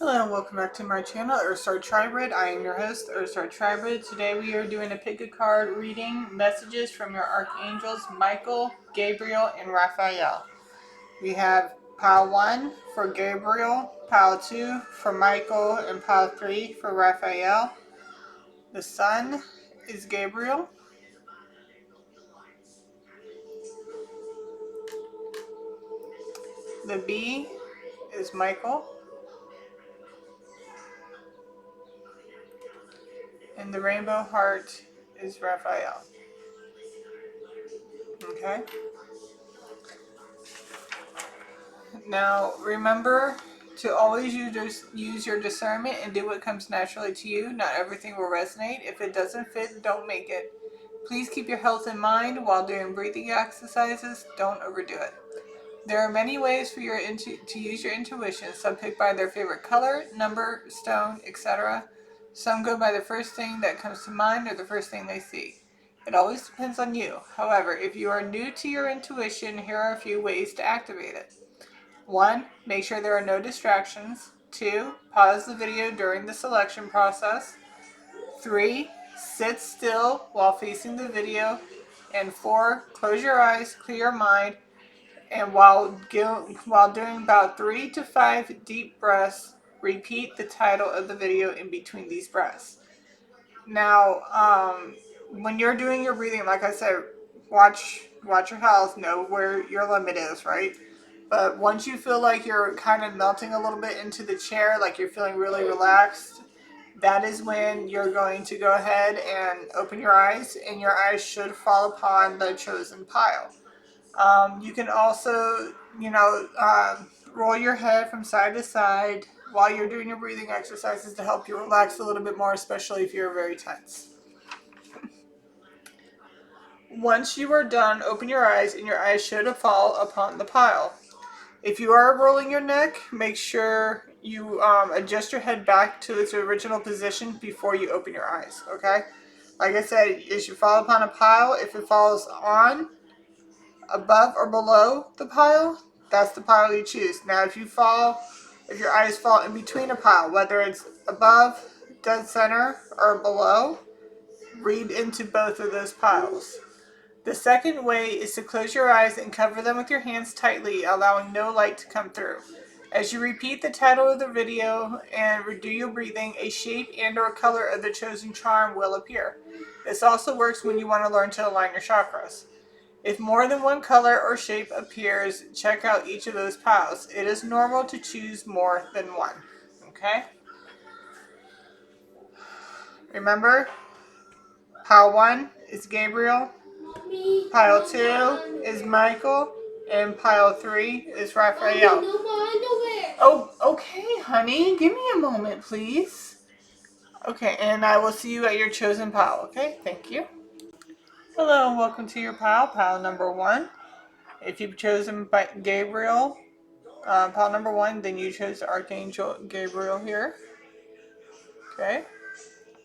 Hello and welcome back to my channel, Earthstar Tribrid. I am your host, Earthstar Tribrid. Today we are doing a pick a card reading, messages from your Archangels, Michael, Gabriel, and Raphael. We have pile 1 for Gabriel, pile 2 for Michael, and pile 3 for Raphael. The Sun is Gabriel. The Bee is Michael. And the Rainbow Heart is Raphael. Okay? Now, remember to always use your discernment and do what comes naturally to you. Not everything will resonate. If it doesn't fit, don't make it. Please keep your health in mind while doing breathing exercises. Don't overdo it. There are many ways for to use your intuition. Some pick by their favorite color, number, stone, etc. Some go by the first thing that comes to mind or the first thing they see. It always depends on you. However, if you are new to your intuition, here are a few ways to activate it. 1. Make sure there are no distractions. 2. Pause the video during the selection process. 3. Sit still while facing the video. And 4. Close your eyes, clear your mind, and while doing about 3 to 5 deep breaths, repeat the title of the video in between these breaths. Now, when you're doing your breathing, like I said, watch your health, know where your limit is, right? But once you feel like you're kind of melting a little bit into the chair, like you're feeling really relaxed, that is when you're going to go ahead and open your eyes, and your eyes should fall upon the chosen pile. You can also, roll your head from side to side while you're doing your breathing exercises to help you relax a little bit more, especially if you're very tense. Once you are done, open your eyes, and your eyes should fall upon the pile. If you are rolling your neck, make sure you adjust your head back to its original position before you open your eyes, okay? Like I said, it should fall upon a pile. If it falls on, above, or below the pile, that's the pile you choose. Now, if your eyes fall in between a pile, whether it's above, dead center, or below, read into both of those piles. The second way is to close your eyes and cover them with your hands tightly, allowing no light to come through. As you repeat the title of the video and do your breathing, a shape and or color of the chosen charm will appear. This also works when you want to learn to align your chakras. If more than one color or shape appears, check out each of those piles. It is normal to choose more than one. Okay? Remember, pile 1 is Gabriel. Pile 2 is Michael, and pile 3 is Raphael. Oh, okay, honey. Give me a moment, please. Okay, and I will see you at your chosen pile, okay? Thank you. Hello, and welcome to your pile number 1. If you've chosen by Gabriel, pile number 1, then you chose Archangel Gabriel here. Okay?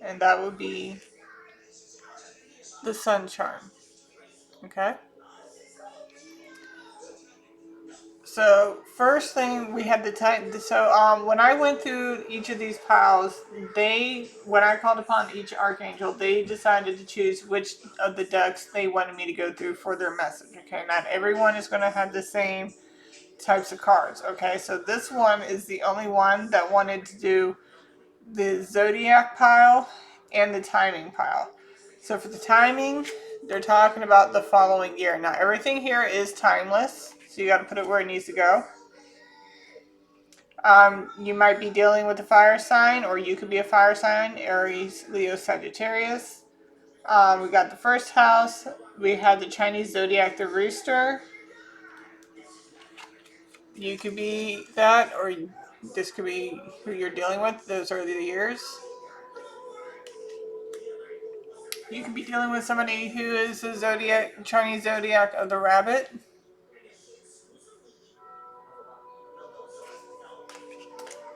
And that would be the sun charm. Okay? So first thing we had the time. So when I went through each of these piles, when I called upon each archangel, they decided to choose which of the decks they wanted me to go through for their message. Okay, not everyone is going to have the same types of cards. Okay, so this one is the only one that wanted to do the zodiac pile and the timing pile. So for the timing, they're talking about the following year. Now everything here is timeless, so you got to put it where it needs to go. You might be dealing with a fire sign, or you could be a fire sign, Aries, Leo, Sagittarius. We got the first house. We had the Chinese zodiac, the rooster. You could be that, or this could be who you're dealing with. Those are the years. You could be dealing with somebody who is a Chinese zodiac of the rabbit.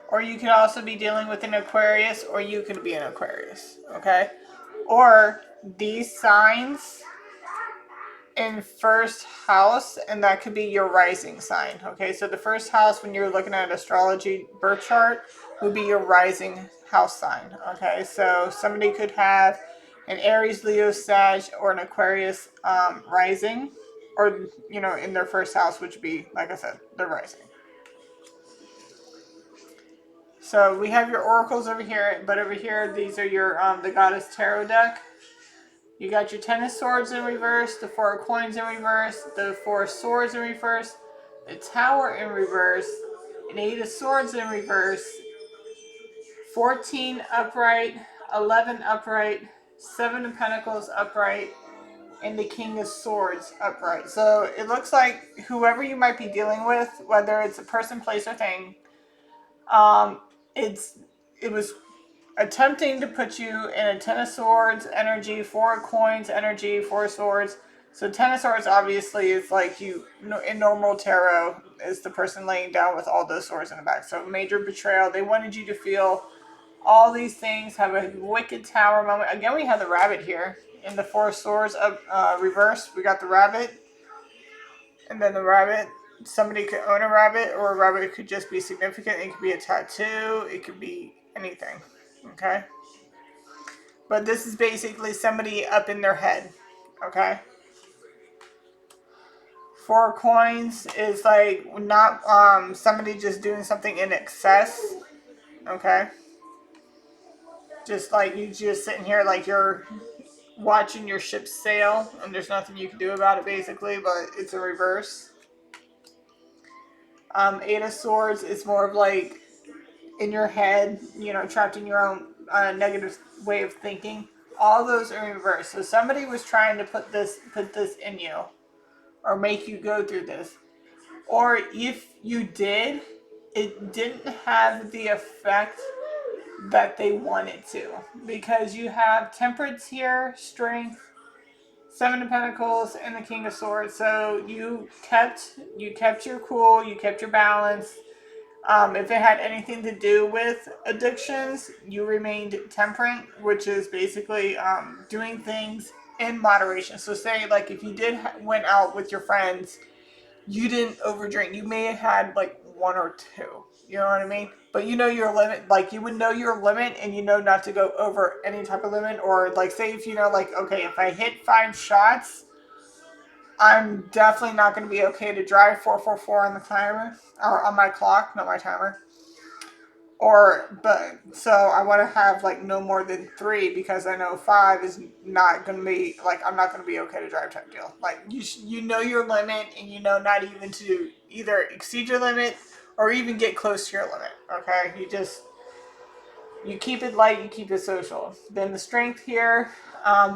Or you could also be dealing with an Aquarius, or you could be an Aquarius, okay? Or these signs in first house, and that could be your rising sign. Okay, so the first house when you're looking at astrology birth chart would be your rising house sign. Okay, so somebody could have an Aries, Leo, Sag, or an Aquarius rising, or in their first house, which would be, like I said, the rising. So we have your oracles over here, but over here these are your the Goddess Tarot deck. You got your Ten of Swords in reverse, the Four of Coins in reverse, the Four of Swords in reverse, the Tower in reverse, an Eight of Swords in reverse, 14 upright, 11 upright, 7 of Pentacles upright, and the King of Swords upright. So it looks like whoever you might be dealing with, whether it's a person, place, or thing, um, it was attempting to put you in a Ten of Swords energy, Four of Coins energy, Four of Swords. So Ten of Swords obviously is like you in normal tarot is the person laying down with all those swords in the back. So major betrayal. They wanted you to feel all these things, have a wicked tower moment. Again, we have the rabbit here in the Four of Swords of reverse. We got the rabbit, and then the rabbit. Somebody could own a rabbit, or a rabbit could just be significant. It could be a tattoo. It could be anything. Okay. But this is basically somebody up in their head. Okay. Four coins is like not somebody just doing something in excess. Okay. Just like you just sitting here like you're watching your ship sail and there's nothing you can do about it basically, but it's a reverse. Eight of Swords is more of like in your head, trapped in your own negative way of thinking. All those are in reverse. So somebody was trying to put this in you, or make you go through this. Or if you did, it didn't have the effect that they wanted to, because you have Temperance here, Strength, Seven of Pentacles, and the King of Swords. So you kept your cool, you kept your balance. If it had anything to do with addictions, you remained temperate, which is basically doing things in moderation. So say like if you did went out with your friends, you didn't overdrink. You may have had like one or two. You know what I mean? But you know your limit. Like you would know your limit, and you know not to go over any type of limit. Or like say if like okay, if I hit 5 shots, I'm definitely not going to be okay to drive 444 on the timer or on my clock, not my timer. But so I want to have like no more than 3, because I know 5 is not going to be like I'm not going to be okay to drive type deal. Like you know your limit, and you know not even to either exceed your limit or even get close to your limit. Okay, you keep it light, you keep it social. Then the Strength here,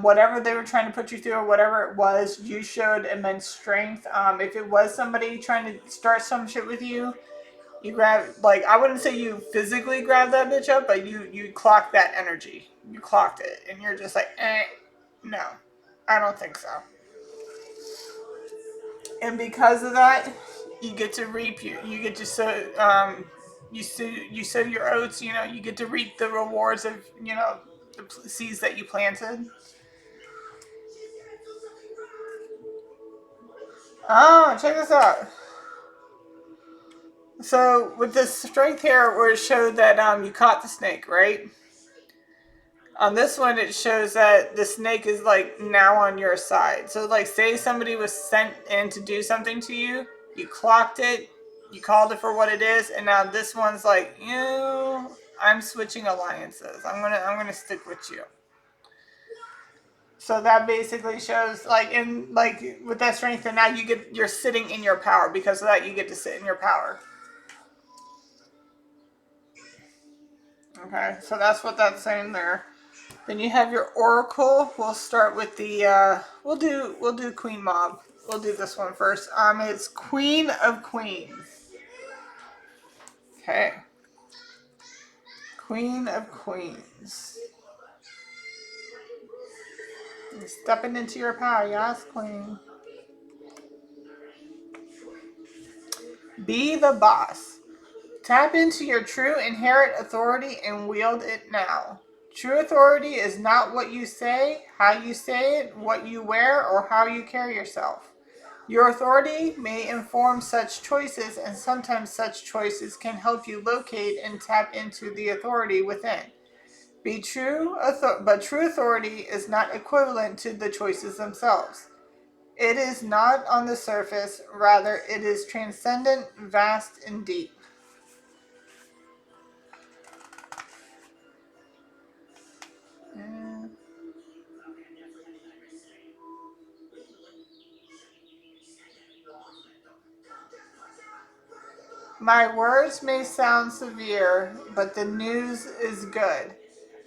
whatever they were trying to put you through or whatever it was, you showed immense strength. If it was somebody trying to start some shit with you, you grab, like, I wouldn't say you physically grab that bitch up, but you clocked that energy. You clocked it, and you're just like, no, I don't think so. And because of that, you get to reap you get to sow you sow your oats. You get to reap the rewards of the seeds that you planted. Oh, check this out. So with this Strength here, where it showed that you caught the snake, right? On this one, it shows that the snake is like now on your side. So like, say somebody was sent in to do something to you, you clocked it, you called it for what it is, and now this one's like, I'm switching alliances. I'm gonna stick with you. So that basically shows like with that Strength, and now you're sitting in your power. Because of that, you get to sit in your power. Okay, so that's what that's saying there. Then you have your oracle. We'll start with the we'll do Queen Mob. We'll do this one first. It's Queen of Queens. Okay. Queen of Queens. You're stepping into your power, yes, Queen. Be the boss. Tap into your true inherent authority and wield it now. True authority is not what you say, how you say it, what you wear, or how you carry yourself. Your authority may inform such choices, and sometimes such choices can help you locate and tap into the authority within. But true authority is not equivalent to the choices themselves. It is not on the surface, rather, it is transcendent, vast, and deep. Mm. My words may sound severe, but the news is good.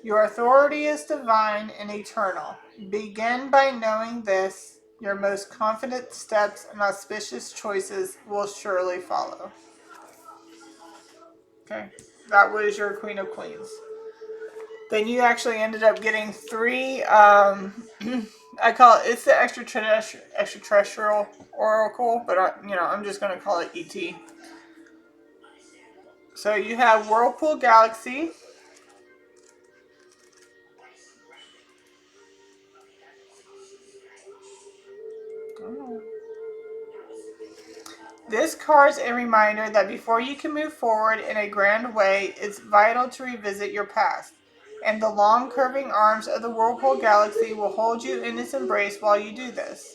Your authority is divine and eternal. Begin by knowing this. Your most confident steps and auspicious choices will surely follow. Okay, that was your Queen of Queens. Then you actually ended up getting three. I call it's the extraterrestrial oracle, but I'm just gonna call it ET. So you have Whirlpool Galaxy. Oh. This card's a reminder that before you can move forward in a grand way, it's vital to revisit your past. And the long curving arms of the Whirlpool Galaxy will hold you in its embrace while you do this.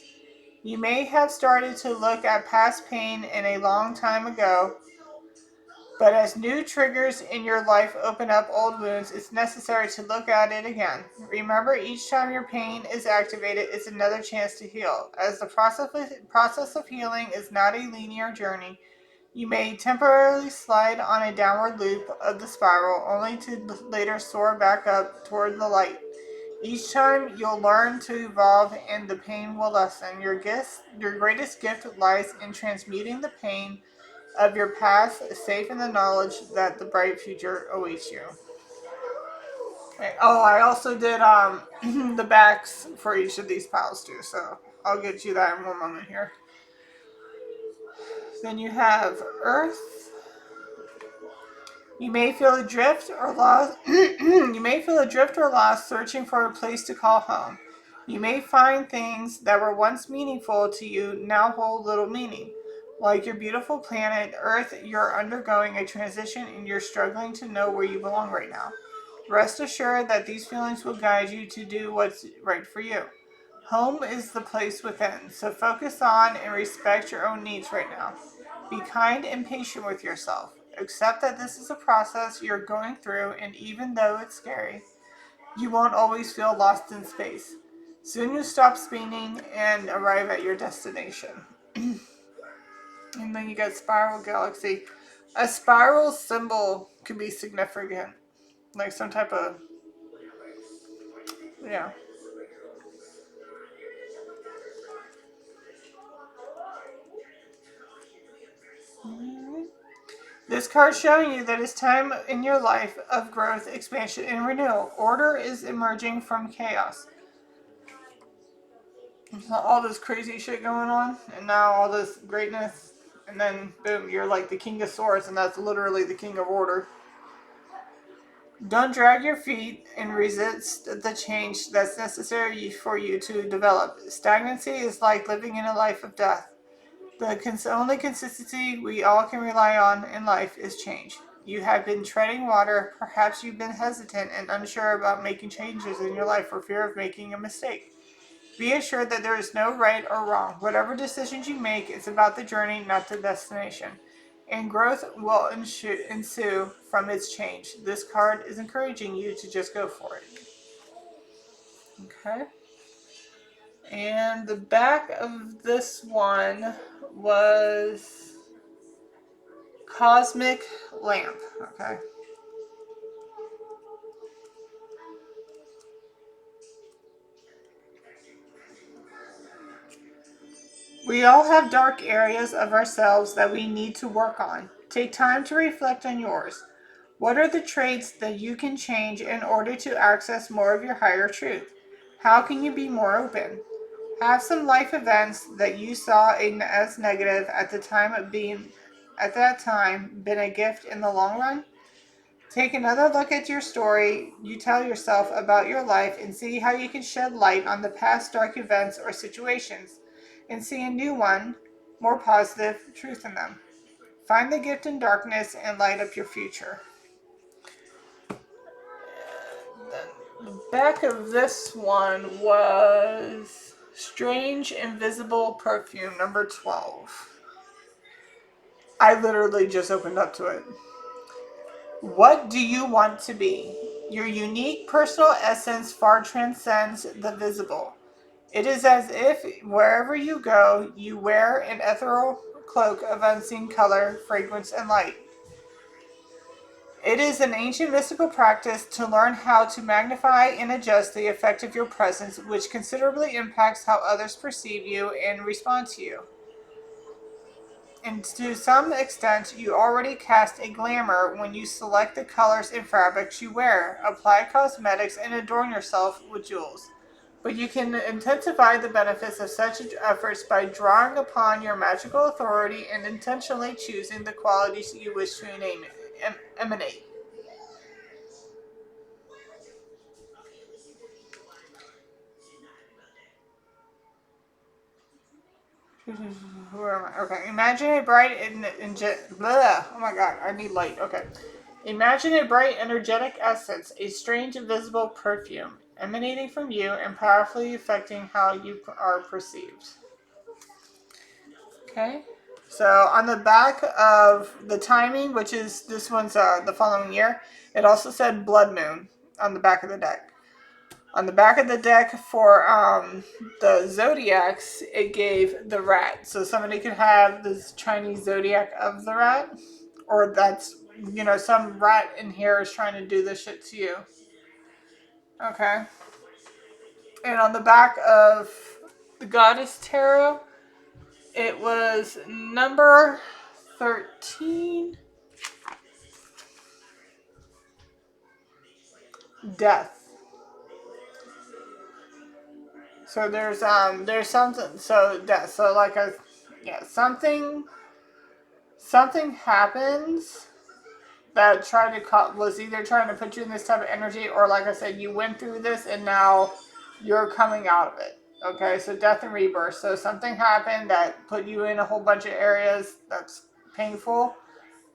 You may have started to look at past pain in a long time ago, but as new triggers in your life open up old wounds, it's necessary to look at it again. Remember, each time your pain is activated, it's another chance to heal. As the process of healing is not a linear journey, you may temporarily slide on a downward loop of the spiral, only to later soar back up toward the light. Each time you'll learn to evolve and the pain will lessen. Your greatest gift lies in transmuting the pain of your past, safe in the knowledge that the bright future awaits you. Okay. Oh, I also did the backs for each of these piles too, so I'll get you that in one moment here. Then you have Earth. You may feel adrift or lost. You may feel adrift or lost, searching for a place to call home. You may find things that were once meaningful to you now hold little meaning. Like your beautiful planet, Earth, you're undergoing a transition and you're struggling to know where you belong right now. Rest assured that these feelings will guide you to do what's right for you. Home is the place within, so focus on and respect your own needs right now. Be kind and patient with yourself. Accept that this is a process you're going through, and even though it's scary, you won't always feel lost in space. Soon you stop spinning and arrive at your destination. And then you got Spiral Galaxy. A spiral symbol could be significant, like some type of, yeah. This card showing you that it's time in your life of growth, expansion, and renewal. Order is emerging from chaos. All this crazy shit going on, and now all this greatness, and then boom, you're like the king of swords, and that's literally the king of order. Don't drag your feet and resist the change that's necessary for you to develop. Stagnancy is like living in a life of death. The only consistency we all can rely on in life is change. You have been treading water. Perhaps you've been hesitant and unsure about making changes in your life for fear of making a mistake. Be assured that there is no right or wrong. Whatever decisions you make, it's about the journey, not the destination. And growth will ensue from its change. This card is encouraging you to just go for it. Okay. And the back of this one was Cosmic Lamp. Okay. We all have dark areas of ourselves that we need to work on. Take time to reflect on yours. What are the traits that you can change in order to access more of your higher truth? How can you be more open? Have some life events that you saw as negative at the time of being at that time been a gift in the long run? Take another look at your story you tell yourself about your life and see how you can shed light on the past dark events or situations and see a new one, more positive, truth in them. Find the gift in darkness and light up your future. The back of this one was Strange Invisible Perfume, number 12. I literally just opened up to it. What do you want to be? Your unique personal essence far transcends the visible. It is as if wherever you go, you wear an ethereal cloak of unseen color, fragrance, and light. It is an ancient mystical practice to learn how to magnify and adjust the effect of your presence, which considerably impacts how others perceive you and respond to you. And to some extent, you already cast a glamour when you select the colors and fabrics you wear, apply cosmetics, and adorn yourself with jewels. But you can intensify the benefits of such efforts by drawing upon your magical authority and intentionally choosing the qualities you wish to emanate. Where am I? Okay. Imagine a bright oh my god, I need light. Okay. Imagine a bright, energetic essence, a strange, invisible perfume emanating from you and powerfully affecting how you are perceived. Okay. So on the back of the timing, which is this one's the following year, it also said Blood Moon on the back of the deck. On the back of the deck for the zodiacs, it gave the rat. So somebody could have this Chinese zodiac of the rat, or that's, some rat in here is trying to do this shit to you. Okay. And on the back of the Goddess Tarot, it was number 13, death. So there's something, so death. So like a yeah, something happens that was either trying to put you in this type of energy, or like I said, you went through this and now you're coming out of it. Okay, so death and rebirth. So something happened that put you in a whole bunch of areas that's painful,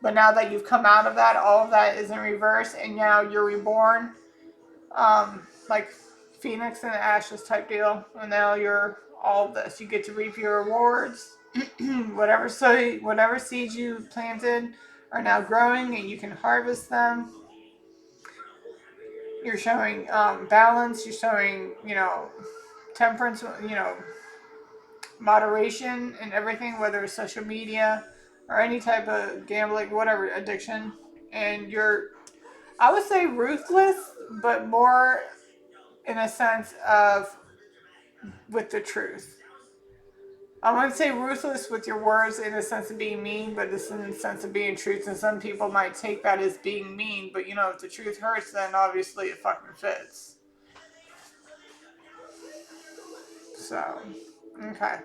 but now that you've come out of that, all of that is in reverse, and now you're reborn, like Phoenix and the Ashes type deal. And now you're all of this. You get to reap your rewards. Whatever seeds you planted are now growing, and you can harvest them. You're showing balance. You're showing temperance. Moderation in everything, whether it's social media or any type of gambling, whatever addiction. And I would say ruthless, but more in a sense of with the truth. I wouldn't say ruthless with your words in the sense of being mean, but it's in the sense of being truth. And some people might take that as being mean, but if the truth hurts, then obviously it fucking fits. So, okay.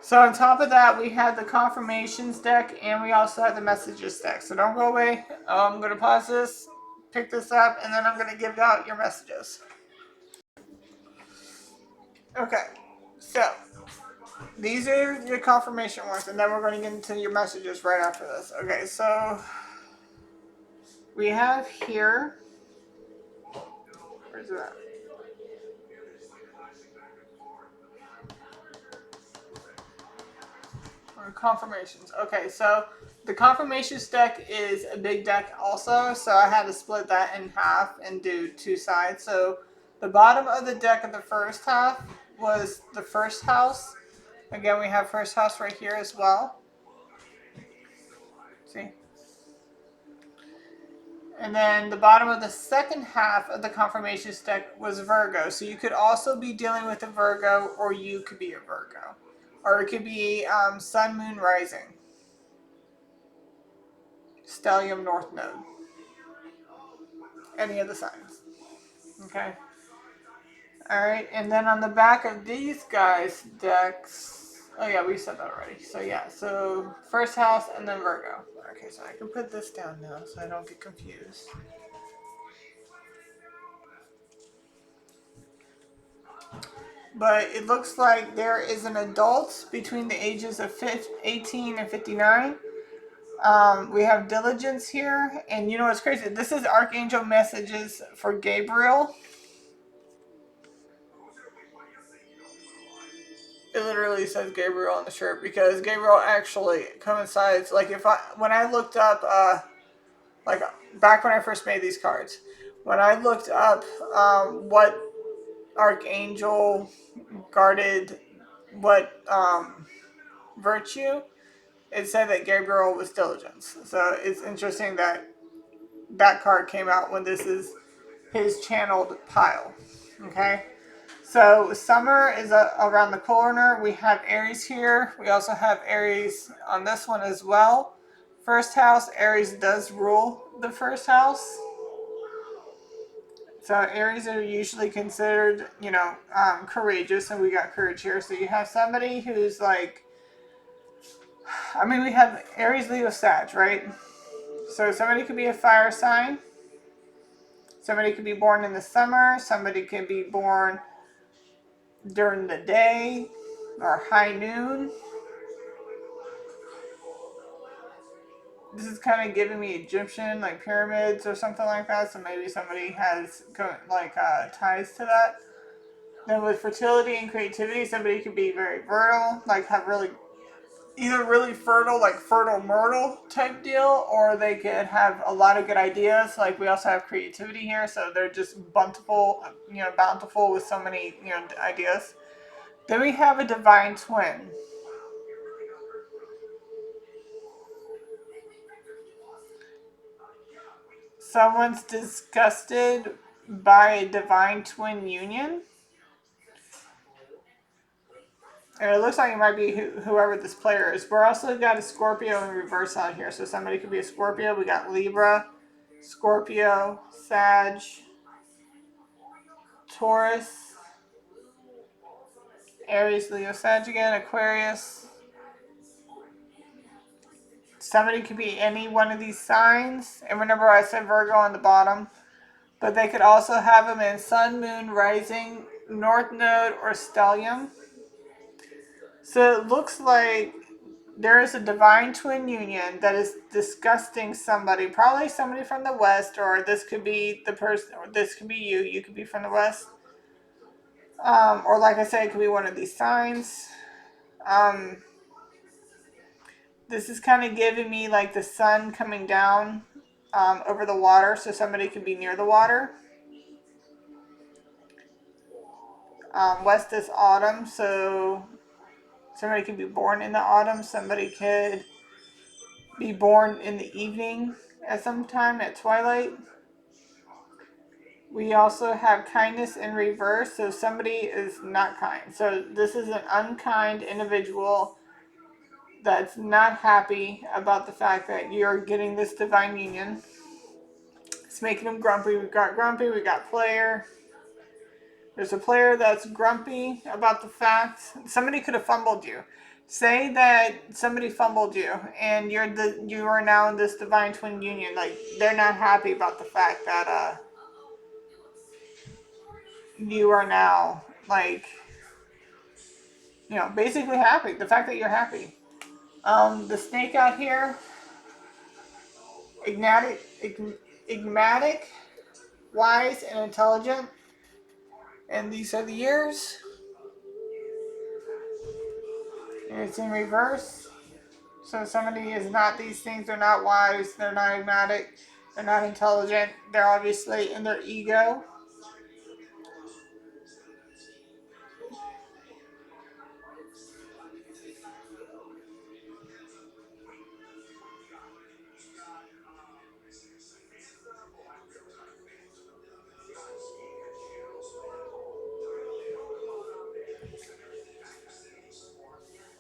So on top of that, we had the confirmations deck, and we also had the messages deck. So don't go away. I'm going to pause this, pick this up, and then I'm going to give out your messages. Okay. So these are your confirmation ones, and then we're going to get into your messages right after this. Okay, so we have here. Where's it at? Confirmations. Okay, so the confirmations deck is a big deck also, so I had to split that in half and do two sides. So the bottom of the deck of the first half was the first house. Again, we have first house right here as well. See? And then the bottom of the second half of the confirmations deck was Virgo. So you could also be dealing with a Virgo, or you could be a Virgo. Or it could be Sun, Moon, Rising. Stellium, North Node. Any of the signs. Okay. Alright, and then on the back of these guys' decks, Oh yeah, we said that already. So yeah, so first house and then Virgo. Okay, so I can put this down now so I don't get confused. But it looks like there is an adult between the ages of 18 and 59. We have diligence here, and you know what's crazy? This is Archangel messages for Gabriel. It literally says Gabriel on the shirt because Gabriel actually coincides. Like when I looked up, like back when I first made these cards, when I looked up what Archangel guarded, what virtue, it said that Gabriel was diligence. So it's interesting that that card came out when this is his channeled pile. Okay. So summer is around the corner. We have Aries here. We also have Aries on this one as well. First house, Aries does rule the first house. So Aries are usually considered, courageous, and we got courage here. So you have somebody who's like, we have Aries, Leo, Sag, right? So somebody could be a fire sign. Somebody could be born in the summer. Somebody could be born during the day or high noon. This is kind of giving me Egyptian, like pyramids or something like that. So maybe somebody has ties to that. Then with fertility and creativity, somebody could be very fertile, like have either really fertile, like fertile myrtle type deal, or they could have a lot of good ideas. Like we also have creativity here, so they're just bountiful with so many, ideas. Then we have a divine twin. Someone's disgusted by a divine twin union. And it looks like it might be whoever this player is. We're also got a Scorpio in reverse out here. So somebody could be a Scorpio. We got Libra, Scorpio, Sag, Taurus, Aries, Leo, Sag again, Aquarius. Somebody could be any one of these signs. And remember I said Virgo on the bottom. But they could also have them in Sun, Moon, Rising, North Node, or Stellium. So it looks like there is a divine twin union that is disgusting somebody, probably somebody from the West, or this could be the person, or this could be you. You could be from the West. Or like I said, it could be one of these signs. This is kind of giving me like the sun coming down over the water, so somebody could be near the water. West is autumn, so somebody could be born in the autumn. Somebody could be born in the evening at some time at twilight. We also have kindness in reverse, so somebody is not kind. So this is an unkind individual that's not happy about the fact that you're getting this divine union. It's making them grumpy. We got player. There's a player that's grumpy about the fact somebody could have fumbled you. Say that somebody fumbled you and you are now in this divine twin union. Like they're not happy about the fact that you are now basically happy. The fact that you're happy. The snake out here, enigmatic, wise, and intelligent. And these are the years. And it's in reverse. So somebody is not these things. They're not wise. They're not enigmatic. They're not intelligent. They're obviously in their ego.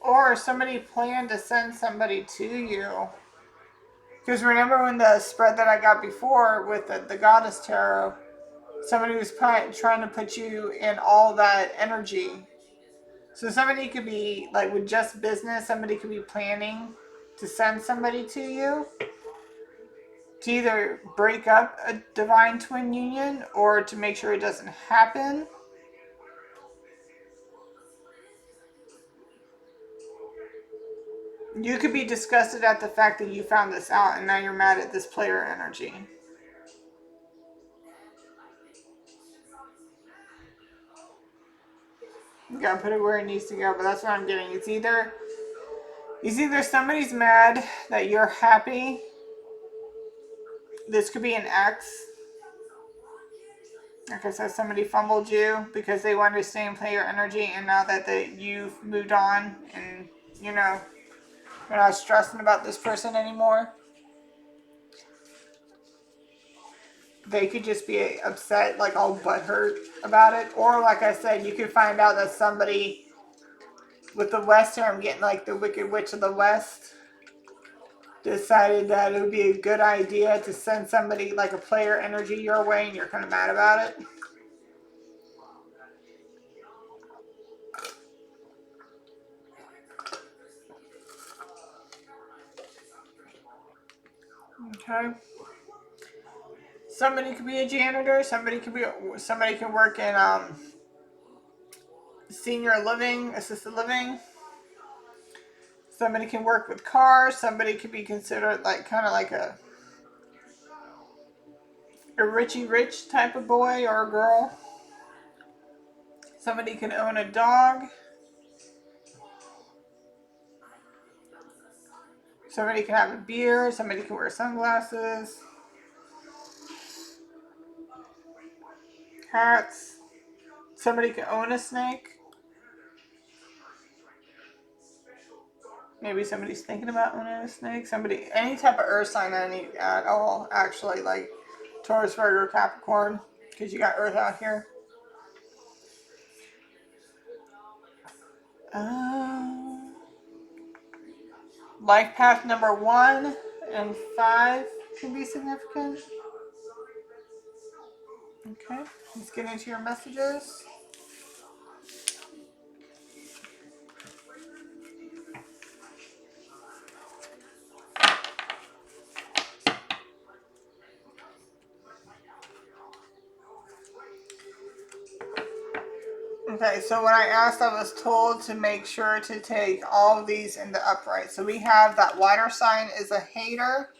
Or somebody planned to send somebody to you. Because remember when the spread that I got before with the Goddess Tarot, somebody was trying to put you in all that energy. So somebody could be like with just business, somebody could be planning to send somebody to you to either break up a divine twin union or to make sure it doesn't happen. You could be disgusted at the fact that you found this out and now you're mad at this player energy. You gotta put it where it needs to go, but that's what I'm getting. It's either somebody's mad that you're happy. This could be an ex. Like I said, somebody fumbled you because they wanted to stay and play your energy, and now that you've moved on and, you know, you're not stressing about this person anymore, they could just be upset, like all butthurt about it. Or, like I said, you could find out that somebody with the West here, I'm getting like the Wicked Witch of the West, decided that it would be a good idea to send somebody like a player energy your way, and you're kind of mad about it. Okay. Somebody could be a janitor. Somebody can work in senior living, assisted living. Somebody can work with cars. Somebody could be considered like kind of like a Richie Rich type of boy or girl. Somebody can own a dog. Somebody can have a beard. Somebody can wear sunglasses. Hats. Somebody can own a snake. Maybe somebody's thinking about owning a snake. Somebody, any type of earth sign at all, actually, like Taurus, Virgo, Capricorn, because you got earth out here. Life path number 1 and 5 can be significant. Okay, let's get into your messages. Okay, so when I asked, I was told to make sure to take all of these in the upright. So we have that water sign is a hater,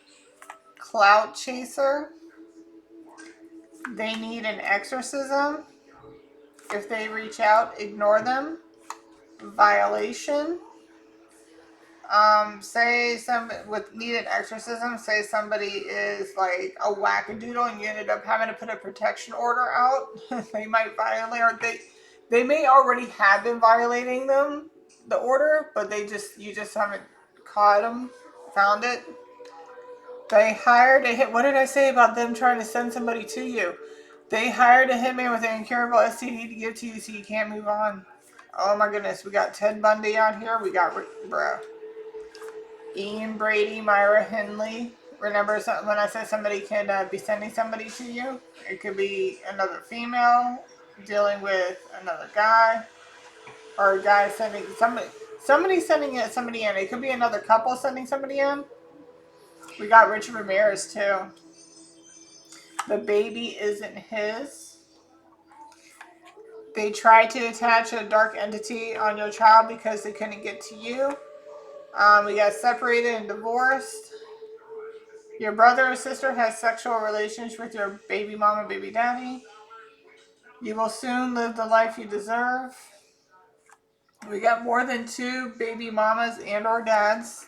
clout chaser. They need an exorcism. If they reach out, ignore them. Violation. Say some with needed exorcism. Say somebody is like a wackadoodle, and you ended up having to put a protection order out. They might violate, or they may already have been violating the order, but you just haven't caught them, found it. They hired a hit. What did I say about them trying to send somebody to you? They hired a hitman with an incurable STD to give to you so you can't move on. Oh my goodness, we got Ted Bundy out here. We got, bro, Ian Brady, Myra Henley. Remember when I said somebody can be sending somebody to you? It could be another female dealing with another guy, or a guy sending somebody sending somebody in. It could be another couple sending somebody in. We got Richard Ramirez too. The baby isn't his. They tried to attach a dark entity on your child because they couldn't get to you. We got separated and divorced. Your brother or sister has sexual relations with your baby mama, baby daddy. You will soon live the life you deserve. We got more than 2 baby mamas and or dads.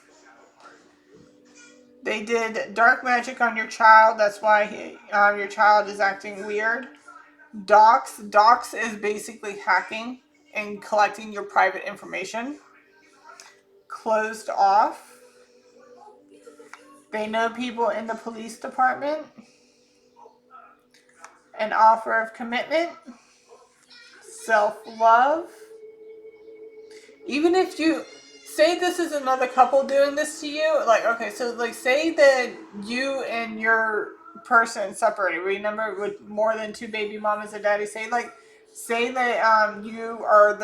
They did dark magic on your child. That's why your child is acting weird. Dox is basically hacking and collecting your private information. Closed off. They know people in the police department. An offer of commitment. Self-love. Even if you say this is another couple doing this to you, like, okay, so like say that you and your person separated, remember, with more than 2 baby mamas and daddy, say that you are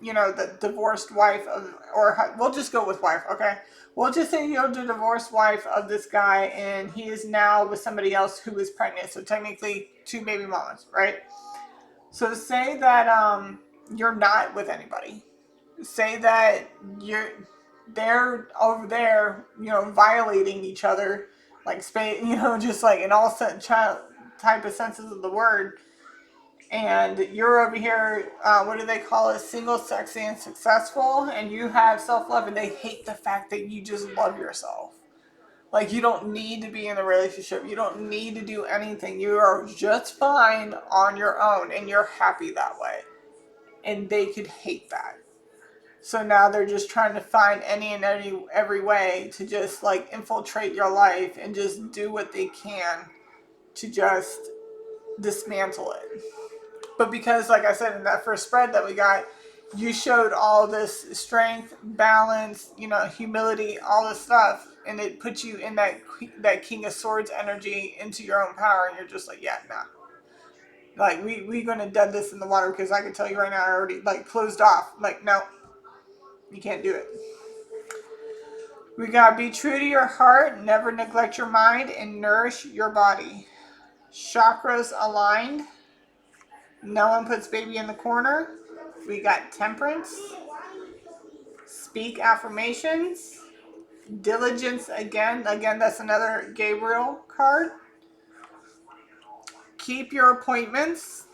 the divorced wife of, or we'll just go with wife, okay? We'll just say you're the divorced wife of this guy, and he is now with somebody else who is pregnant. So technically, two baby mamas, right? So say that you're not with anybody. Say that they're over there, violating each other, like just like in all type of senses of the word, and you're over here, what do they call it, single, sexy, and successful, and you have self-love, and they hate the fact that you just love yourself. Like, you don't need to be in a relationship, you don't need to do anything, you are just fine on your own, and you're happy that way, and they could hate that. So now they're just trying to find any and every way to just like infiltrate your life and just do what they can to just dismantle it. But because, like I said, in that first spread that we got, you showed all this strength, balance, humility, all this stuff, and it puts you in that King of Swords energy into your own power, and you're just like, yeah, nah. Like, we gonna dead this in the water, because I can tell you right now, I already, like, closed off. Like, no, you can't do it. We gotta be true to your heart, never neglect your mind, and nourish your body. Chakras aligned. No one puts baby in the corner. We got temperance. Speak affirmations. Diligence again. Again, that's another Gabriel card. Keep your appointments.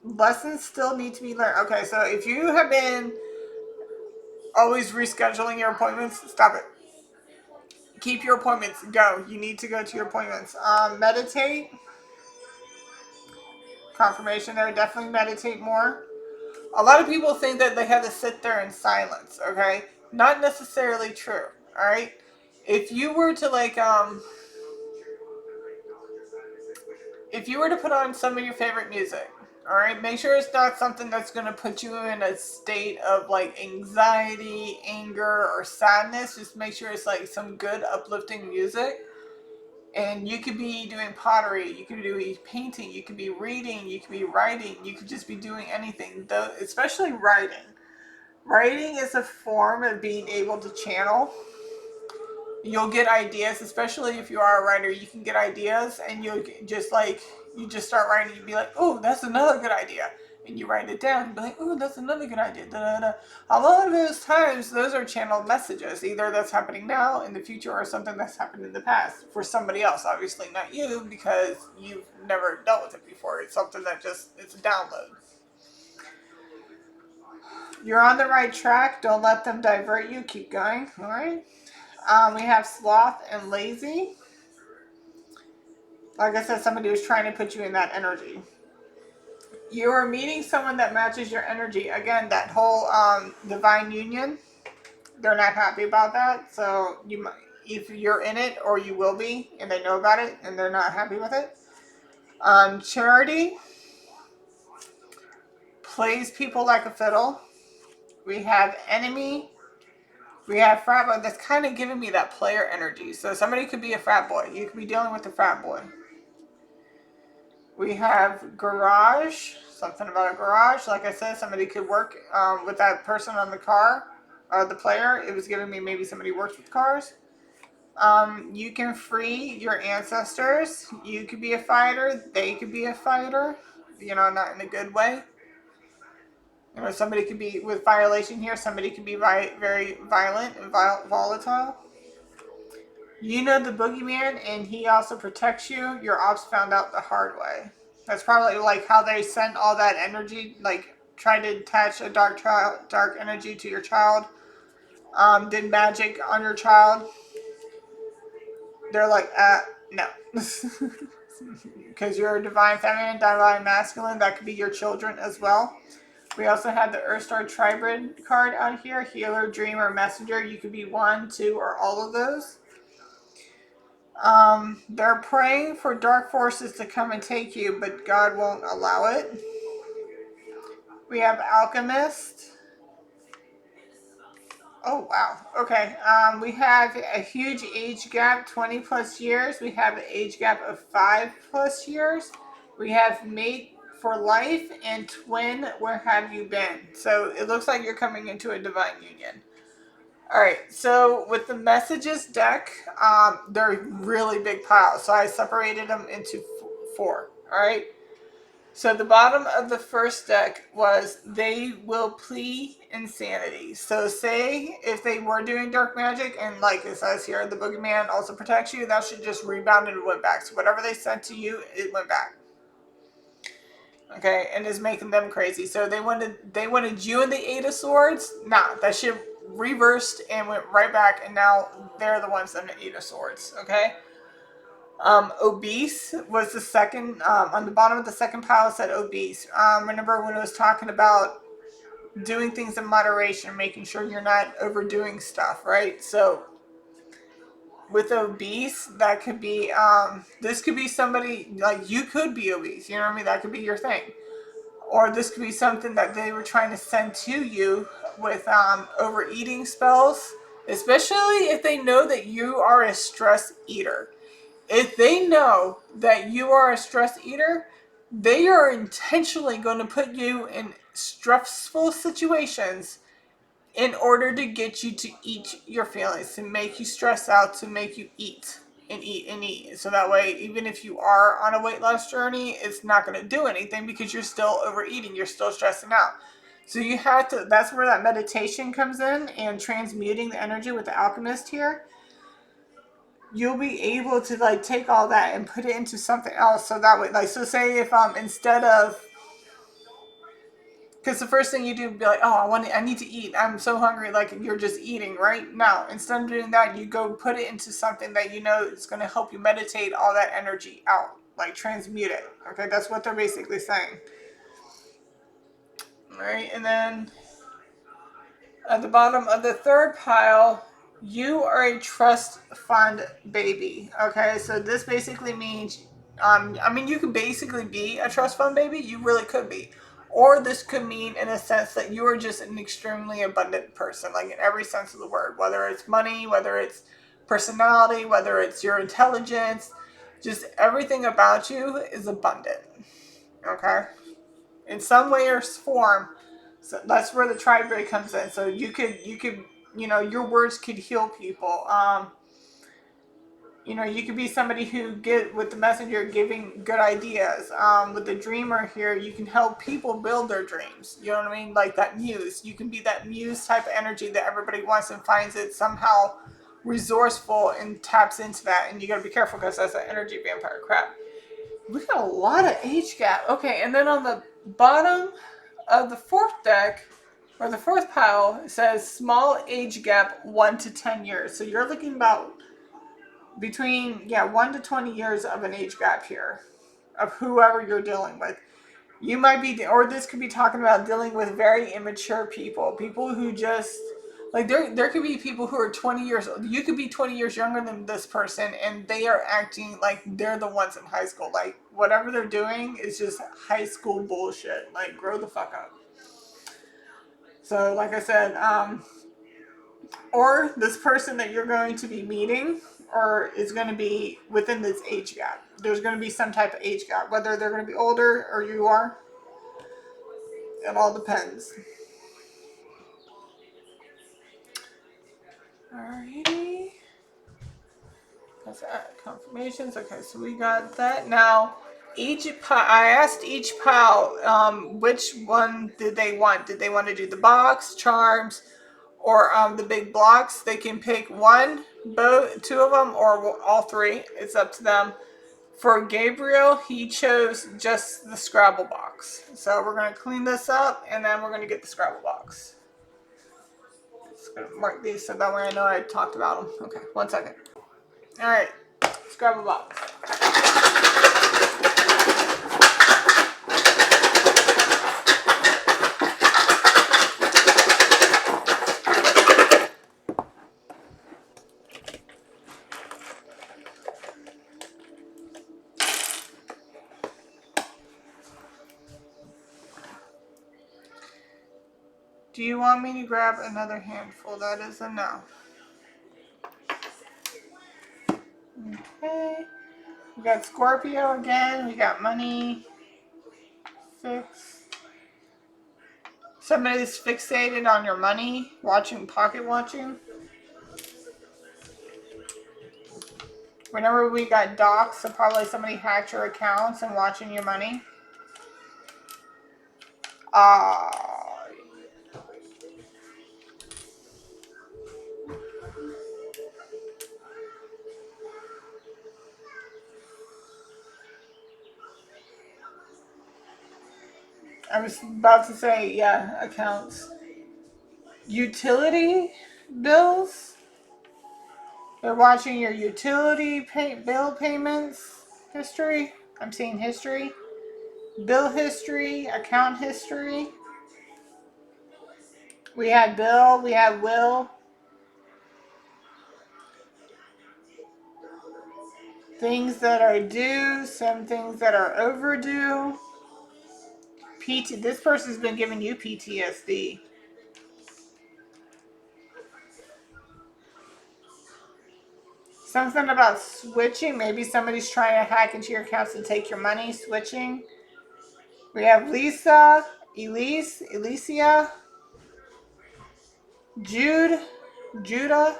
Lessons still need to be learned. Okay, so if you have been always rescheduling your appointments, stop it. Keep your appointments. Go. You need to go to your appointments. Meditate. Confirmation there. Definitely meditate more. A lot of people think that they have to sit there in silence, okay? Not necessarily true, all right? If you were to if you were to put on some of your favorite music, all right, make sure it's not something that's going to put you in a state of like anxiety, anger, or sadness. Just make sure it's like some good uplifting music. And you could be doing pottery, you could be doing painting, you could be reading, you could be writing, you could just be doing anything, though, especially writing. Writing is a form of being able to channel. You'll get ideas, especially if you are a writer. You can get ideas, and you just start writing. You'd be like, "Oh, that's another good idea," and you write it down. You'd be like, "Oh, that's another good idea." Da, da, da. A lot of those times, those are channeled messages. Either that's happening now, in the future, or something that's happened in the past for somebody else. Obviously, not you, because you've never dealt with it before. It's something that it's a download. You're on the right track. Don't let them divert you. Keep going. All right. We have sloth and lazy. Like I said, somebody was trying to put you in that energy. You are meeting someone that matches your energy. Again, that whole divine union. They're not happy about that. So if you're in it, or you will be, and they know about it, and they're not happy with it. Charity plays people like a fiddle. We have enemy. We have frat boy. That's kind of giving me that player energy. So somebody could be a frat boy. You could be dealing with a frat boy. We have garage. Something about a garage. Like I said, somebody could work with that person on the car. Or the player. It was giving me maybe somebody works with cars. You can free your ancestors. You could be a fighter. They could be a fighter. Not in a good way. Somebody could be with violation here. Somebody could be very violent and volatile. You know the boogeyman, and he also protects you. Your ops found out the hard way. That's probably like how they sent all that energy, like try to attach a dark energy to your child. Did magic on your child. They're like, no. Because you're a divine feminine, divine masculine. That could be your children as well. We also have the Earthstar Tribrid card out here. Healer, Dreamer, Messenger. You could be one, two, or all of those. They're praying for dark forces to come and take you, but God won't allow it. We have Alchemist. Oh, wow. Okay. We have a huge age gap, 20 plus years. We have an age gap of 5 plus years. We have mate for life, and twin, where have you been? So it looks like you're coming into a divine union. All right, so with the messages deck, they're really big piles. So I separated them into four. All right. So the bottom of the first deck was they will plea insanity. So say if they were doing dark magic, and like it says here, the boogeyman also protects you, that should just rebound and went back. So whatever they sent to you, it went back. Okay, and is making them crazy. So they wanted you in the Eight of Swords. Nah, that shit reversed and went right back, and now they're the ones in the Eight of Swords. Okay. Obese was the second. On the bottom of the second pile said obese. Remember when it was talking about doing things in moderation, making sure you're not overdoing stuff, right? So with obese, that could be. This could be somebody like you could be obese. You know what I mean? That could be your thing. Or this could be something that they were trying to send to you with overeating spells, especially if they know that you are a stress eater. If they know that you are a stress eater, they are intentionally going to put you in stressful situations in order to get you to eat your feelings, to make you stress out, to make you eat and eat and eat. So that way, even if you are on a weight loss journey, it's not going to do anything because you're still overeating, you're still stressing out. So you have to, that's where that meditation comes in, and transmuting the energy with the alchemist here. You'll be able to like take all that and put it into something else. So that way, like, so say if instead of, because the first thing you do be like, oh, I need to eat, I'm so hungry, like you're just eating, right? No, instead of doing that, you go put it into something that you know is going to help you meditate all that energy out, like transmute it. Okay, that's what they're basically saying. All right, and then at the bottom of the third pile, you are a trust fund baby. Okay, so this basically means, I mean, you could basically be a trust fund baby. You really could be. Or this could mean, in a sense, that you are just an extremely abundant person, like in every sense of the word, whether it's money, whether it's personality, whether it's your intelligence, just everything about you is abundant. Okay, in some way or form. So that's where the tribe break comes in. So you could, your words could heal people. You could be somebody who get with the messenger giving good ideas. With the dreamer here, you can help people build their dreams. You know what I mean? Like that muse. You can be that muse type of energy that everybody wants and finds it somehow resourceful and taps into that. And you got to be careful because that's an energy vampire crap. We got a lot of age gap. Okay, and then on the bottom of the fourth deck, or the fourth pile, it says small age gap 1 to 10 years. So you're looking about between 1 to 20 years of an age gap here of whoever you're dealing with. You might be, or this could be talking about dealing with very immature people who just like there could be people who are 20 years old. You could be 20 years younger than this person, and they are acting like they're the ones in high school. Like whatever they're doing is just high school bullshit. Like grow the fuck up. So like I said, or this person that you're going to be meeting or is going to be within this age gap. There's going to be some type of age gap, whether they're going to be older or you are. It all depends. Alrighty. That's confirmations. Okay, so we got that. Now, I asked each pal which one did they want. Did they want to do the box, charms, or the big blocks? They can pick one, both, two of them, or all three. It's up to them. For Gabriel, he chose just the Scrabble box. So we're going to clean this up, and then we're going to get the Scrabble box. Just going to mark these so that way I know I talked about them. Okay, 1 second. All right, Scrabble box. Do you want me to grab another handful? That is a no. Okay. We got Scorpio again. We got money, fix. Somebody's fixated on your money, pocket watching. Whenever we got doxxed, so probably somebody hacked your accounts and watching your money. Uh, I was about to say, yeah, accounts. Utility bills. They're watching your bill payments history. I'm seeing history. Bill history, account history. We had Bill, we had Will. Things that are due, some things that are overdue. This person's been giving you PTSD. Something about switching. Maybe somebody's trying to hack into your accounts and take your money. Switching. We have Lisa, Alicia, Jude, Judah,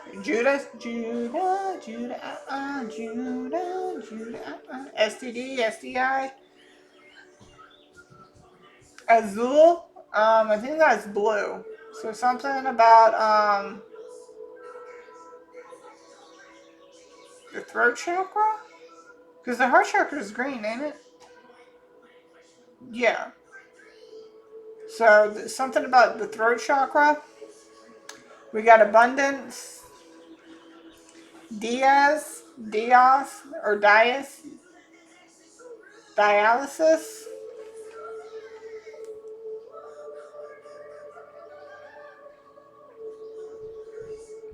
STD, SDI, Azul. I think that's blue. So something about the throat chakra? Because the heart chakra is green, ain't it? Yeah. So something about the throat chakra. We got abundance. Diaz, or dialysis.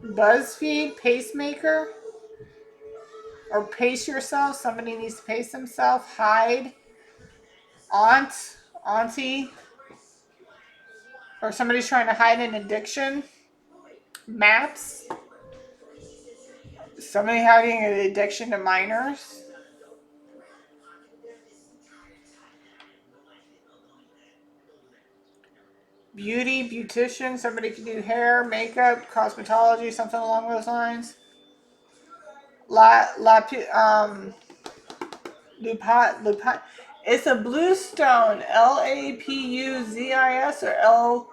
BuzzFeed, pacemaker. Or pace yourself. Somebody needs to pace themselves. Hide. Auntie. Or somebody's trying to hide an addiction. Maps. Somebody having an addiction to minors. Beautician. Somebody can do hair, makeup, cosmetology, something along those lines. Lupat. It's a blue stone. LAPUZIS or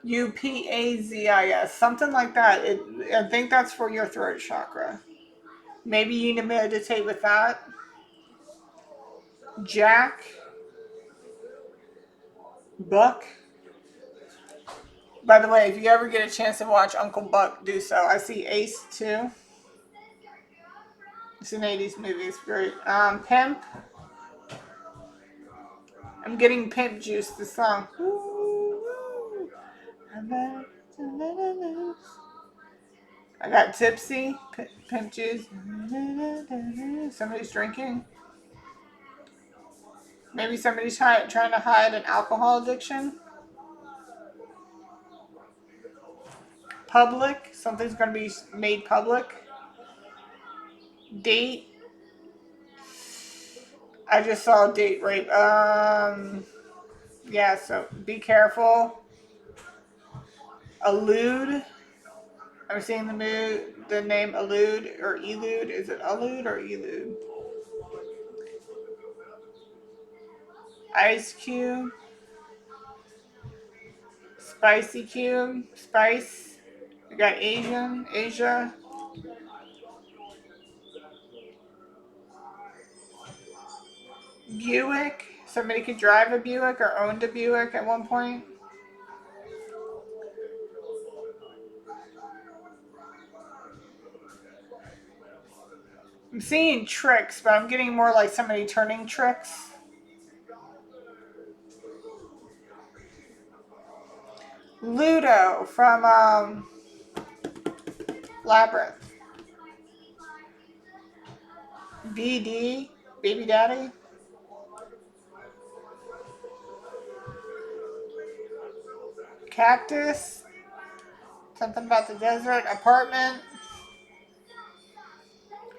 LUPAZIS. Something like that. I think that's for your throat chakra. Maybe you need to meditate with that. Jack. Buck. By the way, if you ever get a chance to watch Uncle Buck, do so. I see Ace too. It's an 80s movie. It's great. Pimp. I'm getting Pimp Juice, the song. I got Tipsy. Pimp Juice. Somebody's drinking. Maybe somebody's trying to hide an alcohol addiction. Public. Something's going to be made public. Date. I just saw date rape. Yeah, so be careful. Allude. I'm seeing the name Allude or Elude. Is it Allude or Elude? Ice Cube. Spicy Cube. Spice. We got Asia. Buick. Somebody could drive a Buick or owned a Buick at one point. I'm seeing tricks, but I'm getting more like somebody turning tricks. Ludo from Labyrinth. BD, Baby Daddy. Cactus. Something about the desert. Apartment.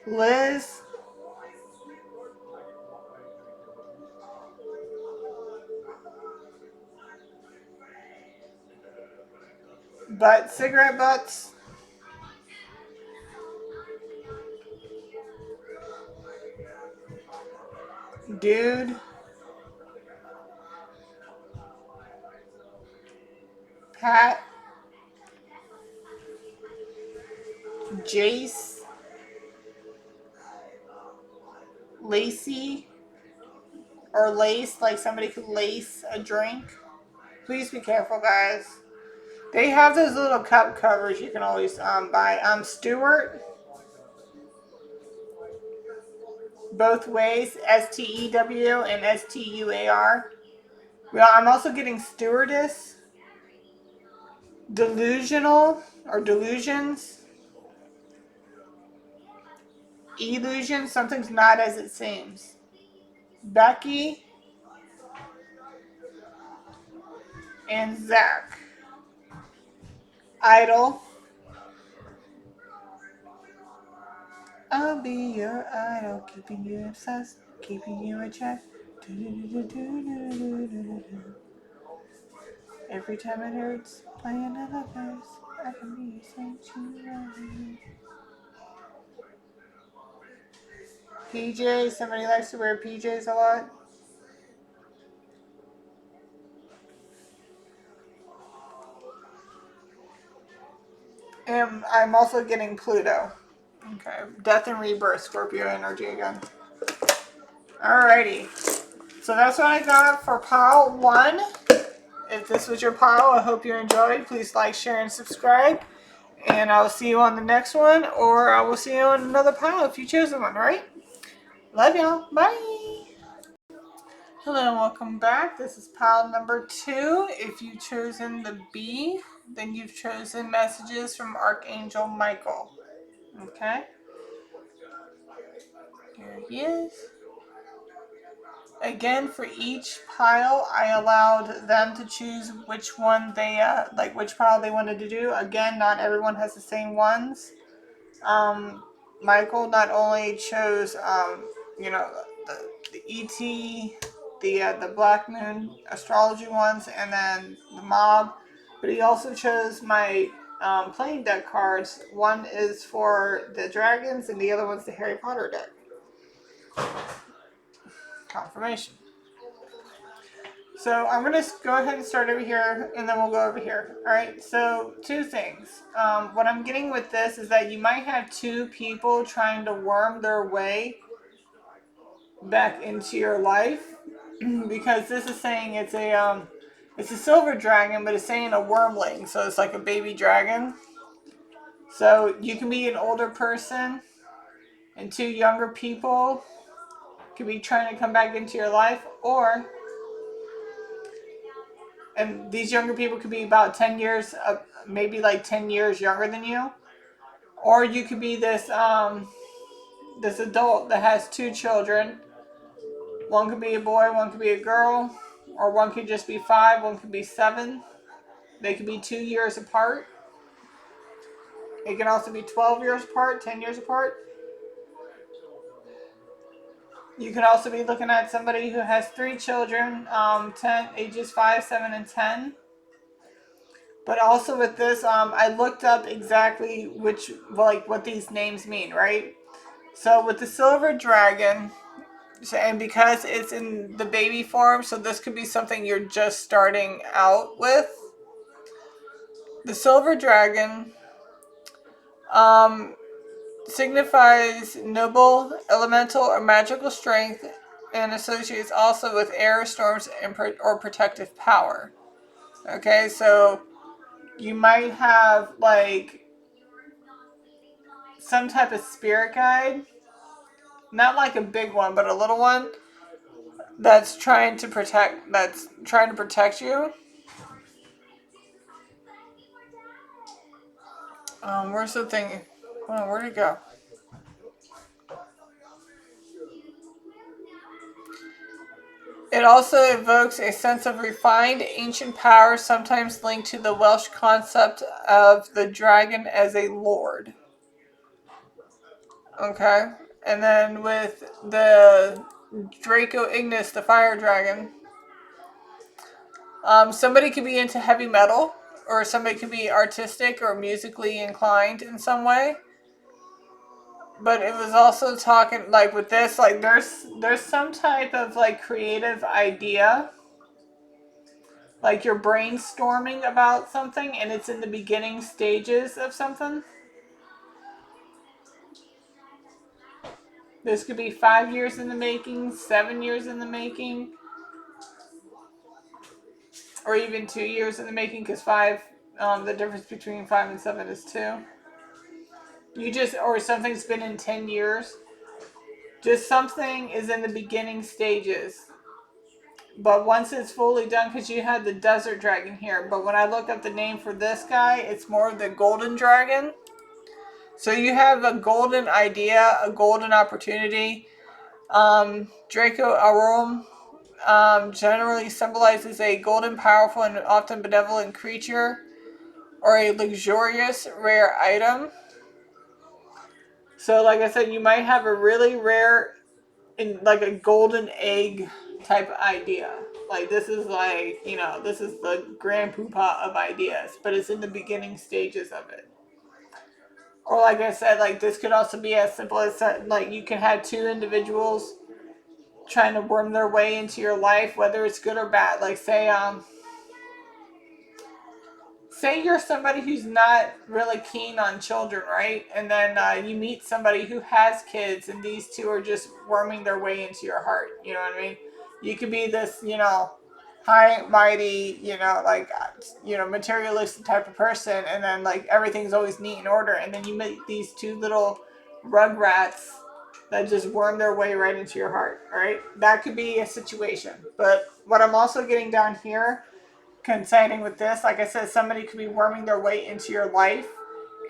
Liz. Butt, cigarette butts. Dude. Pat. Jace. Lacey. Or lace, like somebody could lace a drink. Please be careful, guys. They have those little cup covers you can always buy. Stewart. Both ways. STEW and STUAR. Well, I'm also getting stewardess. Delusional or delusions. Illusion. Something's not as it seems. Becky. And Zach. Idol. I'll be your idol, keeping you obsessed, keeping you in check. Every time it hurts, play another verse. I can be a sanctuary. PJs. Somebody likes to wear PJs a lot. And I'm also getting Pluto. Okay. Death and rebirth, Scorpio energy again. Alrighty. So that's what I got for pile 1. If this was your pile, I hope you enjoyed. Please like, share, and subscribe. And I'll see you on the next one, or I will see you on another pile if you choose one, right? Love y'all. Bye. Hello and welcome back. This is pile number 2. If you've chosen the B, then you've chosen messages from Archangel Michael. Okay? Here he is. Again, for each pile, I allowed them to choose which one they, which pile they wanted to do. Again, not everyone has the same ones. Michael not only chose, the ET, the Black Moon astrology ones, and then the Mob, but he also chose my playing deck cards. One is for the dragons, and the other one's the Harry Potter deck. Confirmation. So I'm going to go ahead and start over here, and then we'll go over here. Alright, so 2 things. What I'm getting with this is that you might have 2 people trying to worm their way back into your life. Because this is saying it's a silver dragon, but it's saying a wormling. So it's like a baby dragon. So you can be an older person, and 2 younger people could be trying to come back into your life, and these younger people could be about 10 years, maybe like 10 years younger than you. Or you could be this adult that has 2 children. One could be a boy, one could be a girl. Or one could just be 5, one could be 7. They could be 2 years apart. It can also be 12 years apart, 10 years apart. You can also be looking at somebody who has 3 children, ages 5, 7, and 10. But also with this, I looked up exactly what these names mean, right? So with the silver dragon, and because it's in the baby form, so this could be something you're just starting out with. The silver dragon signifies noble, elemental, or magical strength, and associates also with air, storms, or protective power. Okay, so you might have like some type of spirit guide, not like a big one, but a little one that's trying to protect you. Where's the thing? Hold on, where'd it go? It also evokes a sense of refined ancient power, sometimes linked to the Welsh concept of the dragon as a lord. Okay, and then with the Draco Ignis, the fire dragon, somebody could be into heavy metal. or somebody could be artistic or musically inclined in some way. But it was also talking like with this, like there's some type of like creative idea, like you're brainstorming about something and it's in the beginning stages of something. This could be 5 years in the making, 7 years in the making, or even 2 years in the making, because five, the difference between 5 and 7 is two. Or something's been in 10 years. Just something is in the beginning stages. But once it's fully done, because you had the desert dragon here, but when I look up the name for this guy, it's more of the golden dragon. So you have a golden idea, a golden opportunity. Draco Arum generally symbolizes a golden, powerful, and often benevolent creature or a luxurious, rare item. So, like I said, you might have a really rare, like a golden egg type idea. Like this is like, this is the grand poobah of ideas, but it's in the beginning stages of it. Or like I said, like this could also be as simple as like you can have two individuals trying to worm their way into your life, whether it's good or bad. Like say you're somebody who's not really keen on children, right? And then you meet somebody who has kids, and these two are just worming their way into your heart. You know what I mean? You could be this, high, mighty, materialistic type of person, and then like everything's always neat and order, and then you meet these two little rugrats that just worm their way right into your heart. All right, that could be a situation. But what I'm also getting down here, coinciding with this, like I said, somebody could be worming their way into your life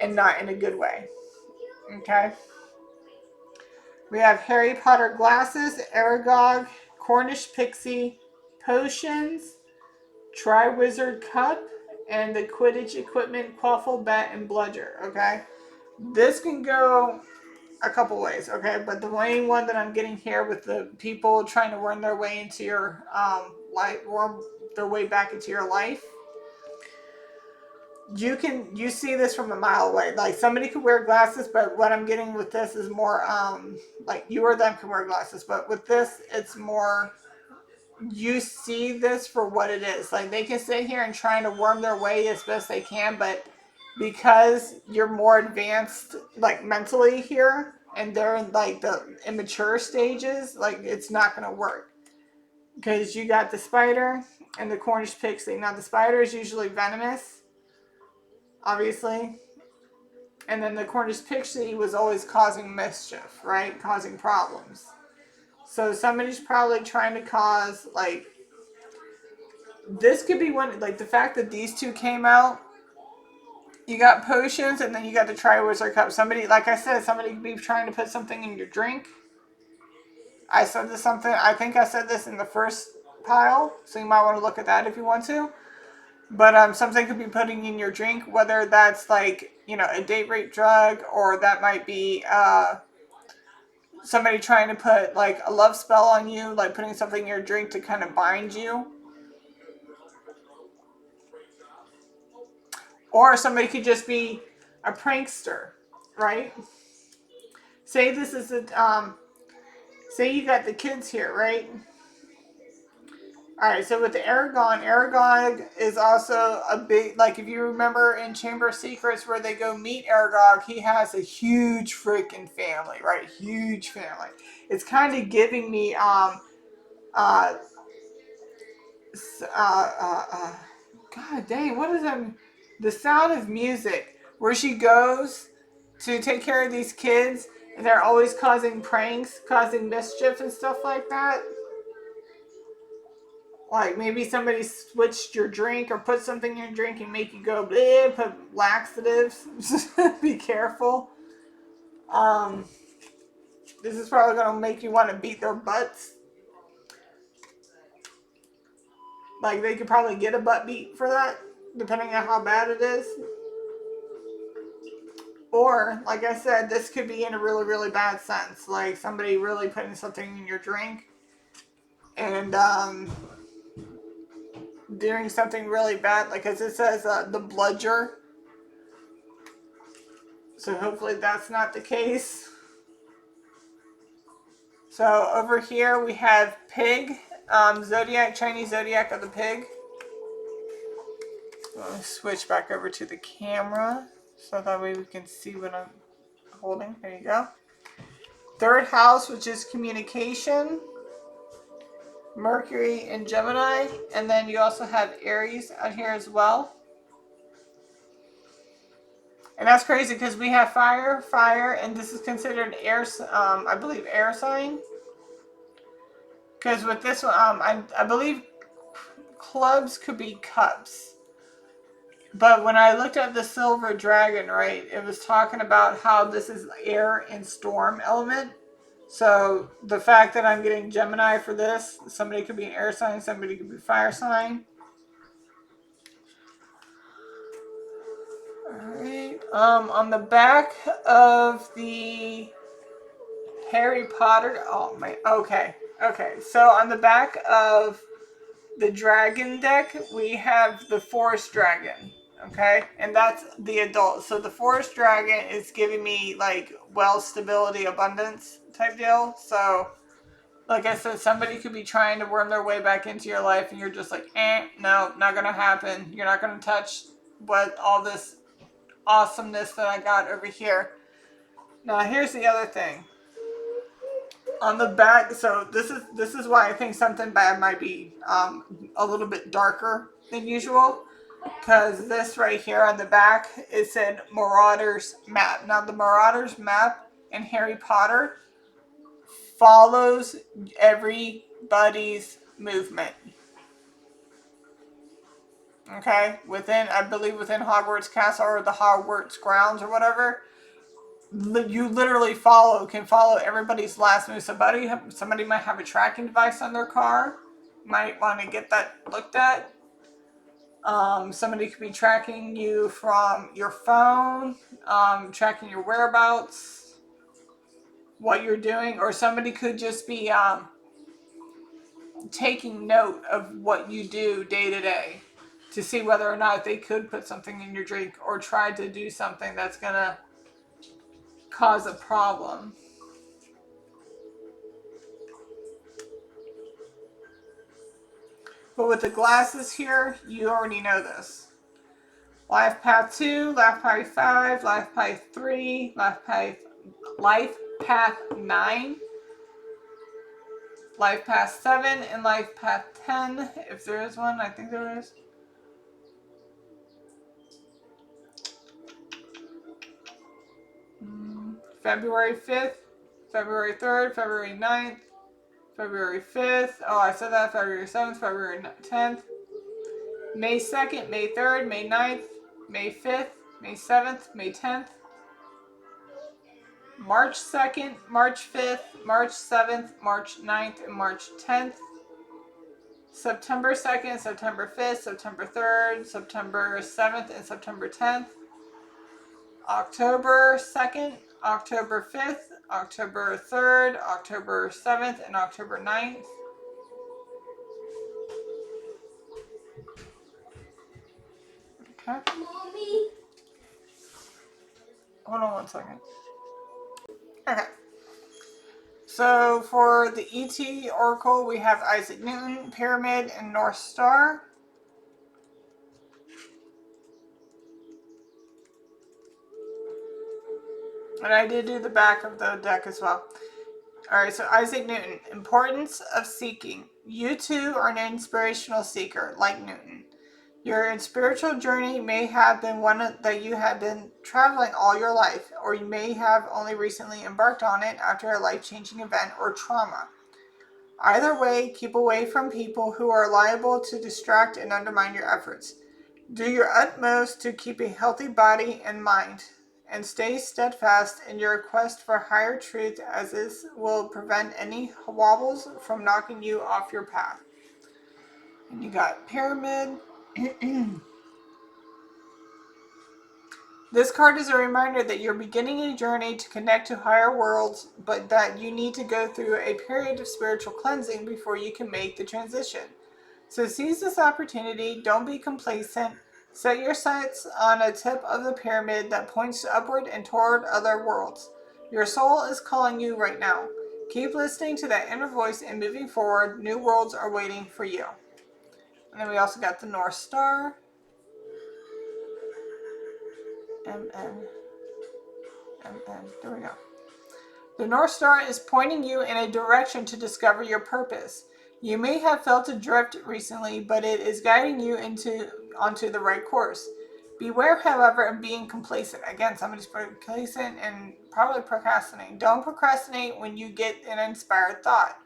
and not in a good way. Okay? We have Harry Potter glasses, Aragog, Cornish pixie, potions, Triwizard cup, and the Quidditch equipment, quaffle, bat, and bludger. Okay? This can go a couple ways, okay? But the main one that I'm getting here with the people trying to worm their way into your life, worm their way back into your life, you see this from a mile away. Like somebody could wear glasses, but what I'm getting with this is more like you or them can wear glasses, but with this it's more you see this for what it is. Like they can sit here and try to worm their way as best they can, but because you're more advanced like mentally here and they're in like the immature stages, like it's not gonna work. Because you got the spider and the Cornish pixie. Now the spider is usually venomous, obviously. And then the Cornish pixie was always causing mischief, right? Causing problems. So somebody's probably trying to cause, like, this could be one, like the fact that these two came out. You got potions and then you got the Triwizard cup. Somebody, like I said, somebody could be trying to put something in your drink. I think I said this in the first pile, so you might want to look at that if you want to. But something could be putting in your drink, whether that's like, a date rape drug, or that might be somebody trying to put like a love spell on you, like putting something in your drink to kind of bind you. Or somebody could just be a prankster, right? Say this is say you got the kids here, right? Alright, so with the Aragog is also a big, like if you remember in Chamber of Secrets where they go meet Aragog, he has a huge freaking family, right? Huge family. It's kind of giving me, uh, God dang, what is that? The Sound of Music, where she goes to take care of these kids, and they're always causing pranks, causing mischief and stuff like that. Like maybe somebody switched your drink or put something in your drink and make you go bleh, put laxatives. Be careful. This is probably gonna make you want to beat their butts. Like they could probably get a butt beat for that, depending on how bad it is. Or, like I said, this could be in a really, really bad sense. Like somebody really putting something in your drink and doing something really bad, like as it says, the bludger. So hopefully that's not the case. So over here we have pig, zodiac, Chinese zodiac of the pig. I'll switch back over to the camera so that way we can see what I'm holding. There you go. Third house, which is communication, Mercury and Gemini, and then you also have Aries out here as well. And that's crazy because we have fire, and this is considered air, I believe, air sign. Because with this one, I believe clubs could be cups. But when I looked at the silver dragon, right, it was talking about how this is air and storm element. So the fact that I'm getting Gemini for this, somebody could be an air sign, somebody could be fire sign. Alright. On the back of the Harry Potter, oh my, okay. So on the back of the dragon deck, we have the forest dragon. Okay, and that's the adult. So the forest dragon is giving me like wealth, stability, abundance type deal. So like I said, somebody could be trying to worm their way back into your life and you're just like, no, not gonna happen. You're not gonna touch what all this awesomeness that I got over here. Now here's the other thing. On the back, so this is why I think something bad might be a little bit darker than usual. Because this right here on the back, it said Marauder's Map. Now the Marauder's Map in Harry Potter follows everybody's movement. Okay? I believe within Hogwarts Castle or the Hogwarts grounds or whatever, you literally can follow everybody's last move. Somebody might have a tracking device on their car. Might want to get that looked at. Somebody could be tracking you from your phone, tracking your whereabouts, what you're doing, or somebody could just be taking note of what you do day to day to see whether or not they could put something in your drink or try to do something that's going to cause a problem. But with the glasses here, you already know this. Life Path 2, Life Path 5, Life Path 3, Life Path 9, Life Path 7, and Life Path 10, if there is one. I think there is. February 5th, February 3rd, February 9th, February 5th. Oh, I said that. February 7th, February 10th. May 2nd, May 3rd, May 9th, May 5th, May 7th, May 10th. March 2nd, March 5th, March 7th, March 9th, and March 10th. September 2nd, September 5th, September 3rd, September 7th, and September 10th. October 2nd, October 5th, October 3rd, October 7th, and October 9th. Okay. Mommy. Hold on one second. Okay. So for the ET Oracle, we have Isaac Newton, Pyramid, and North Star. And I did do the back of the deck as well. Alright, so Isaac Newton. Importance of seeking. You too are an inspirational seeker, like Newton. Your spiritual journey may have been one that you have been traveling all your life, or you may have only recently embarked on it after a life-changing event or trauma. Either way, keep away from people who are liable to distract and undermine your efforts. Do your utmost to keep a healthy body and mind, and stay steadfast in your quest for higher truth, as this will prevent any wobbles from knocking you off your path. And you got Pyramid. This card is a reminder that you're beginning a journey to connect to higher worlds, but that you need to go through a period of spiritual cleansing before you can make the transition. So seize this opportunity. Don't be complacent. Set your sights on a tip of the pyramid that points upward and toward other worlds. Your soul is calling you right now. Keep listening to that inner voice and moving forward. New worlds are waiting for you. And then we also got the North Star. MN. There we go. The North Star is pointing you in a direction to discover your purpose. You may have felt adrift recently, but it is guiding you onto the right course. Beware, however, of being complacent. Again, somebody's complacent and probably procrastinating. Don't procrastinate when you get an inspired thought.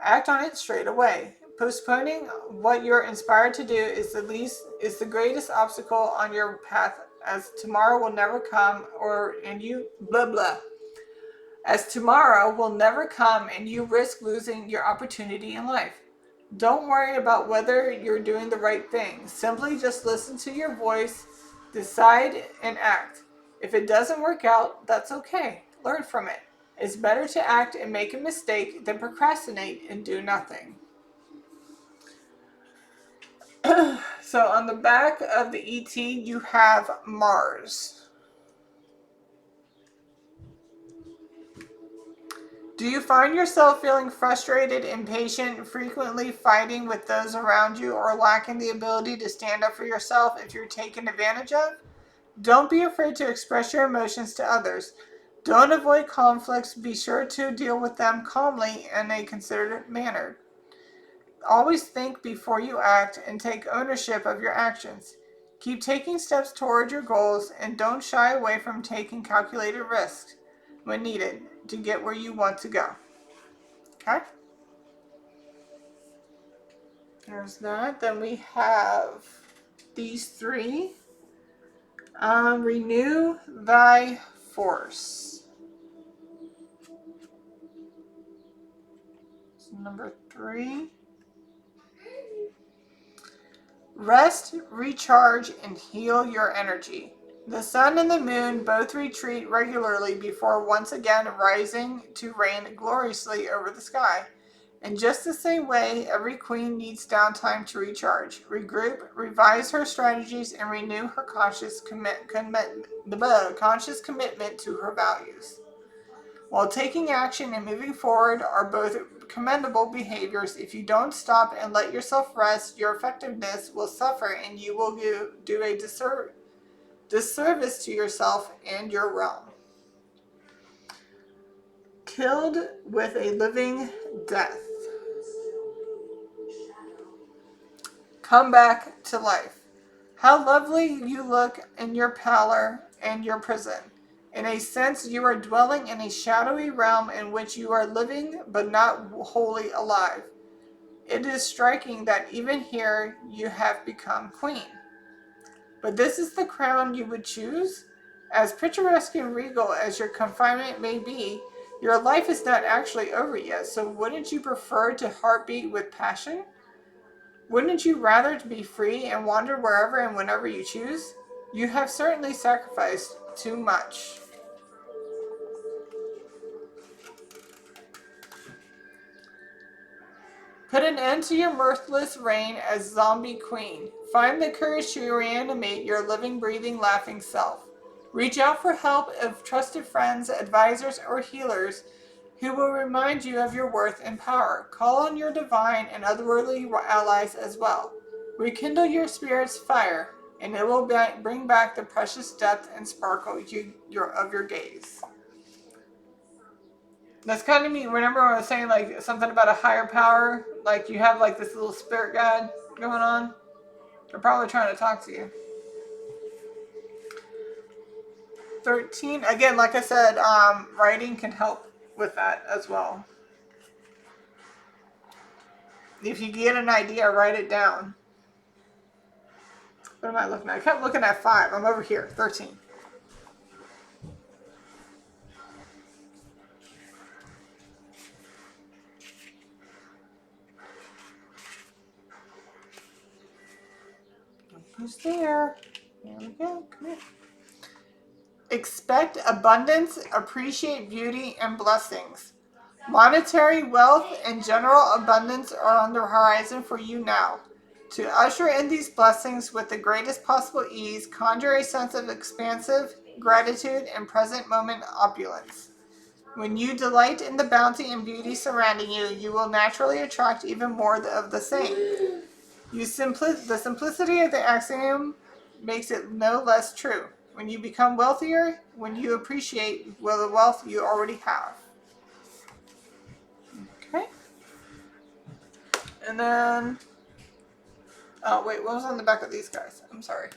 Act on it straight away. Postponing what you're inspired to do is the greatest obstacle on your path, as tomorrow will never come, as tomorrow will never come and you risk losing your opportunity in life. Don't worry about whether you're doing the right thing. Simply just listen to your voice, decide, and act. If it doesn't work out, that's okay. Learn from it. It's better to act and make a mistake than procrastinate and do nothing. So on the back of the ET, you have Mars. Do you find yourself feeling frustrated, impatient, frequently fighting with those around you, or lacking the ability to stand up for yourself if you're taken advantage of? Don't be afraid to express your emotions to others. Don't avoid conflicts. Be sure to deal with them calmly in a considerate manner. Always think before you act and take ownership of your actions. Keep taking steps toward your goals and don't shy away from taking calculated risks when needed to get where you want to go. Okay? There's that. Then we have these three. Renew thy force. So number 3. Rest, recharge, and heal your energy. The sun and the moon both retreat regularly before once again rising to reign gloriously over the sky. In just the same way, every queen needs downtime to recharge, regroup, revise her strategies, and renew her conscious commitment to her values. While taking action and moving forward are both commendable behaviors, if you don't stop and let yourself rest, your effectiveness will suffer and you will do a disservice to yourself and your realm. Killed with a living death. Come back to life. How lovely you look in your pallor and your prison. In a sense, you are dwelling in a shadowy realm in which you are living but not wholly alive. It is striking that even here you have become queen. But this is the crown you would choose? As picturesque and regal as your confinement may be, your life is not actually over yet, so wouldn't you prefer to heartbeat with passion? Wouldn't you rather be free and wander wherever and whenever you choose? You have certainly sacrificed too much. Put an end to your mirthless reign as zombie queen. Find the courage to reanimate your living, breathing, laughing self. Reach out for help of trusted friends, advisors, or healers who will remind you of your worth and power. Call on your divine and otherworldly allies as well. Rekindle your spirit's fire, and it will bring back the precious depth and sparkle of your gaze. That's kind of neat. Remember when I was saying like something about a higher power? Like you have like this little spirit guide going on? They're probably trying to talk to you. 13. Again, like I said, writing can help with that as well. If you get an idea, write it down. What am I looking at? I kept looking at 5. I'm over here. 13. Who's there? Here we go. Come here. Expect abundance, appreciate beauty and blessings. Monetary wealth and general abundance are on the horizon for you now. To usher in these blessings with the greatest possible ease, conjure a sense of expansive gratitude and present moment opulence. When you delight in the bounty and beauty surrounding you, you will naturally attract even more of the same. The simplicity of the axiom makes it no less true. When you become wealthier, when you appreciate the wealth you already have. Okay. And then, oh wait, what was on the back of these guys? I'm sorry.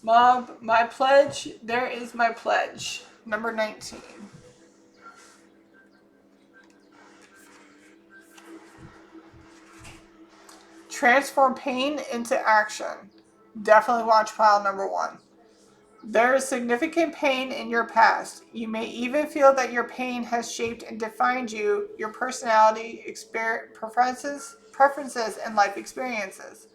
Mob, my pledge, there is my pledge. Number 19. Transform pain into action. Definitely watch pile number 1. There is significant pain in your past. You may even feel that your pain has shaped and defined you, your personality, preferences, and life experiences.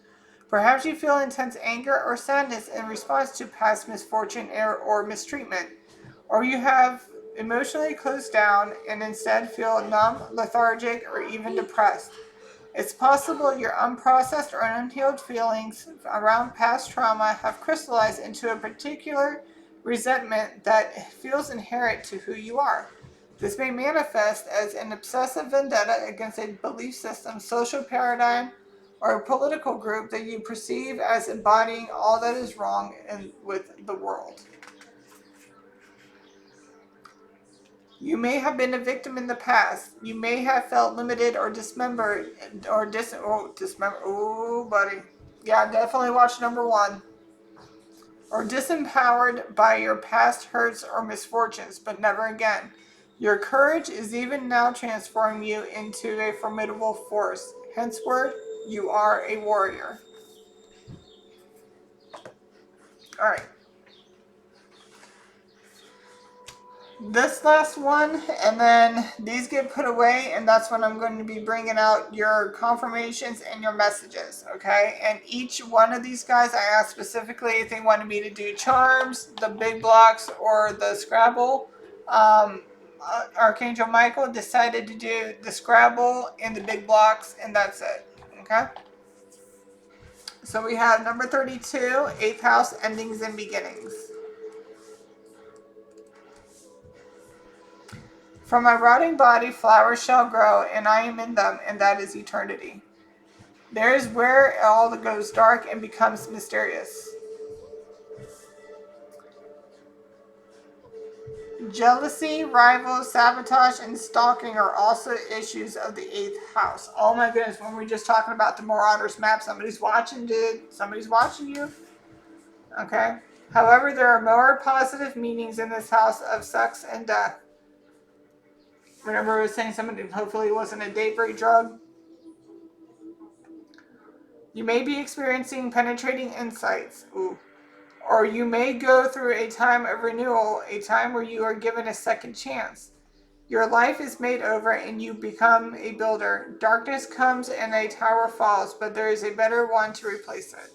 Perhaps you feel intense anger or sadness in response to past misfortune or mistreatment, or you have emotionally closed down and instead feel numb, lethargic, or even depressed. It's possible your unprocessed or unhealed feelings around past trauma have crystallized into a particular resentment that feels inherent to who you are. This may manifest as an obsessive vendetta against a belief system, social paradigm, or a political group that you perceive as embodying all that is wrong with the world. You may have been a victim in the past. You may have felt limited or dismembered dismembered. Oh, buddy. Yeah, definitely watch number 1. Or disempowered by your past hurts or misfortunes, but never again. Your courage is even now transforming you into a formidable force. Henceforth, you are a warrior. All right. This last one, and then these get put away, and that's when I'm going to be bringing out your confirmations and your messages, okay? And each one of these guys, I asked specifically if they wanted me to do charms, the big blocks, or the Scrabble. Archangel Michael decided to do the Scrabble and the big blocks, and that's it, okay? So we have number 32, 8th house, endings and beginnings. From my rotting body flowers shall grow, and I am in them, and that is eternity. There is where all goes dark and becomes mysterious. Jealousy, rivals, sabotage, and stalking are also issues of the 8th house. Oh my goodness, when we're just talking about the Marauders map, somebody's watching, dude. Somebody's watching you. Okay? However, there are more positive meanings in this house of sex and death. Remember I was saying somebody hopefully wasn't a date break drug? You may be experiencing penetrating insights. Ooh. Or you may go through a time of renewal, a time where you are given a second chance. Your life is made over and you become a builder. Darkness comes and a tower falls, but there is a better one to replace it.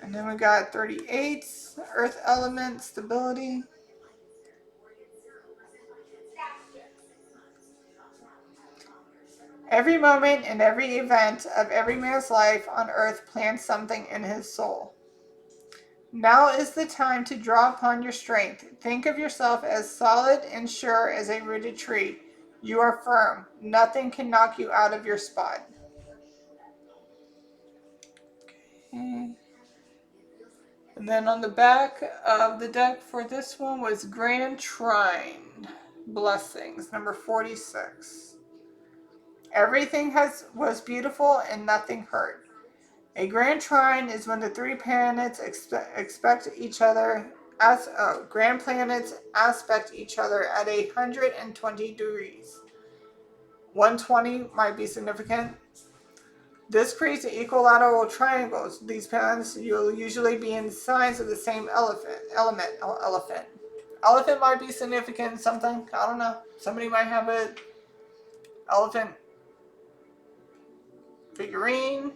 And then we got 38, earth element, stability. Every moment and every event of every man's life on earth plants something in his soul. Now is the time to draw upon your strength. Think of yourself as solid and sure as a rooted tree. You are firm. Nothing can knock you out of your spot. Okay. And then on the back of the deck for this one was Grand Trine. Blessings, number 46. Everything was beautiful and nothing hurt. A grand trine is when the 3 planets expect each other grand planets aspect each other at 120 degrees. 120 might be significant. This creates equilateral triangles. These planets will usually be in signs of the same elephant. Elephant might be significant in something. I don't know. Somebody might have an elephant figurine,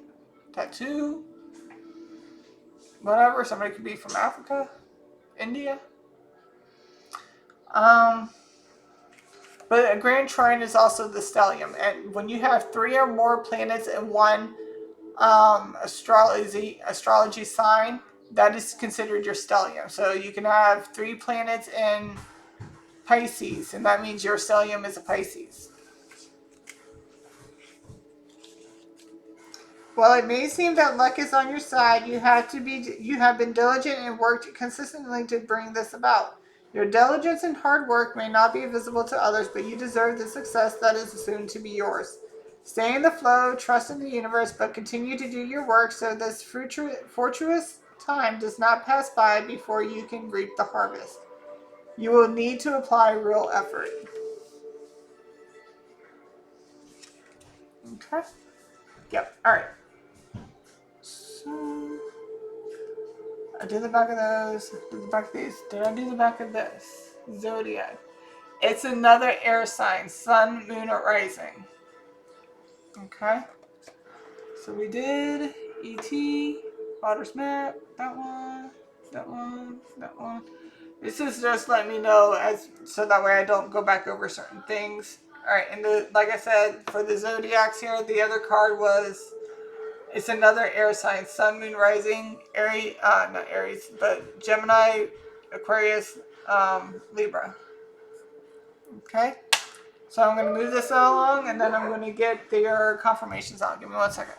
tattoo, whatever. Somebody could be from Africa, India. But a grand trine is also the stellium. And when you have three or more planets in one astrology sign, that is considered your stellium. So you can have three planets in Pisces, and that means your stellium is a Pisces. While it may seem that luck is on your side, you have been diligent and worked consistently to bring this about. Your diligence and hard work may not be visible to others, but you deserve the success that is soon to be yours. Stay in the flow, trust in the universe, but continue to do your work so this fortuitous time does not pass by before you can reap the harvest. You will need to apply real effort. Okay? Yep. All right. So I did the back of those. Did the back of these. Did I do the back of this? Zodiac. It's another air sign. Sun, moon, or rising. Okay. So we did ET, Potter's Map, that one, that one, that one. This is just letting me know so that way I don't go back over certain things. All right, and like I said, for the zodiacs here, the other card was it's another air sign: Sun, Moon, Rising, Aries, not Aries, but Gemini, Aquarius, Libra. Okay, so I'm going to move this along, and then I'm going to get their confirmations out. Give me 1 second.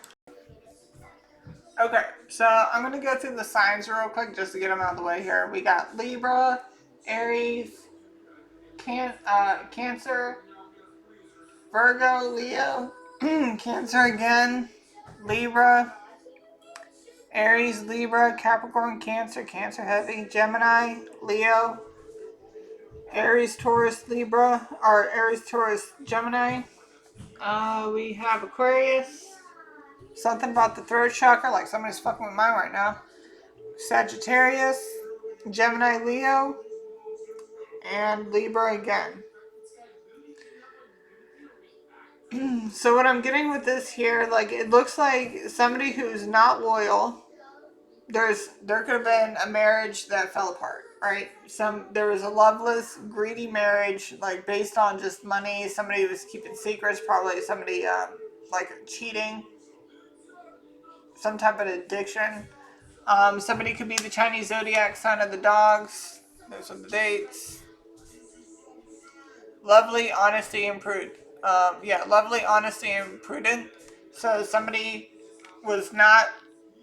Okay, so I'm going to go through the signs real quick just to get them out of the way here. We got Libra, Aries, Cancer, Virgo, Leo, Cancer again, Libra, Aries, Libra, Capricorn, Cancer, Cancer heavy, Gemini, Leo, Aries, Taurus, Libra, or Aries, Taurus, Gemini. We have Aquarius, something about the throat chakra, like somebody's fucking with mine right now. Sagittarius, Gemini, Leo, and Libra again. So what I'm getting with this here, like it looks like somebody who's not loyal. There could have been a marriage that fell apart, right? There was a loveless, greedy marriage, like based on just money. Somebody was keeping secrets, probably somebody like cheating, some type of addiction. Somebody could be the Chinese zodiac sign of the dogs. Those are the dates. Lovely, honesty, and prudent. Lovely, honesty, and prudent. So somebody was not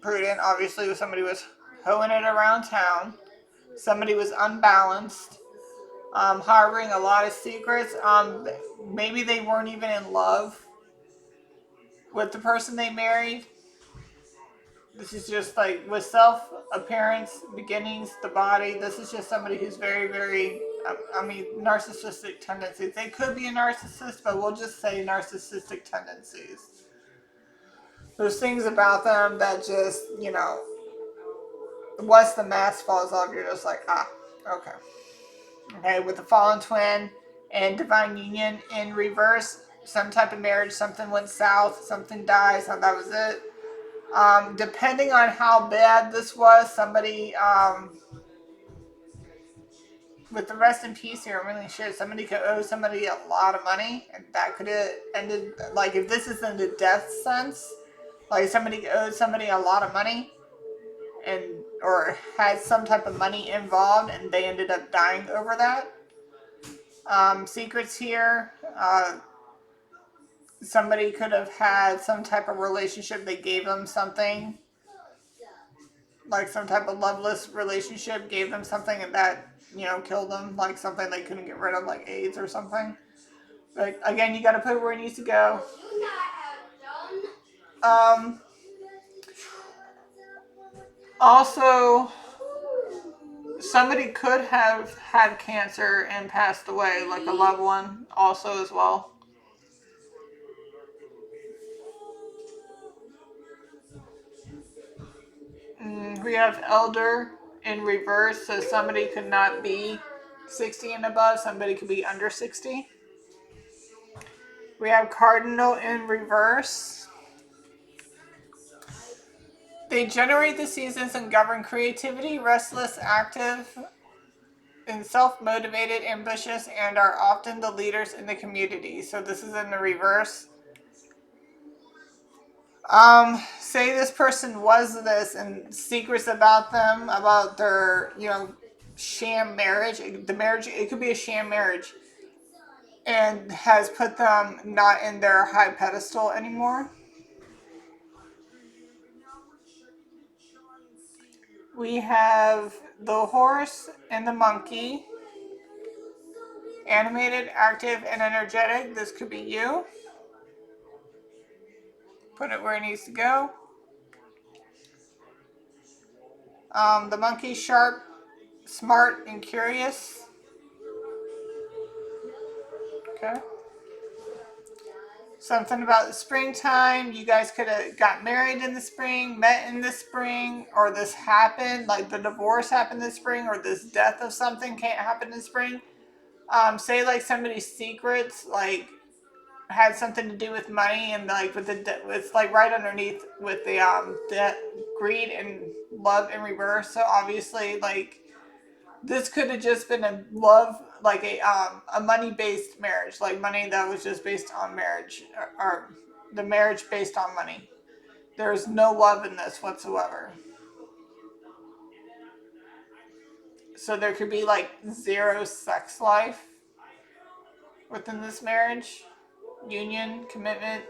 prudent. Obviously, somebody was hoeing it around town. Somebody was unbalanced, harboring a lot of secrets. Maybe they weren't even in love with the person they married. This is just like with self appearance, beginnings, the body. This is just somebody who's very, very, narcissistic tendencies. They could be a narcissist, but we'll just say narcissistic tendencies. There's things about them that just, once the mask falls off, you're just like, okay. Okay, with the fallen twin and divine union in reverse, some type of marriage, something went south, something died, so that was it. Depending on how bad this was, somebody, with the rest in peace here, I'm really sure somebody could owe somebody a lot of money, and that could have ended, like if this is in the death sense, like somebody owed somebody a lot of money, and or had some type of money involved, and they ended up dying over that. Secrets here, somebody could have had some type of relationship, they gave them something, like some type of loveless relationship, gave them something and that, killed them, like something they couldn't get rid of, like AIDS or something. But again, you got to put it where it needs to go. Um, Also, somebody could have had cancer and passed away, like a loved one, also as well. We have elder in reverse, so somebody could not be 60 and above, somebody could be under 60. We have cardinal in reverse. They generate the seasons and govern creativity, restless, active, and self-motivated, ambitious, and are often the leaders in the community. So this is in the reverse. Say this person was this and secrets about them, about their, sham marriage. The marriage, it could be a sham marriage, and has put them not in their high pedestal anymore. We have the horse and the monkey. Animated, active, and energetic. This could be you. Put it where it needs to go. The monkey, sharp, smart, and curious. Okay. Something about the springtime. You guys could have got married in the spring, met in the spring, or this happened, like the divorce happened this spring, or this death of something can't happen in spring. Say like somebody's secrets, like had something to do with money, and like with it's like right underneath with the greed and love in reverse. So obviously, like this could have just been a love, like a money based marriage, like money that was just based on marriage, or the marriage based on money. There's no love in this whatsoever. So there could be like zero sex life within this marriage, union, commitment.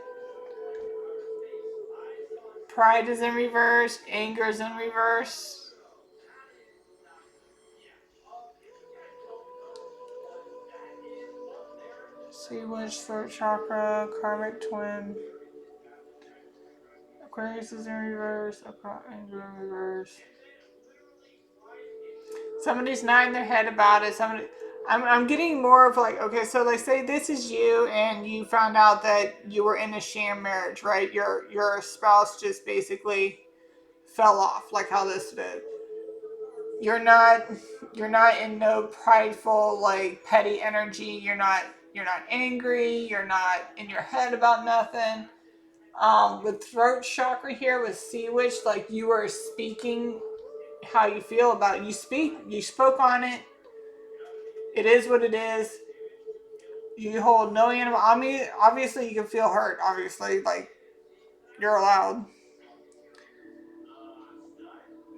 Pride is in reverse, anger is in reverse. See which throat chakra, karmic twin. Aquarius is in reverse, anger in reverse. Somebody's not in their head about it. I'm getting more of like, okay, so like say this is you and you found out that you were in a sham marriage, right? Your spouse just basically fell off, like how this did. You're not you're not in no prideful, like petty energy. You're not angry, you're not in your head about nothing. With throat chakra here with sea witch, like you are speaking how you feel about it. You spoke on it. It is what it is. You hold no animal. I mean, obviously you can feel hurt. Obviously, like you're allowed,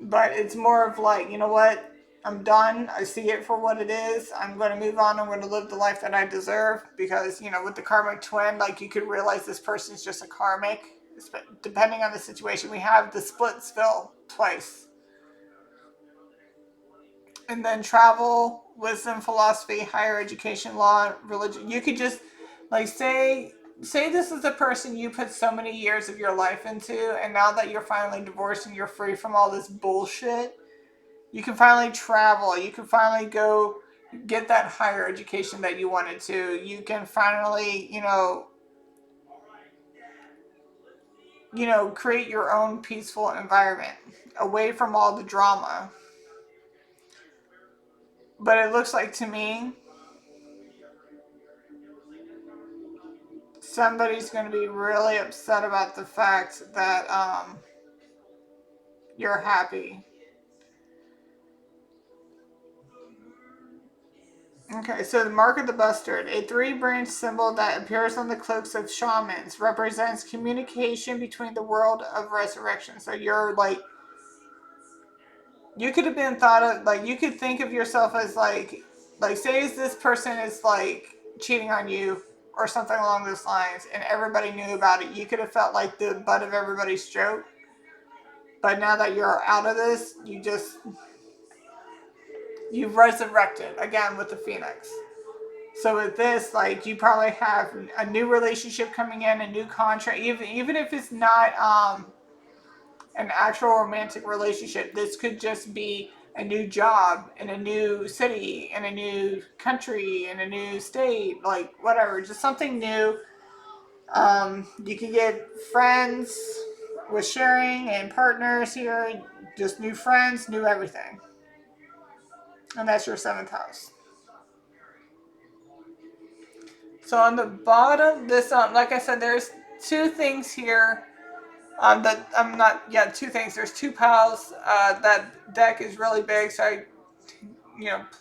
but it's more of like, you know what? I'm done. I see it for what it is. I'm going to move on. I'm going to live the life that I deserve because, with the karmic twin, like you could realize this person's just a karmic. Depending on the situation, we have the Splitsville twice. And then travel, wisdom, philosophy, higher education, law, religion. You could just like say this is a person you put so many years of your life into, and now that you're finally divorced and you're free from all this bullshit, you can finally travel. You can finally go get that higher education that you wanted to. You can finally, create your own peaceful environment away from all the drama. But it looks like to me somebody's going to be really upset about the fact that you're happy. Okay, so the mark of the bustard, a three-branch symbol that appears on the cloaks of shamans, represents communication between the world of resurrection. So you're like, you could have been thought of, like, you could think of yourself as like say this person is like cheating on you or something along those lines, and everybody knew about it. You could have felt like the butt of everybody's joke. But now that you're out of this, you've resurrected again with the phoenix. So with this, like you probably have a new relationship coming in, a new contract, even if it's not an actual romantic relationship. This could just be a new job in a new city, in a new country, in a new state, like whatever, just something new. You can get friends with sharing and partners here, just new friends, new everything. And that's your seventh house. So on the bottom, this like I said, there's two things here. That I'm not. Yeah, two things. There's two piles. That deck is really big, so I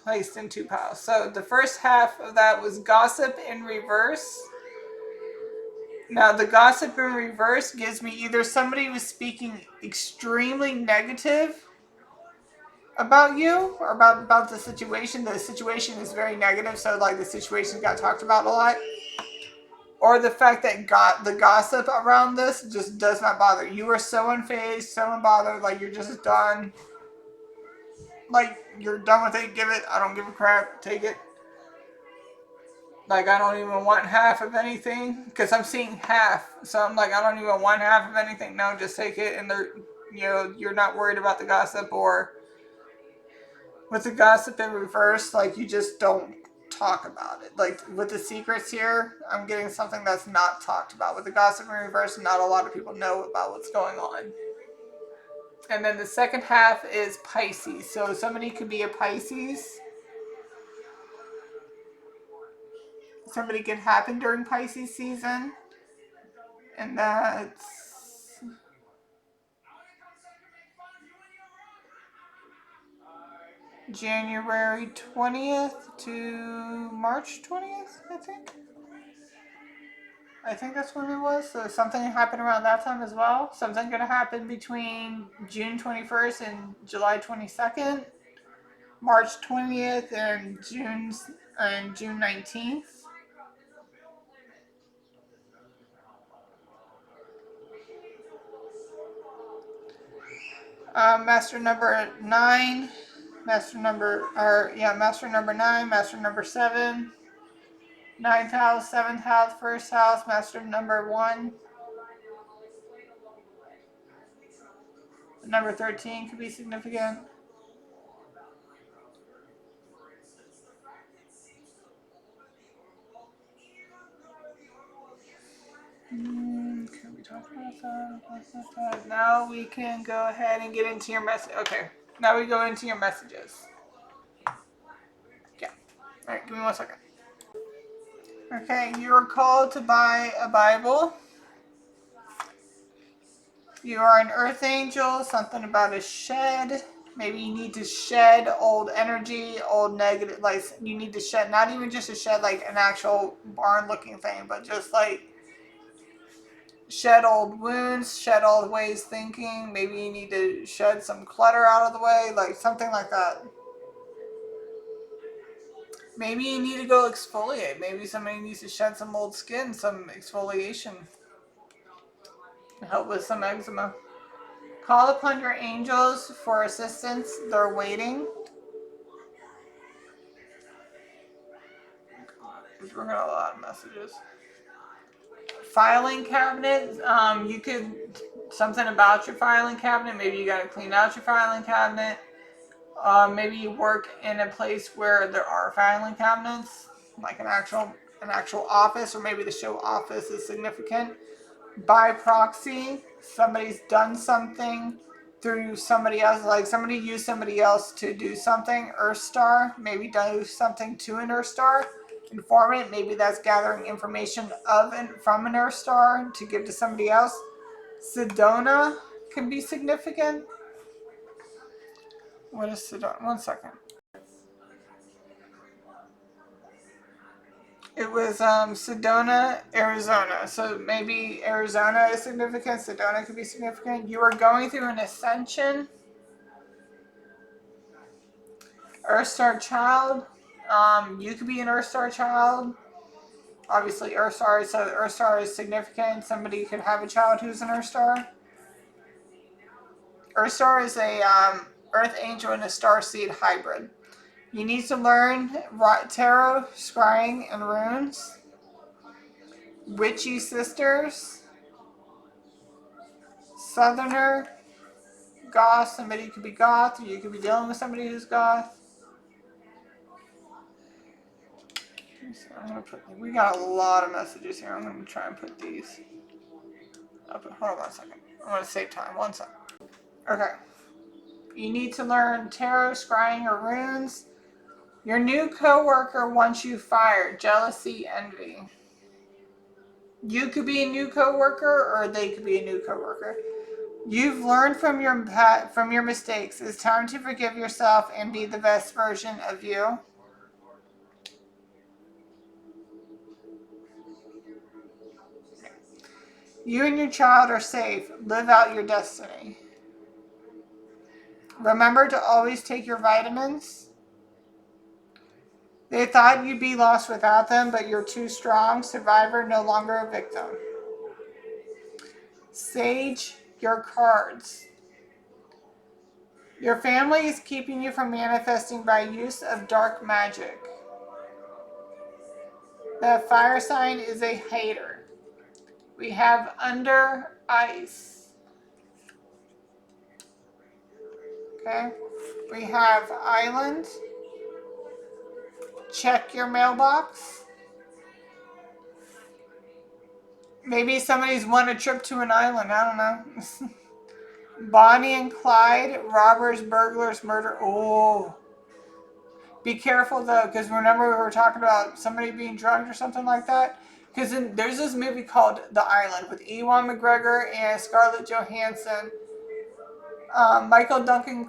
placed in 2 piles. So the first half of that was gossip in reverse. Now the gossip in reverse gives me either somebody was speaking extremely negative about you or about the situation. The situation is very negative, so like the situation got talked about a lot. Or the fact that the gossip around this just does not bother. You are so unfazed, so unbothered, like you're just done. Like you're done with it, give it, I don't give a crap, take it. Like I don't even want half of anything. Because I'm seeing half. So I'm like, I don't even want half of anything. No, just take it, and you're not worried about the gossip. Or with the gossip in reverse, like you just don't talk about it. Like with the secrets here, I'm getting something that's not talked about. With the gossip in reverse, not a lot of people know about what's going on. And then the second half is Pisces. So somebody could be a Pisces. Somebody could happen during Pisces season. And that's January 20th to March 20th, I think. I think that's when it was. So something happened around that time as well. Something going to happen between June 21st and July 22nd, March 20th and June 19th. Master number 9, master number 9, master number 7, ninth house, 7th house, first house, master number 1. Number 13 could be significant. Can we talk about that? Now we can go ahead and get into your message. Okay, now we go into your messages. Yeah. All right, give me 1 second. Okay, you are called to buy a Bible. You are an earth angel, something about a shed. Maybe you need to shed old energy, old negative, like you need to shed, not even just a shed like an actual barn looking thing, but just like shed old wounds, shed old ways thinking. Maybe you need to shed some clutter out of the way, like something like that. Maybe you need to go exfoliate. Maybe somebody needs to shed some old skin, some exfoliation. Help with some eczema. Call upon your angels for assistance. They're waiting. We're gonna a lot of messages. Filing cabinet. You could something about your filing cabinet. Maybe you gotta clean out your filing cabinet. Maybe you work in a place where there are filing cabinets, like an actual office, or maybe the show office is significant. By proxy, somebody's done something through somebody else, like somebody used somebody else to do something. Earth Star, maybe do something to an Earth Star. Informant, maybe that's gathering information from an Earth Star to give to somebody else. Sedona can be significant. What is Sedona? 1 second. It was Sedona, Arizona. So maybe Arizona is significant. Sedona could be significant. You are going through an ascension. Earth Star child. You could be an Earth Star child. Obviously, Earth Star. So Earth Star is significant. Somebody could have a child who's an Earth Star. Earth Star is a Earth Angel and a Star Seed hybrid. You need to learn tarot, scrying, and runes. Witchy sisters. Southerner. Goth. Somebody could be goth. Or you could be dealing with somebody who's goth. We got a lot of messages here. I'm going to try and put these up. Hold on 1 second. I'm going to save time. 1 second. Okay. You need to learn tarot, scrying, or runes. Your new coworker wants you fired. Jealousy, envy. You could be a new coworker, or they could be a new coworker. You've learned from your mistakes. It's time to forgive yourself and be the best version of you. You and your child are safe. Live out your destiny. Remember to always take your vitamins. They thought you'd be lost without them, but you're too strong. Survivor, no longer a victim. Sage your cards. Your family is keeping you from manifesting by use of dark magic. The fire sign is a hater. We have under ice. Okay. We have island. Check your mailbox. Maybe somebody's won a trip to an island. I don't know. Bonnie and Clyde, robbers, burglars, murder. Oh. Be careful though, because remember we were talking about somebody being drugged or something like that? Because there's this movie called The Island with Ewan McGregor and Scarlett Johansson. Michael Duncan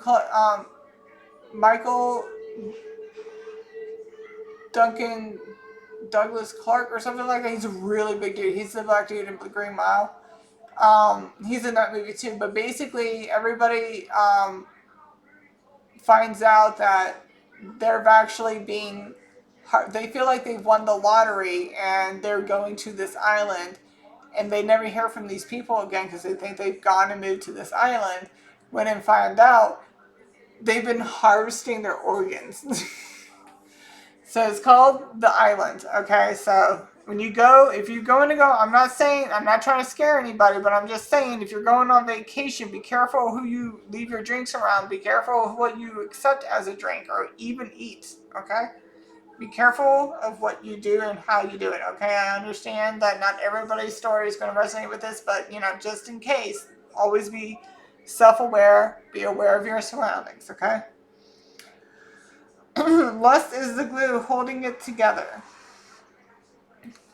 Douglas Clark or something like that. He's a really big dude. He's the black dude in the Green Mile. He's in that movie too. But basically, everybody finds out that they're actually being. They feel like they've won the lottery and they're going to this island, and they never hear from these people again because they think they've gone and moved to this island. When and find out they've been harvesting their organs. So it's called The Island, okay? So when you go, if you're going to go, I'm not trying to scare anybody, but I'm just saying if you're going on vacation, be careful who you leave your drinks around. Be careful what you accept as a drink or even eat, okay? Be careful of what you do and how you do it, okay? I understand that not everybody's story is going to resonate with this, but, just in case, always be self-aware, be aware of your surroundings, okay? Lust is the glue holding it together.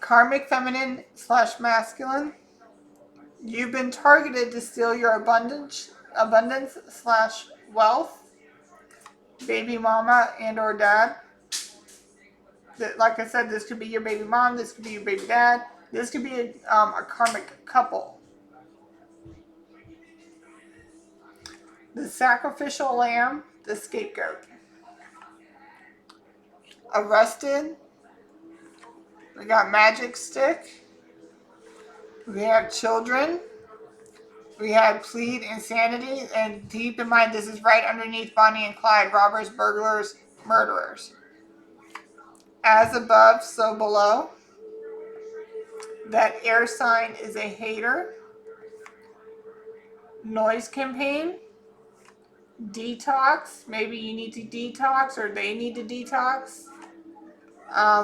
Karmic feminine / masculine. You've been targeted to steal your abundance / wealth. Baby mama and or dad. Like I said, this could be your baby mom. This could be your baby dad. This could be a karmic couple. The sacrificial lamb. The scapegoat. Arrested. We got magic stick. We have children. We have plead insanity, and keep in mind this is right underneath Bonnie and Clyde, robbers, burglars, murderers. As above, so below. That air sign is a hater. Noise campaign. Detox. Maybe you need to detox or they need to detox.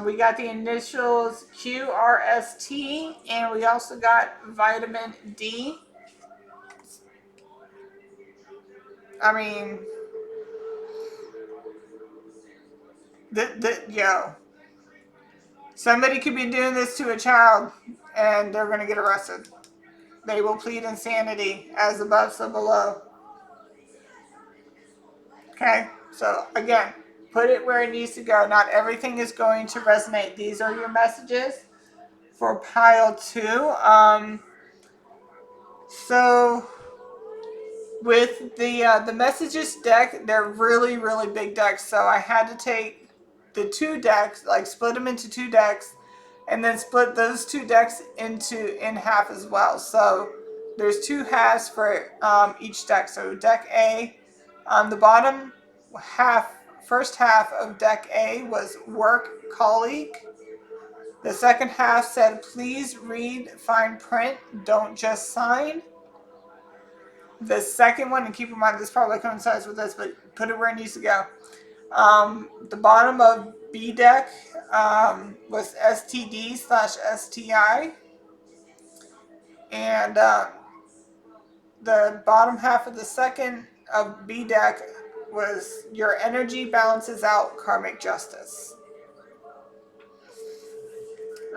We got the initials QRST, and we also got vitamin D. I mean, somebody could be doing this to a child and they're going to get arrested. They will plead insanity, as above, so below. Okay, so again, put it where it needs to go. Not everything is going to resonate. These are your messages for pile 2. So with the messages deck, they're really, really big decks. So I had to take the 2 decks, like split them into 2 decks, and then split those 2 decks in half as well. So there's 2 halves for each deck. So deck A, on the bottom first half of deck A was work colleague. The second half said, please read fine print, don't just sign. The second one, and keep in mind this probably coincides with this, but put it where it needs to go. The bottom of B deck was STD / STI. And the bottom half of the second of B deck was your energy balances out karmic justice.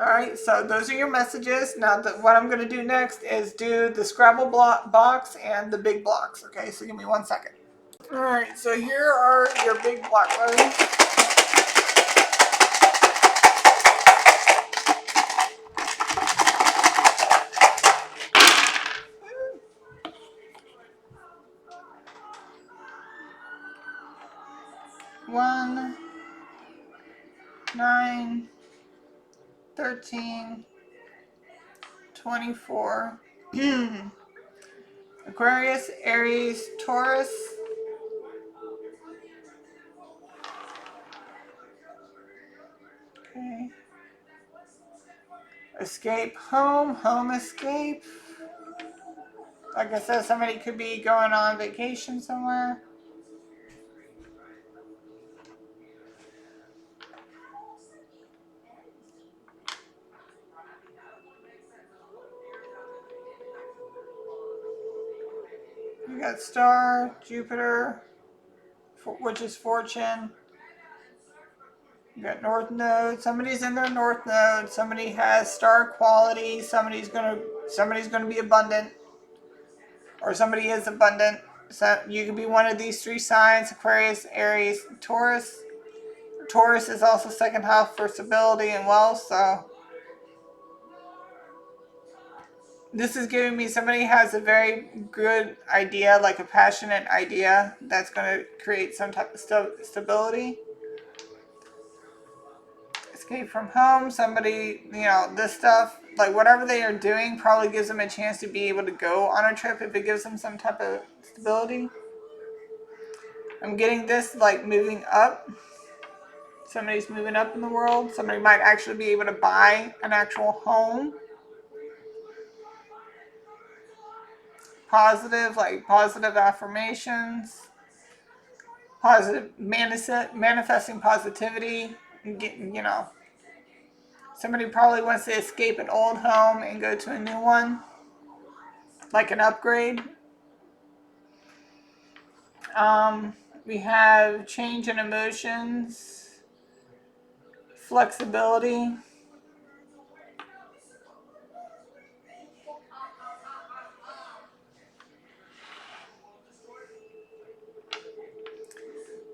Alright, so those are your messages. Now, what I'm going to do next is do the Scrabble box and the big blocks. Okay, so give me 1 second. Alright, so here are your big block letters. One, 9, 13, 24. Aquarius, Aries, Taurus. Okay. Escape, home escape. Like I said, somebody could be going on vacation somewhere. You got Star, Jupiter, which is fortune. You got North Node. Somebody's in their North Node. Somebody has star quality. Somebody's gonna be abundant, or somebody is abundant. So you could be one of these three signs: Aquarius, Aries, Taurus. Taurus is also second house for stability and wealth. So this is giving me somebody has a very good idea, like a passionate idea that's going to create some type of stability. Escape from home, somebody, this stuff, like whatever they are doing probably gives them a chance to be able to go on a trip if it gives them some type of stability. I'm getting this like moving up. Somebody's moving up in the world. Somebody might actually be able to buy an actual home. Positive affirmations, positive manifesting positivity. Somebody probably wants to escape an old home and go to a new one, like an upgrade. We have change in emotions, flexibility.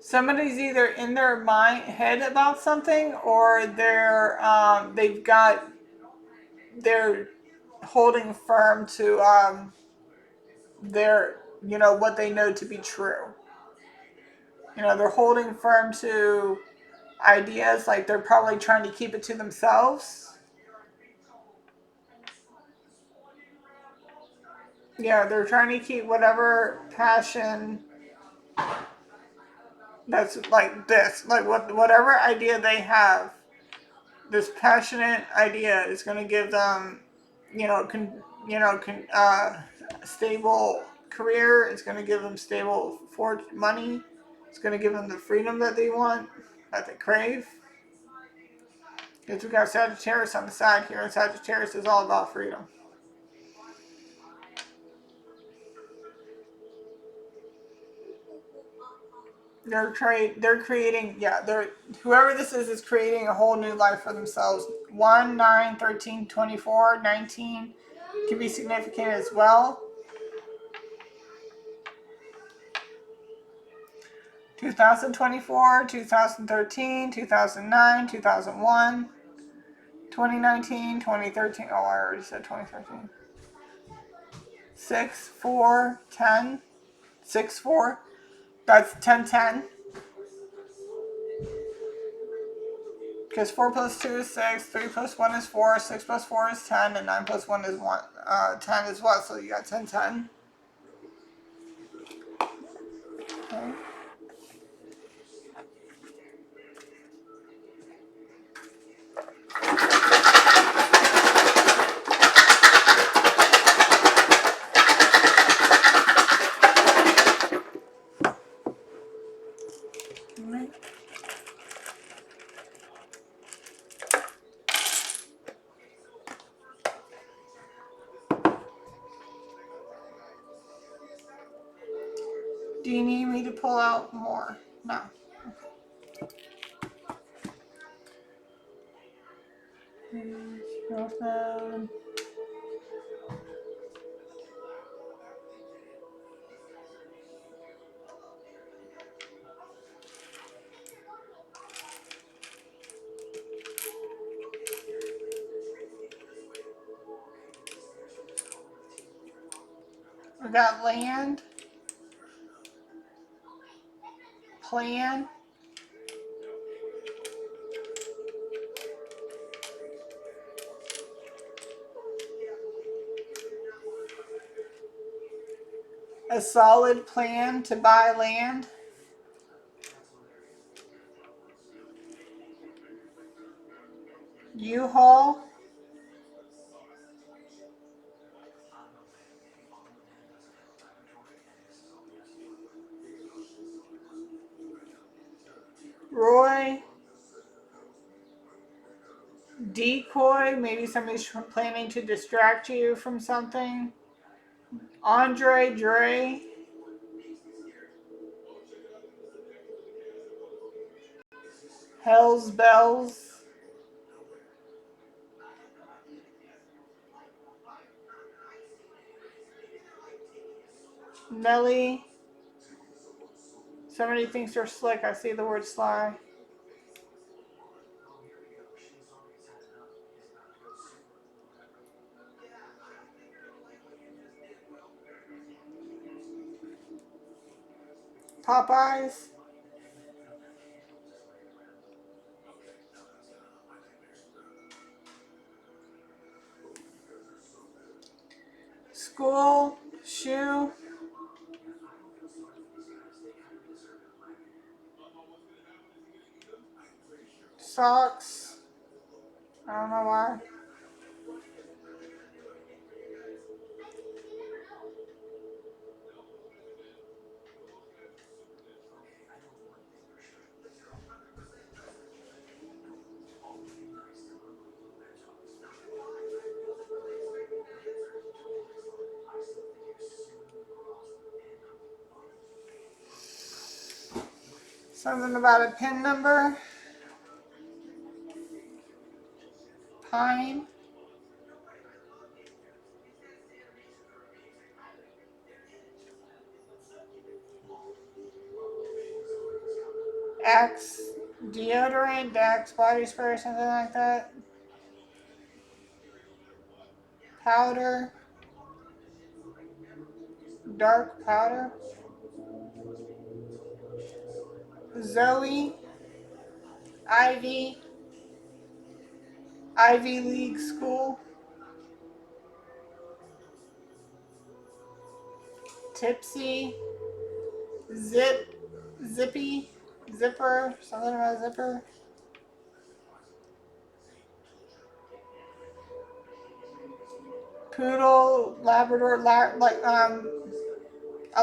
Somebody's either in their head about something, or they're holding firm to their what they know to be true. They're holding firm to ideas, like they're probably trying to keep it to themselves. Yeah, they're trying to keep whatever passion that's like this, like whatever idea they have. This passionate idea is going to give them, stable career. It's going to give them stable money. It's going to give them the freedom that they want, that they crave. Because we got Sagittarius on the side here, and Sagittarius is all about freedom. They're creating, whoever this is creating a whole new life for themselves. 1, 9, 13, 24, 19 can be significant as well. 2024, 2013, 2009, 2001, 2019, 2013. Oh, I already said 2013. 6, 4, 10. 6, 4. That's 10, 10. Because 4 plus 2 is 6, 3 plus 1 is 4, 6 plus 4 is 10, and 9 plus 1 is 1. 10 is what? So you got 10, 10. Okay. Right. Do you need me to pull out more? No. Growth mode. We got land, plan, a solid plan to buy land, U-Haul, Roy, decoy, maybe somebody's planning to distract you from something, Andre, Dre, Hell's Bells, Nelly, somebody thinks they're slick, I see the word sly, Popeyes, school, shoe, socks, I don't know why, something about a PIN number, Pine, Axe deodorant, Axe body spray, or something like that, powder, dark powder, Zoe, Ivy, Ivy League school, Tipsy, Zip, Zippy, Zipper, something about zipper, Poodle, Labrador, a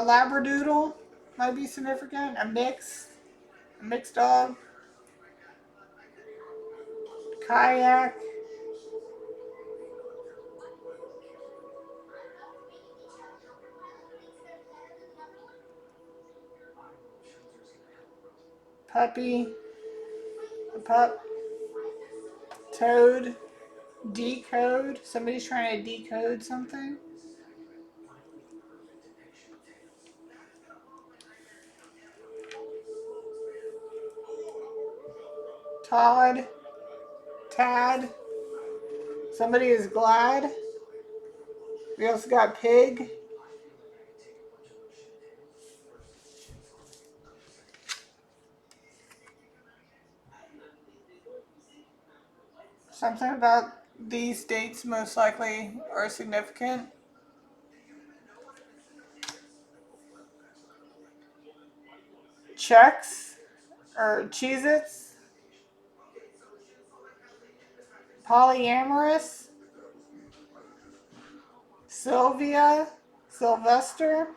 Labradoodle might be significant, a mixed dog, Kayak, Puppy, a pup, Toad, Decode, somebody's trying to decode something, Todd, Tad, somebody is glad, we also got Pig, something about these dates most likely are significant, Chex, or Cheez-Its, polyamorous, Sylvia, Sylvester,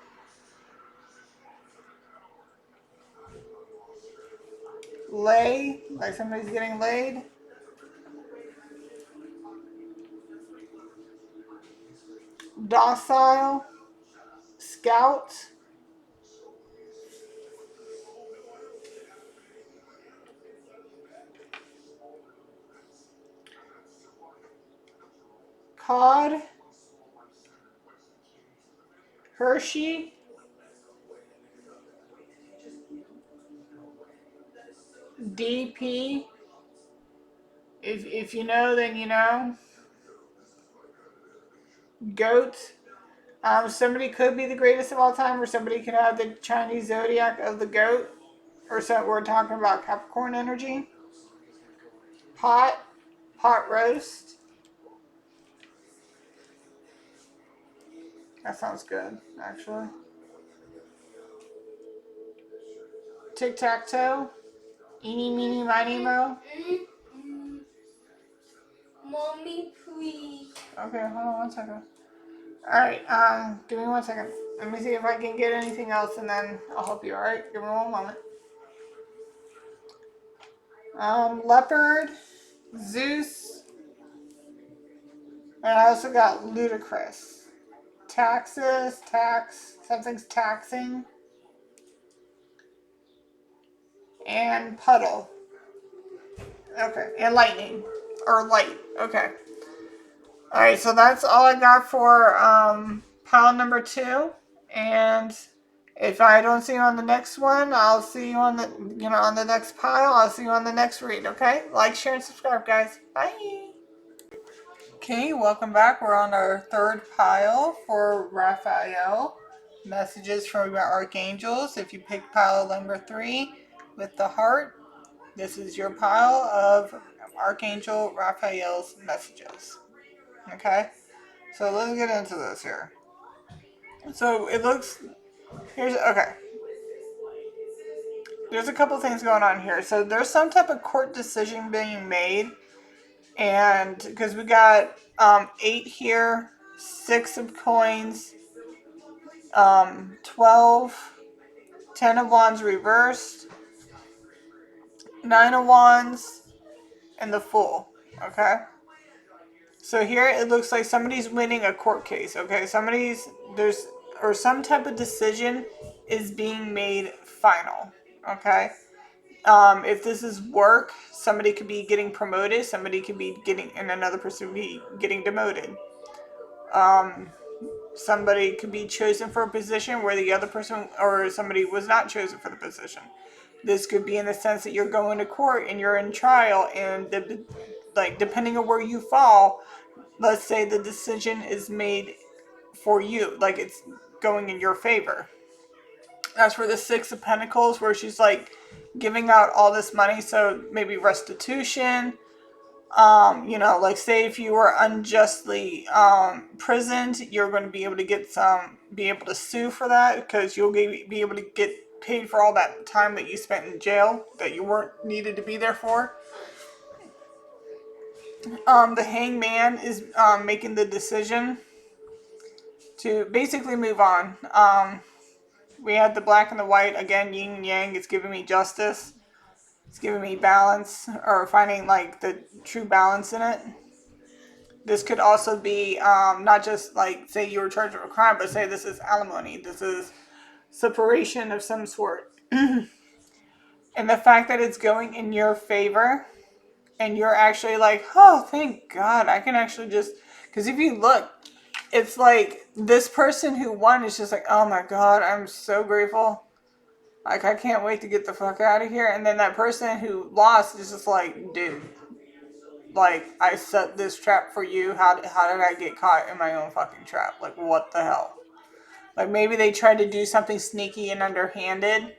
lay, like somebody's getting laid, docile, scout, Pod, Hershey, DP. If you know, then you know. Goat. Somebody could be the greatest of all time, or somebody could have the Chinese zodiac of the goat, or so we're talking about Capricorn energy. Pot, pot roast. That sounds good, actually. Tic tac toe. Eeny, meeny, miny, mo. Mommy, please. Okay, hold on one second. Alright, give me 1 second. Let me see if I can get anything else and then I'll help you, alright? Give me one moment. Leopard, Zeus, and I also got ludicrous. Taxes, something's taxing, and puddle. Okay, and lightning, or light, okay. Alright, so that's all I got for pile number 2, and if I don't see you on the next one, I'll see you on the next pile. I'll see you on the next read, okay? Like, share, and subscribe, guys. Bye! Okay, welcome back. We're on our third pile for Raphael. Messages from our Archangels. If you pick pile number 3 with the heart, this is your pile of Archangel Raphael's messages. Okay? So let's get into this here. So it looks... Okay. There's a couple things going on here. So there's some type of court decision being made. And because we got 8 here, 6 of coins, 12, 10 of wands reversed, 9 of wands, and the Fool. Okay? So here it looks like somebody's winning a court case. Okay? Some type of decision is being made final. Okay? If this is work, somebody could be getting promoted, somebody could be and another person be getting demoted. Somebody could be chosen for a position where the other person or somebody was not chosen for the position. This could be in the sense that you're going to court and you're in trial, and depending on where you fall, let's say the decision is made for you, like it's going in your favor. That's for the 6 of Pentacles, where she's like giving out all this money, so maybe restitution. Like say if you were unjustly prisoned, you're going to be able to be able to sue for that, because you'll be able to get paid for all that time that you spent in jail that you weren't needed to be there for. The hangman is making the decision to basically move on. We had the black and the white, again, yin and yang. It's giving me justice. It's giving me balance, or finding like the true balance in it. This could also be not just like, say you were charged with a crime, but say this is alimony. This is separation of some sort. And the fact that it's going in your favor, and you're actually like, oh, thank God, I can actually just... Because if you look, it's like this person who won is just like, oh my God, I'm so grateful. Like, I can't wait to get the fuck out of here. And then that person who lost is just like, dude, like, I set this trap for you. How did I get caught in my own fucking trap? Like, what the hell? Like, maybe they tried to do something sneaky and underhanded,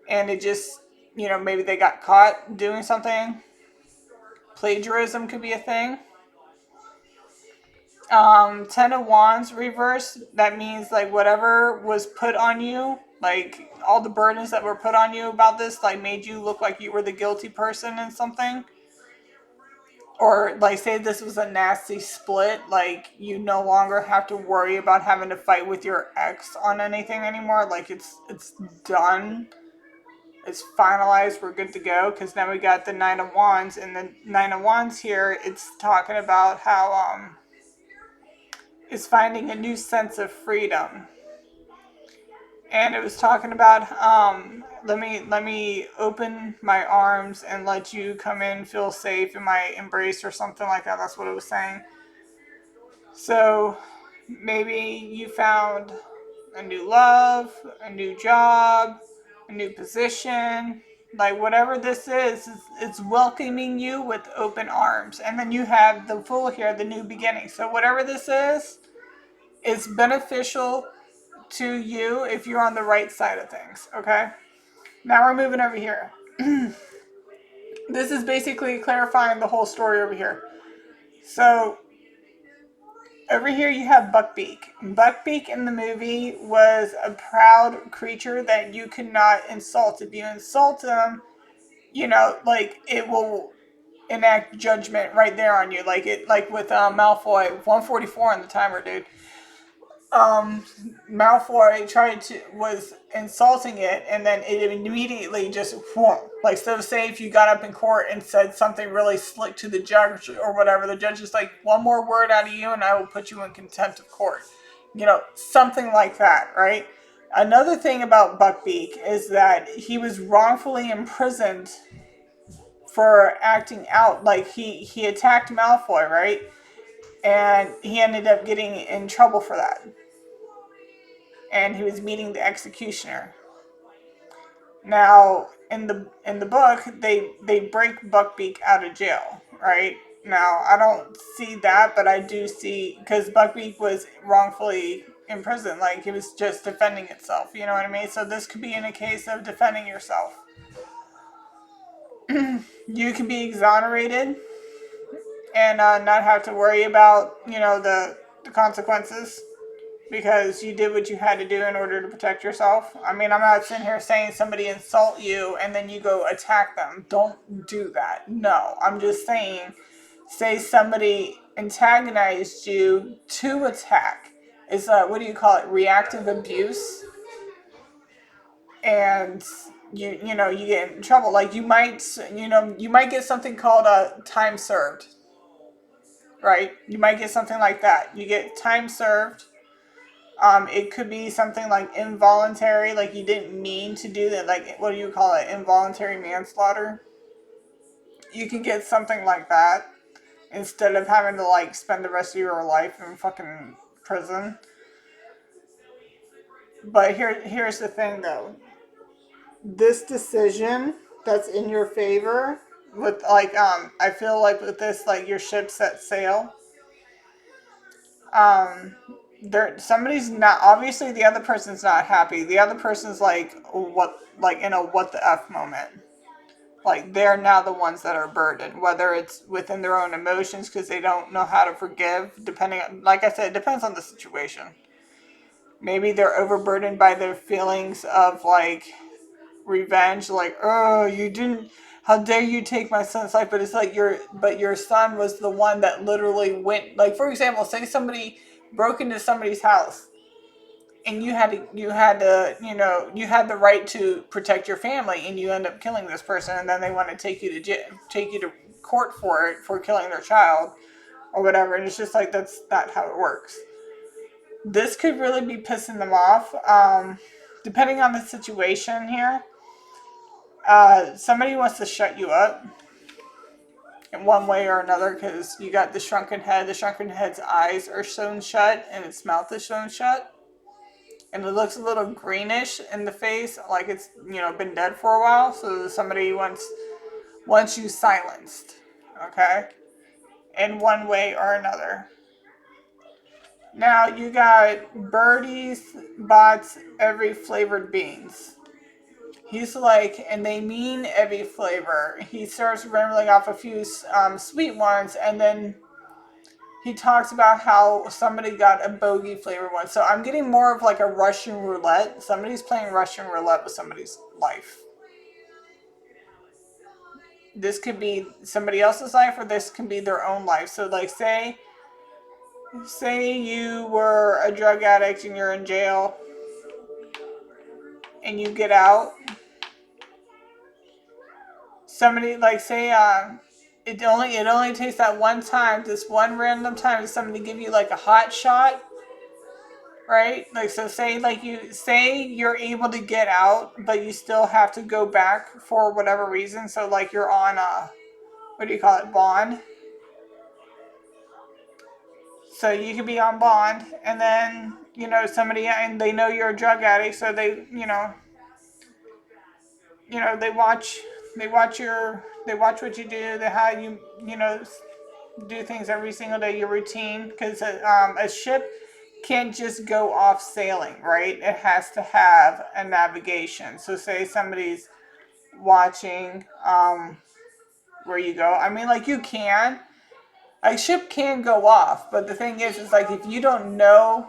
and it just, maybe they got caught doing something. Plagiarism could be a thing. 10 of Wands reverse, that means like whatever was put on you, like all the burdens that were put on you about this, like made you look like you were the guilty person in something. Or like say this was a nasty split, like you no longer have to worry about having to fight with your ex on anything anymore. Like it's done. It's finalized. We're good to go. Because now we got the 9 of Wands, and the 9 of Wands here, it's talking about how is finding a new sense of freedom. And it was talking about let me open my arms and let you come in, feel safe in my embrace, or something like that. That's what it was saying. So maybe you found a new love, a new job, a new position. Like whatever this is, it's welcoming you with open arms. And then you have the Fool here, the new beginning. So whatever this is, it's beneficial to you if you're on the right side of things. Okay. Now we're moving over here. This is basically clarifying the whole story over here. So over here you have Buckbeak. Buckbeak in the movie was a proud creature that you could not insult. If you insult him, like it will enact judgment right there on you. Like with Malfoy, 144 on the timer, dude. um, Malfoy was insulting it, and then it immediately just whoom. Like, so say if you got up in court and said something really slick to the judge or whatever, the judge is like, one more word out of you, and I will put you in contempt of court. Something like that, right? Another thing about Buckbeak is that he was wrongfully imprisoned for acting out. Like he attacked Malfoy, right? And he ended up getting in trouble for that, and he was meeting the executioner. Now, in the book, they break Buckbeak out of jail, right? Now, I don't see that, but I do see, because Buckbeak was wrongfully imprisoned, like it was just defending itself. You know what I mean? So this could be in a case of defending yourself. You can be exonerated and not have to worry about the consequences, because you did what you had to do in order to protect yourself. I mean, I'm not sitting here saying somebody insult you and then you go attack them. Don't do that. No, I'm just saying, say somebody antagonized you to attack. It's what do you call it? Reactive abuse, and you get in trouble. Like you might get something called time served, right? You might get something like that. You get time served. It could be something like involuntary, like you didn't mean to do that. Like, what do you call it? Involuntary manslaughter. You can get something like that instead of having to like spend the rest of your life in fucking prison. But here's the thing though. This decision that's in your favor, with I feel like with this, like your ship set sail. um there, somebody's not, obviously the other person's not happy. The other person's like, what, like in a what the f moment. Like they're now the ones that are burdened, whether it's within their own emotions because they don't know how to forgive, depending on, like I said, it depends on the situation. Maybe they're overburdened by their feelings of like revenge, like, oh, you didn't, how dare you take my son's life. But it's like your son was the one that literally went, like, for example, say somebody broke into somebody's house, and you had the right to protect your family, and you end up killing this person, and then they want to take you to court for it, for killing their child or whatever. And it's just like, that's not how it works. This could really be pissing them off, depending on the situation here. Somebody wants to shut you up in one way or another, because you got the shrunken head. The shrunken head's eyes are sewn shut and its mouth is sewn shut, and it looks a little greenish in the face, like it's been dead for a while. So somebody wants you silenced, okay, in one way or another. Now you got birdies, bots, every flavored beans. He's like, and they mean every flavor. He starts rambling off a few sweet ones, and then he talks about how somebody got a bogey flavored one. So I'm getting more of like a Russian roulette. Somebody's playing Russian roulette with somebody's life. This could be somebody else's life, or this can be their own life. So like, say you were a drug addict and you're in jail and you get out. Somebody, like, say it only takes that one time, this one random time, somebody give you like a hot shot, right? Like, so say you're able to get out, but you still have to go back for whatever reason. So like you're on a, what do you call it, bond. So you could be on bond, and then somebody, and they know you're a drug addict, so they they watch what you do, how you do things every single day, your routine, because a ship can't just go off sailing, right? It has to have a navigation. So say somebody's watching where you go. I mean, like, you can. A ship can go off, but the thing is like, if you don't know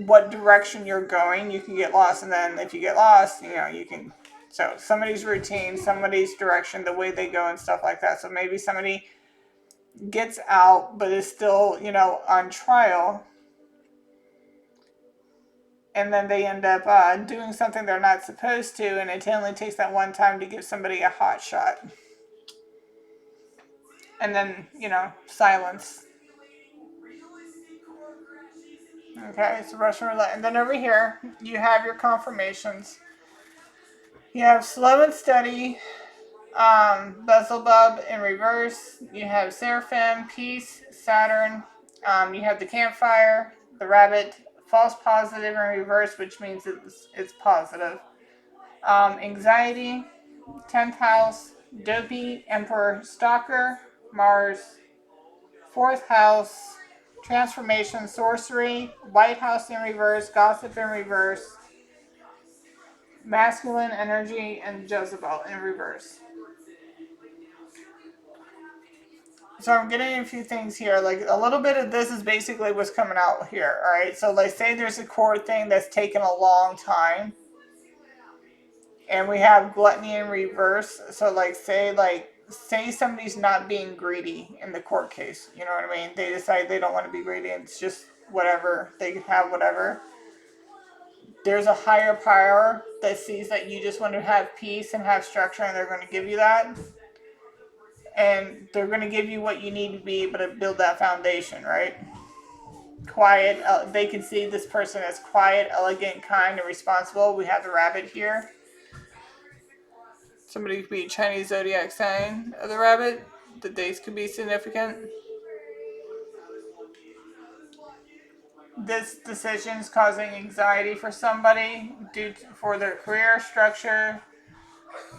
what direction you're going, you can get lost, and then if you get lost, you can. So somebody's routine, somebody's direction, the way they go, and stuff like that. So maybe somebody gets out, but is still, on trial, and then they end up doing something they're not supposed to, and it only takes that one time to give somebody a hot shot, and then silence. Okay, so Russian roulette, and then over here you have your confirmations. You have slow and steady, Beelzebub in reverse. You have Seraphim, Peace, Saturn. You have the campfire, the rabbit, false positive in reverse, which means it's positive. Anxiety, 10th house, Dopey, Emperor, Stalker, Mars, 4th house, Transformation, Sorcery, White House in reverse, Gossip in reverse, Masculine Energy, and Jezebel in reverse. So I'm getting a few things here. Like, a little bit of this is basically what's coming out here. All right. So like, say there's a core thing that's taken a long time, and we have gluttony in reverse. So say somebody's not being greedy in the court case. You know what I mean? They decide they don't want to be greedy, and it's just whatever, they can have whatever. There's a higher power that sees that you just want to have peace and have structure, and they're going to give you that. And they're going to give you what you need to be able to build that foundation, right? Quiet. They can see this person as quiet, elegant, kind, and responsible. We have the rabbit here. Somebody could be Chinese zodiac sign of the rabbit. The dates could be significant. This decision is causing anxiety for somebody for their career, structure,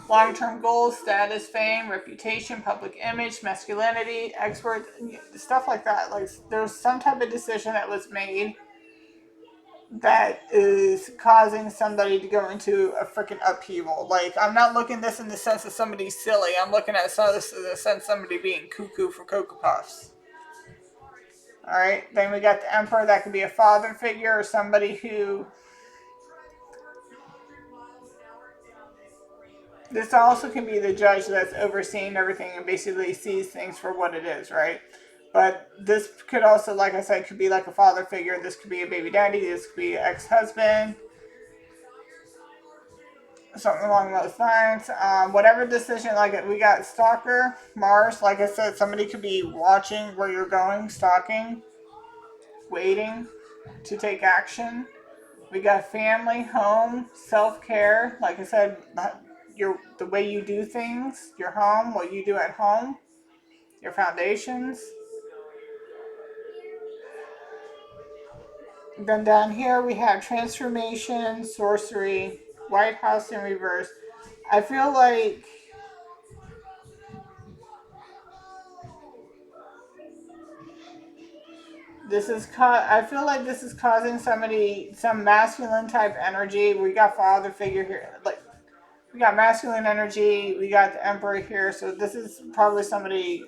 long-term goals, status, fame, reputation, public image, masculinity, expert, stuff like that. Like, there's some type of decision that was made that is causing somebody to go into a freaking upheaval. Like, I'm not looking at this in the sense of somebody silly. I'm looking at this in the sense of somebody being cuckoo for Cocoa Puffs. Alright, then we got the Emperor. That could be a father figure or somebody who... This also can be the judge that's overseeing everything and basically sees things for what it is, right? But this could also, like I said, could be like a father figure. This could be a baby daddy. This could be an ex-husband. Something along those lines. Whatever decision, like we got Stalker, Mars. Like I said, somebody could be watching where you're going, stalking, waiting to take action. We got family, home, self-care. Like I said, the way you do things, your home, what you do at home, your foundations. Then down here we have transformation, sorcery, White House in reverse. I feel like I feel like this is causing somebody some masculine type energy. We got father figure here, like we got masculine energy. We got the Emperor here, so this is probably somebody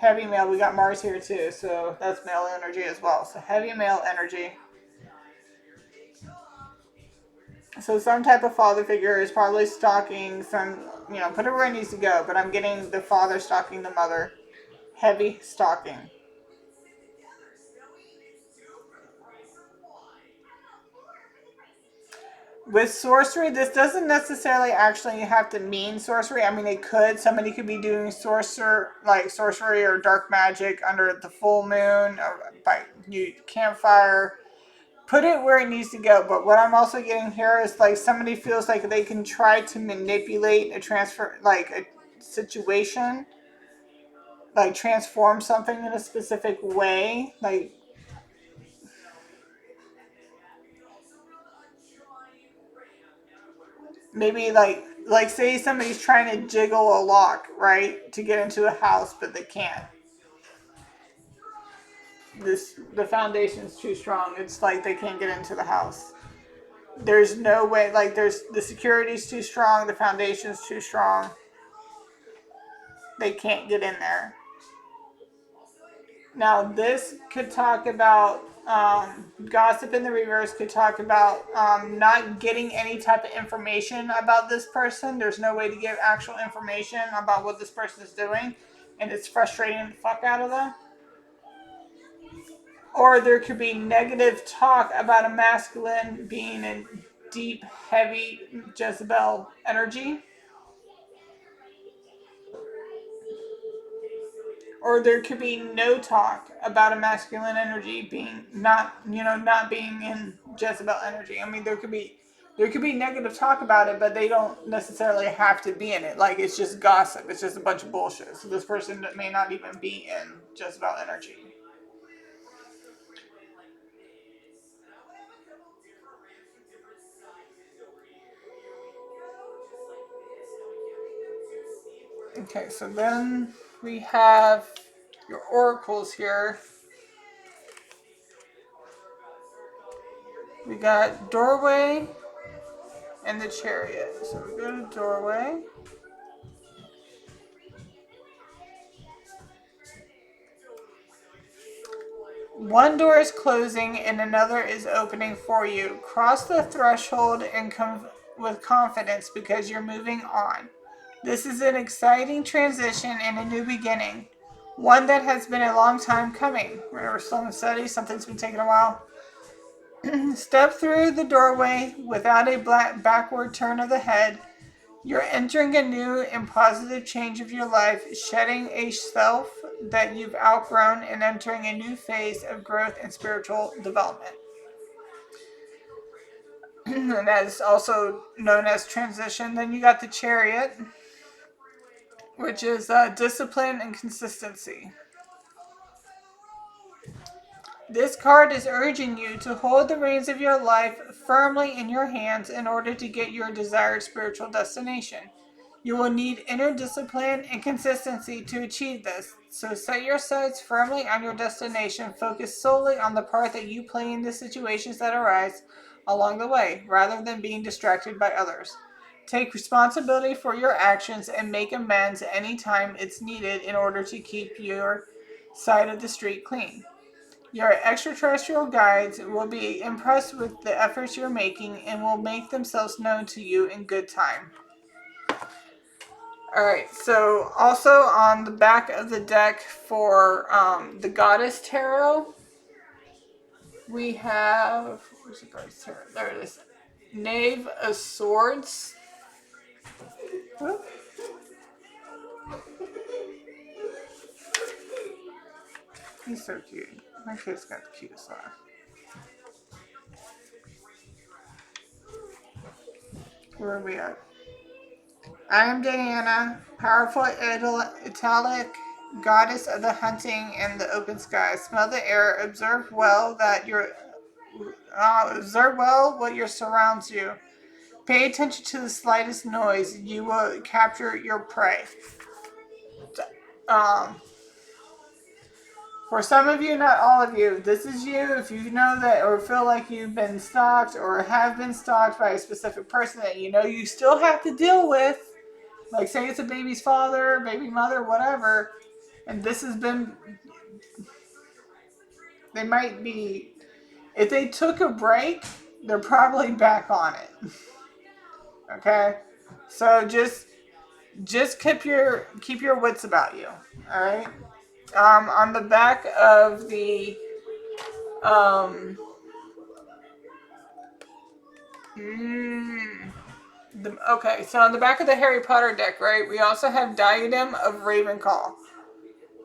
heavy male. We got Mars here too, so that's male energy as well. So heavy male energy. So some type of father figure is probably stalking some, put it where it needs to go. But I'm getting the father stalking the mother. Heavy stalking. With sorcery, this doesn't necessarily actually have to mean sorcery. I mean, it could. Somebody could be doing sorcery or dark magic under the full moon or by campfire. Put it where it needs to go. But what I'm also getting here is like somebody feels like they can try to manipulate a situation, like transform something in a specific way, like maybe like say somebody's trying to jiggle a lock, right, to get into a house, but they can't. The foundation's too strong. It's like they can't get into the house. There's no way. Like there's the security's too strong. The foundation's too strong. They can't get in there. Now this could talk about gossip in the reverse. Could talk about not getting any type of information about this person. There's no way to get actual information about what this person is doing, and it's frustrating the fuck out of them. Or there could be negative talk about a masculine being in deep, heavy Jezebel energy. Or there could be no talk about a masculine energy being not being in Jezebel energy. I mean, there could be negative talk about it, but they don't necessarily have to be in it. Like it's just gossip. It's just a bunch of bullshit. So this person may not even be in Jezebel energy. Okay, so then we have your oracles here. We got doorway and the chariot. So we go to doorway. One door is closing and another is opening for you. Cross the threshold and come with confidence because you're moving on. This is an exciting transition and a new beginning. One that has been a long time coming. We're still in study, something's been taking a while. Step through the doorway without a backward turn of the head. You're entering a new and positive change of your life, shedding a self that you've outgrown and entering a new phase of growth and spiritual development. And that is also known as transition. Then you got the chariot, which is discipline and consistency. This card is urging you to hold the reins of your life firmly in your hands in order to get your desired spiritual destination. You will need inner discipline and consistency to achieve this. So set your sights firmly on your destination. Focus solely on the part that you play in the situations that arise along the way, rather than being distracted by others. Take responsibility for your actions and make amends anytime it's needed in order to keep your side of the street clean. Your extraterrestrial guides will be impressed with the efforts you're making and will make themselves known to you in good time. Alright, so also on the back of the deck for the Goddess Tarot, we have, where's the Goddess Tarot? There it is. Knave of Swords. Whoop. He's so cute. My kid's got the cutest laugh. Where are we at? I am Diana, powerful Italic goddess of the hunting and the open sky. Smell the air. Observe well what your surrounds you. Pay attention to the slightest noise. You will capture your prey. Um, for some of you, not all of you, this is you. If you know that or feel like you've been stalked or have been stalked by a specific person that you know you still have to deal with, like say it's a baby's father, baby mother, whatever, and this has been, they might be, if they took a break, they're probably back on it. Okay? So just keep your wits about you. All right. On the back of the okay, so on the back of the Harry Potter deck, right? We also have Diadem of Ravenclaw.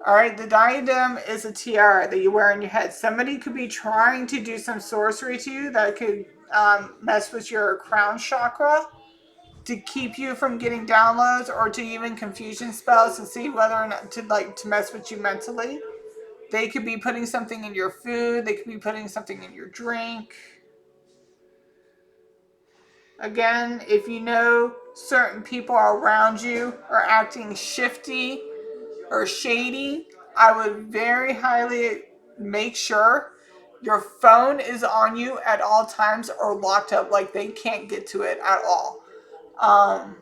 All right, the diadem is a tiara that you wear on your head. Somebody could be trying to do some sorcery to you that could mess with your crown chakra to keep you from getting downloads or to even confusion spells to see whether or not to mess with you mentally. They could be putting something in your food. They could be putting something in your drink. Again, if you know certain people around you are acting shifty or shady, I would very highly make sure your phone is on you at all times or locked up, like they can't get to it at all. Um,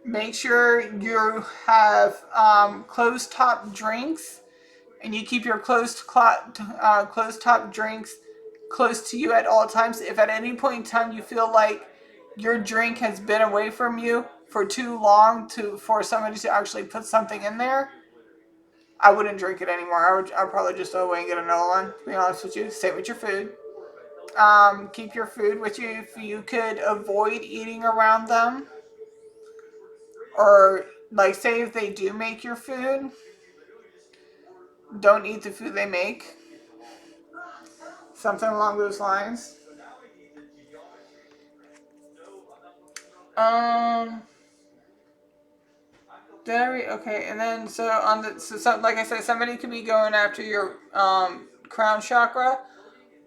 Make sure you have closed top drinks, and you keep your closed top drinks close to you at all times. If at any point in time you feel like your drink has been away from you for too long for somebody to actually put something in there, I wouldn't drink it anymore. I'd probably just go away and get another one. To be honest with you, same with your food. Keep your food with you if you could avoid eating around them, or like say if they do make your food, don't eat the food they make. Something along those lines. Um, okay, and then like I said, somebody could be going after your crown chakra,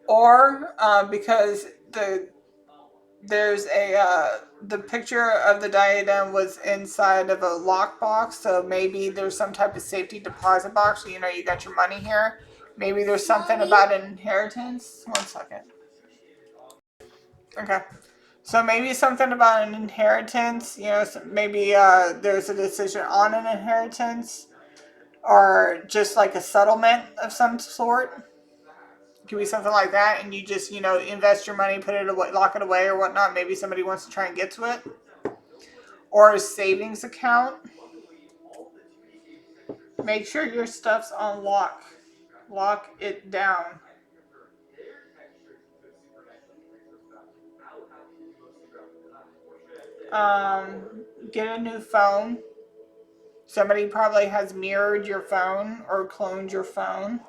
or because there's the picture of the diadem was inside of a lockbox, so maybe there's some type of safety deposit box. You know, you got your money here. Maybe there's something about an inheritance. One second. Okay. So maybe something about an inheritance. You know, maybe there's a decision on an inheritance, or just like a settlement of some sort. It could be something like that, and you just invest your money, put it away, lock it away, or whatnot. Maybe somebody wants to try and get to it, or a savings account. Make sure your stuff's on lock. Lock it down. Get a new phone. Somebody probably has mirrored your phone or cloned your phone.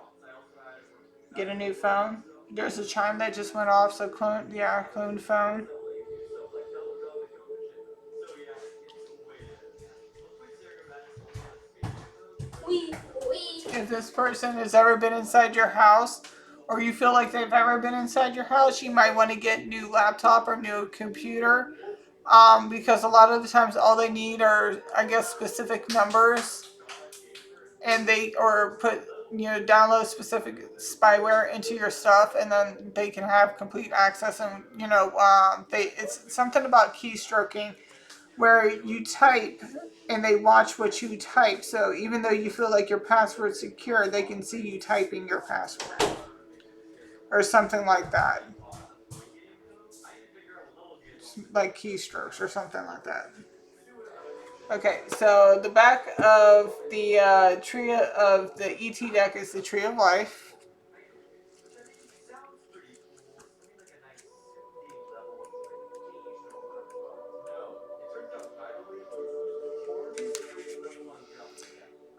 Get a new phone. There's a chime that just went off, so cloned phone. If this person has ever been inside your house, or you feel like they've ever been inside your house, you might want to get new laptop or new computer. Because a lot of the times all they need are, I guess, specific numbers, and they or put download specific spyware into your stuff, and then they can have complete access. And it's something about keystroking, where you type and they watch what you type. So even though you feel like your password's secure, they can see you typing your password or something like that, like keystrokes or something like that. Okay, so the back of the tree of the ET deck is the Tree of Life.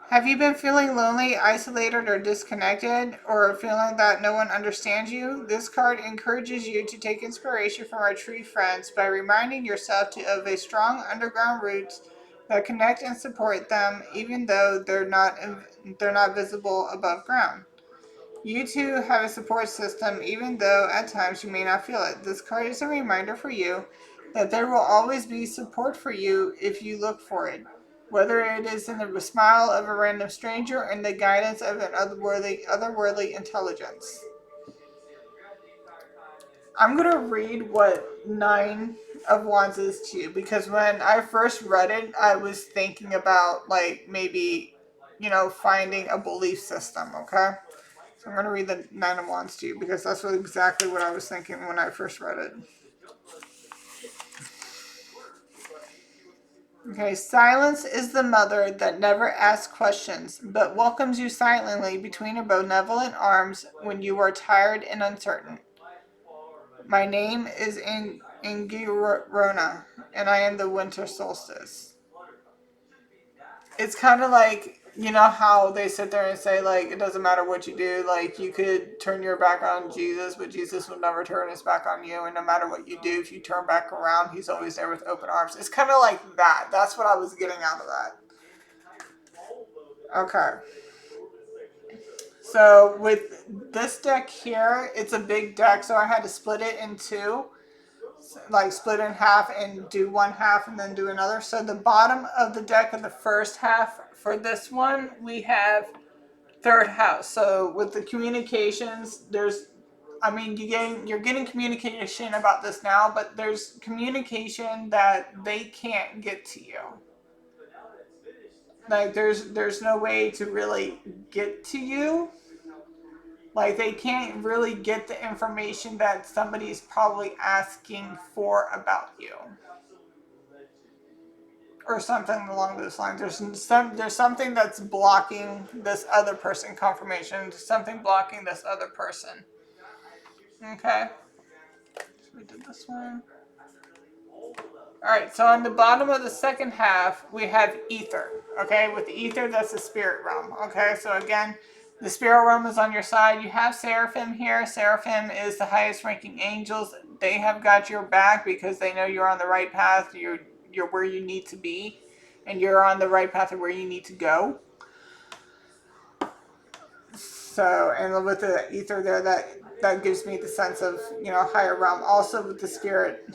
Have you been feeling lonely, isolated, or disconnected, or feeling that no one understands you? This card encourages you to take inspiration from our tree friends by reminding yourself of a strong underground roots that connect and support them, even though they're not visible above ground. You too have a support system, even though at times you may not feel it. This card is a reminder for you that there will always be support for you if you look for it, whether it is in the smile of a random stranger or in the guidance of an otherworldly intelligence. I'm going to read what Nine of Wands is to you, because when I first read it, I was thinking about, like, maybe, finding a belief system, okay? So I'm going to read the Nine of Wands to you, because that's exactly what I was thinking when I first read it. Okay, silence is the mother that never asks questions, but welcomes you silently between her benevolent arms when you are tired and uncertain. My name is Ingirona, and I am the winter solstice. It's kind of like, how they sit there and say, like, it doesn't matter what you do, like, you could turn your back on Jesus, but Jesus will never turn his back on you, and no matter what you do, if you turn back around, he's always there with open arms. It's kind of like that. That's what I was getting out of that. Okay. So with this deck here, it's a big deck, so I had to split it in two. like split in half and do one half and then do another. So the bottom of the deck of the first half for this one, we have third house. So with the communications, you're getting communication about this now, but there's communication that they can't get to you. Like there's no way to really get to you. Like they can't really get the information that somebody's probably asking for about you. Or something along those lines. There's something that's blocking this other person confirmation. There's something blocking this other person. Okay. So we did this one. Alright, so on the bottom of the second half, we have ether. Okay, with the ether, that's the spirit realm. Okay, so again, the spirit realm is on your side. You have Seraphim here. Seraphim is the highest ranking angels. They have got your back because they know you're on the right path. You're where you need to be. And you're on the right path of where you need to go. So, and with the ether there, that gives me the sense of, higher realm. Also with the spirit,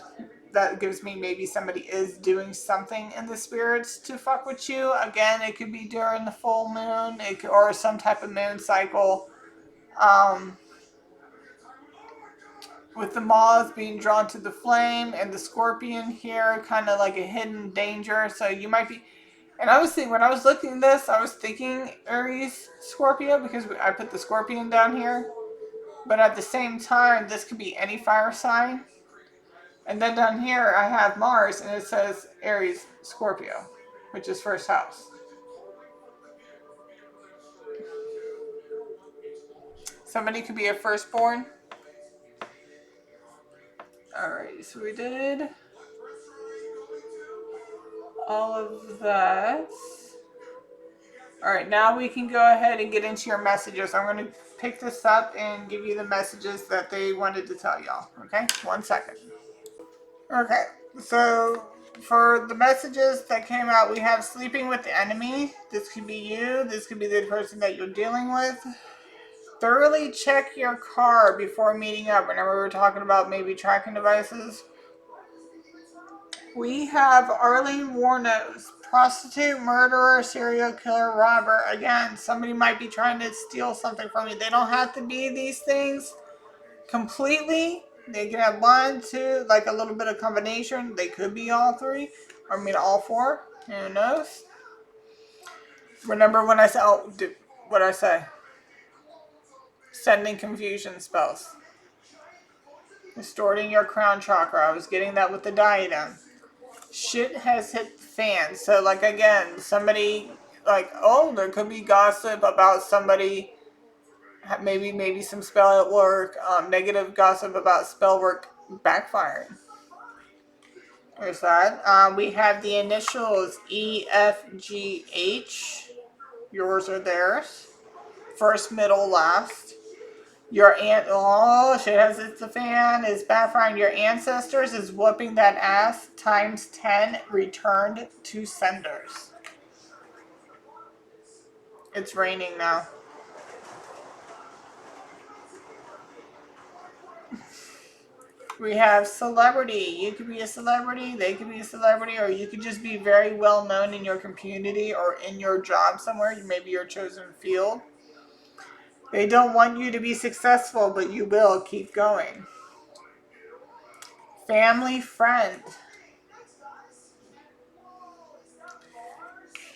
that gives me maybe somebody is doing something in the spirits to fuck with you. Again, it could be during the full moon, or some type of moon cycle. With the moths being drawn to the flame and the scorpion here, kind of like a hidden danger. So you might be. And I was thinking, when I was looking at this, I was thinking Aries Scorpio because I put the scorpion down here. But at the same time, this could be any fire sign. And then down here, I have Mars, and it says Aries Scorpio, which is first house. Somebody could be a firstborn. Alright, so we did all of that. Alright, now we can go ahead and get into your messages. I'm going to pick this up and give you the messages that they wanted to tell y'all. Okay? 1 second. Okay, so for the messages that came out, we have sleeping with the enemy. This could be you. This could be the person that you're dealing with. Thoroughly check your car before meeting up. Whenever we were talking about maybe tracking devices. We have Arlene Warnos, prostitute, murderer, serial killer, robber. Again, somebody might be trying to steal something from you. They don't have to be these things completely. They can have one, two, like a little bit of combination. They could be all three. All four. Who knows? Remember when I said, what I say? Sending confusion spells. Distorting your crown chakra. I was getting that with the diadem. Shit has hit the fan. So, like, again, somebody, there could be gossip about somebody, maybe some spell at work, negative gossip about spell work backfiring. There's that. We have the initials EFGH. Yours or theirs. First, middle, last. Your shit has hit the fan, is backfiring. Your ancestors is whooping that ass times 10 returned to senders. It's raining now. We have celebrity. You could be a celebrity, they could be a celebrity, or you could just be very well known in your community or in your job somewhere, maybe your chosen field. They don't want you to be successful, but you will keep going. Family friend.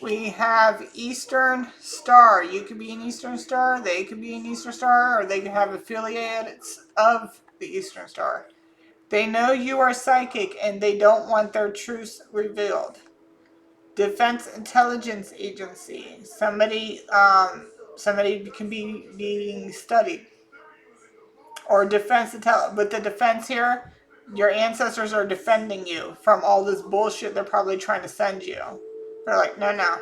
We have Eastern Star. You could be an Eastern Star, they could be an Eastern Star, or they could have affiliates of the Eastern Star. They know you are psychic and they don't want their truths revealed. Defense Intelligence Agency. Somebody can be being studied. Or with the defense here, your ancestors are defending you from all this bullshit they're probably trying to send you. They're like, no.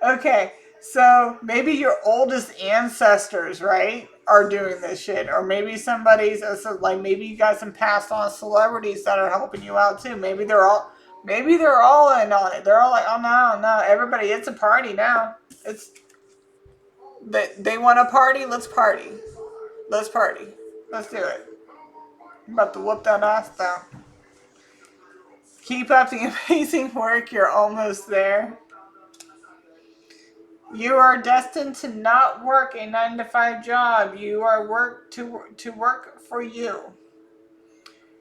Okay, so maybe your oldest ancestors, right, are doing this shit. Or maybe maybe you got some passed on celebrities that are helping you out too. Maybe they're all in on it. They're all like, oh no, everybody, it's a party now. They want to party, let's party. Let's party. Let's do it. I'm about to whoop that ass though. Keep up the amazing work. You're almost there. You are destined to not work a 9 to 5 job. You are to work for you.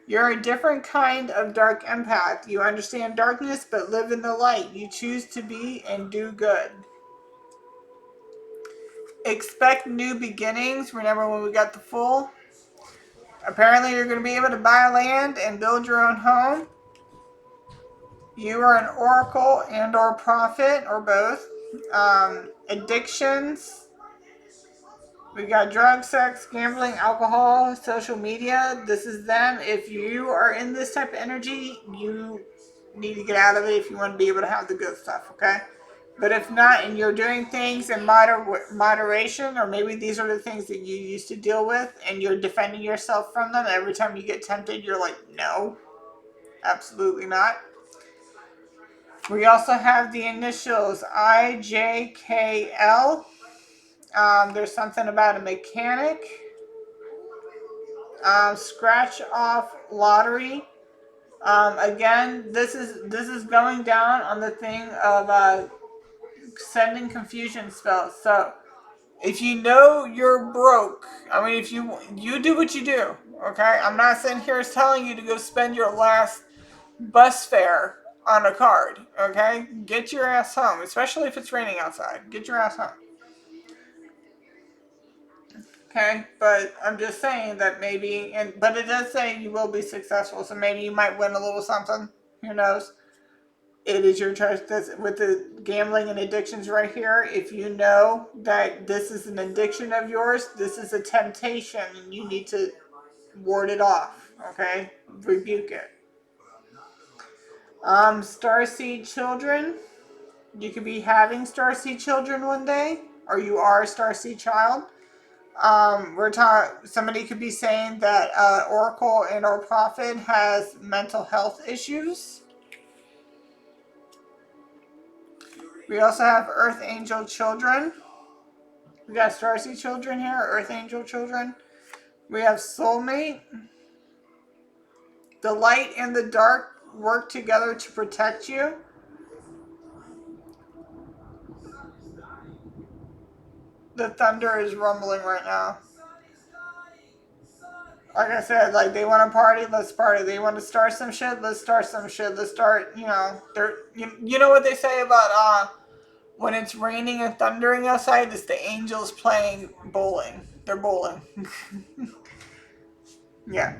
You're a different kind of dark empath. You understand darkness but live in the light. You choose to be and do good. Expect new beginnings. Remember when we got the Fool? Apparently you're going to be able to buy land and build your own home. You are an oracle and or prophet or both. Addictions. We got drugs, sex, gambling, alcohol, social media. This is them. If you are in this type of energy, you need to get out of it if you want to be able to have the good stuff, okay? But if not, and you're doing things in moderation, or maybe these are the things that you used to deal with, and you're defending yourself from them, every time you get tempted, you're like, no, absolutely not. We also have the initials IJKL. There's something about a mechanic. Scratch off lottery. Again, this is going down on the thing of sending confusion spells. So if you know you're broke, I mean, if you do what you do, okay. I'm not sitting here telling you to go spend your last bus fare on a card, okay. Get your ass home, especially if it's raining outside. Get your ass home. Okay, but I'm just saying that maybe, but it does say you will be successful, so maybe you might win a little something. Who knows? It is your choice. With the gambling and addictions right here, if you know that this is an addiction of yours, this is a temptation, and you need to ward it off. Okay, rebuke it. Starseed children. You could be having starseed children one day, or you are a starseed child. Somebody could be saying that Oracle and or Prophet has mental health issues. We also have Earth Angel children. We got Starseed children here, Earth Angel children. We have Soulmate. The light and the dark work together to protect you. The thunder is rumbling right now. Like I said, like they want to party, let's party. They want to start some shit, let's start some shit. Let's start, you know what they say about when it's raining and thundering outside, it's the angels playing bowling. They're bowling. Yeah.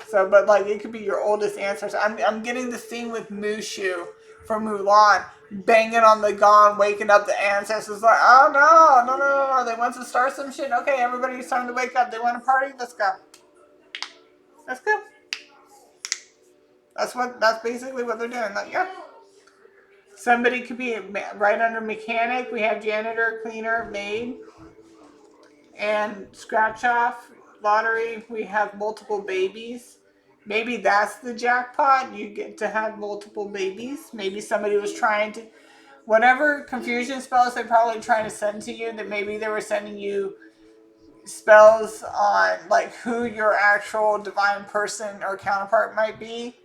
So, but like it could be your oldest ancestors. I'm getting the scene with Mushu from Mulan banging on the gong, waking up the ancestors. Like, oh no! They want to start some shit. Okay, everybody's time to wake up. They want to party. Let's go. Let's go. That's basically what they're doing. Like, yeah. Somebody could be right under mechanic. We have janitor, cleaner, maid, and scratch off lottery. We have multiple babies. Maybe that's the jackpot. You get to have multiple babies. Maybe somebody was trying to, whatever confusion spells they're probably trying to send to you, that maybe they were sending you spells on like who your actual divine person or counterpart might be.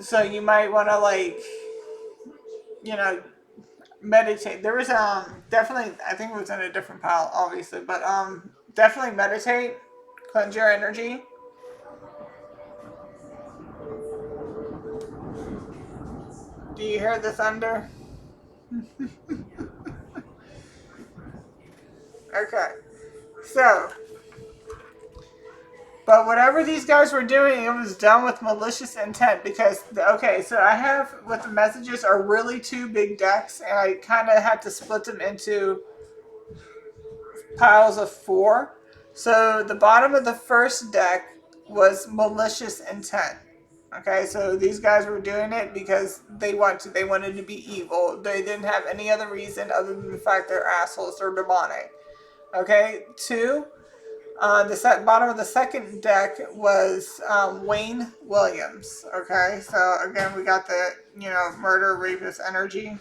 So you might want to like, you know, meditate. There was definitely, I think it was in a different pile, obviously, but definitely meditate, cleanse your energy. Do you hear the thunder? Okay. So, but whatever these guys were doing, it was done with malicious intent because, okay, so I have what the messages are really two big decks, and I kind of had to split them into piles of four. So the bottom of the first deck was malicious intent. Okay, so these guys were doing it because they wanted to be evil. They didn't have any other reason other than the fact they're assholes, they're demonic. Okay, two, the bottom of the second deck was Wayne Williams. Okay, so again we got the murder rapist energy.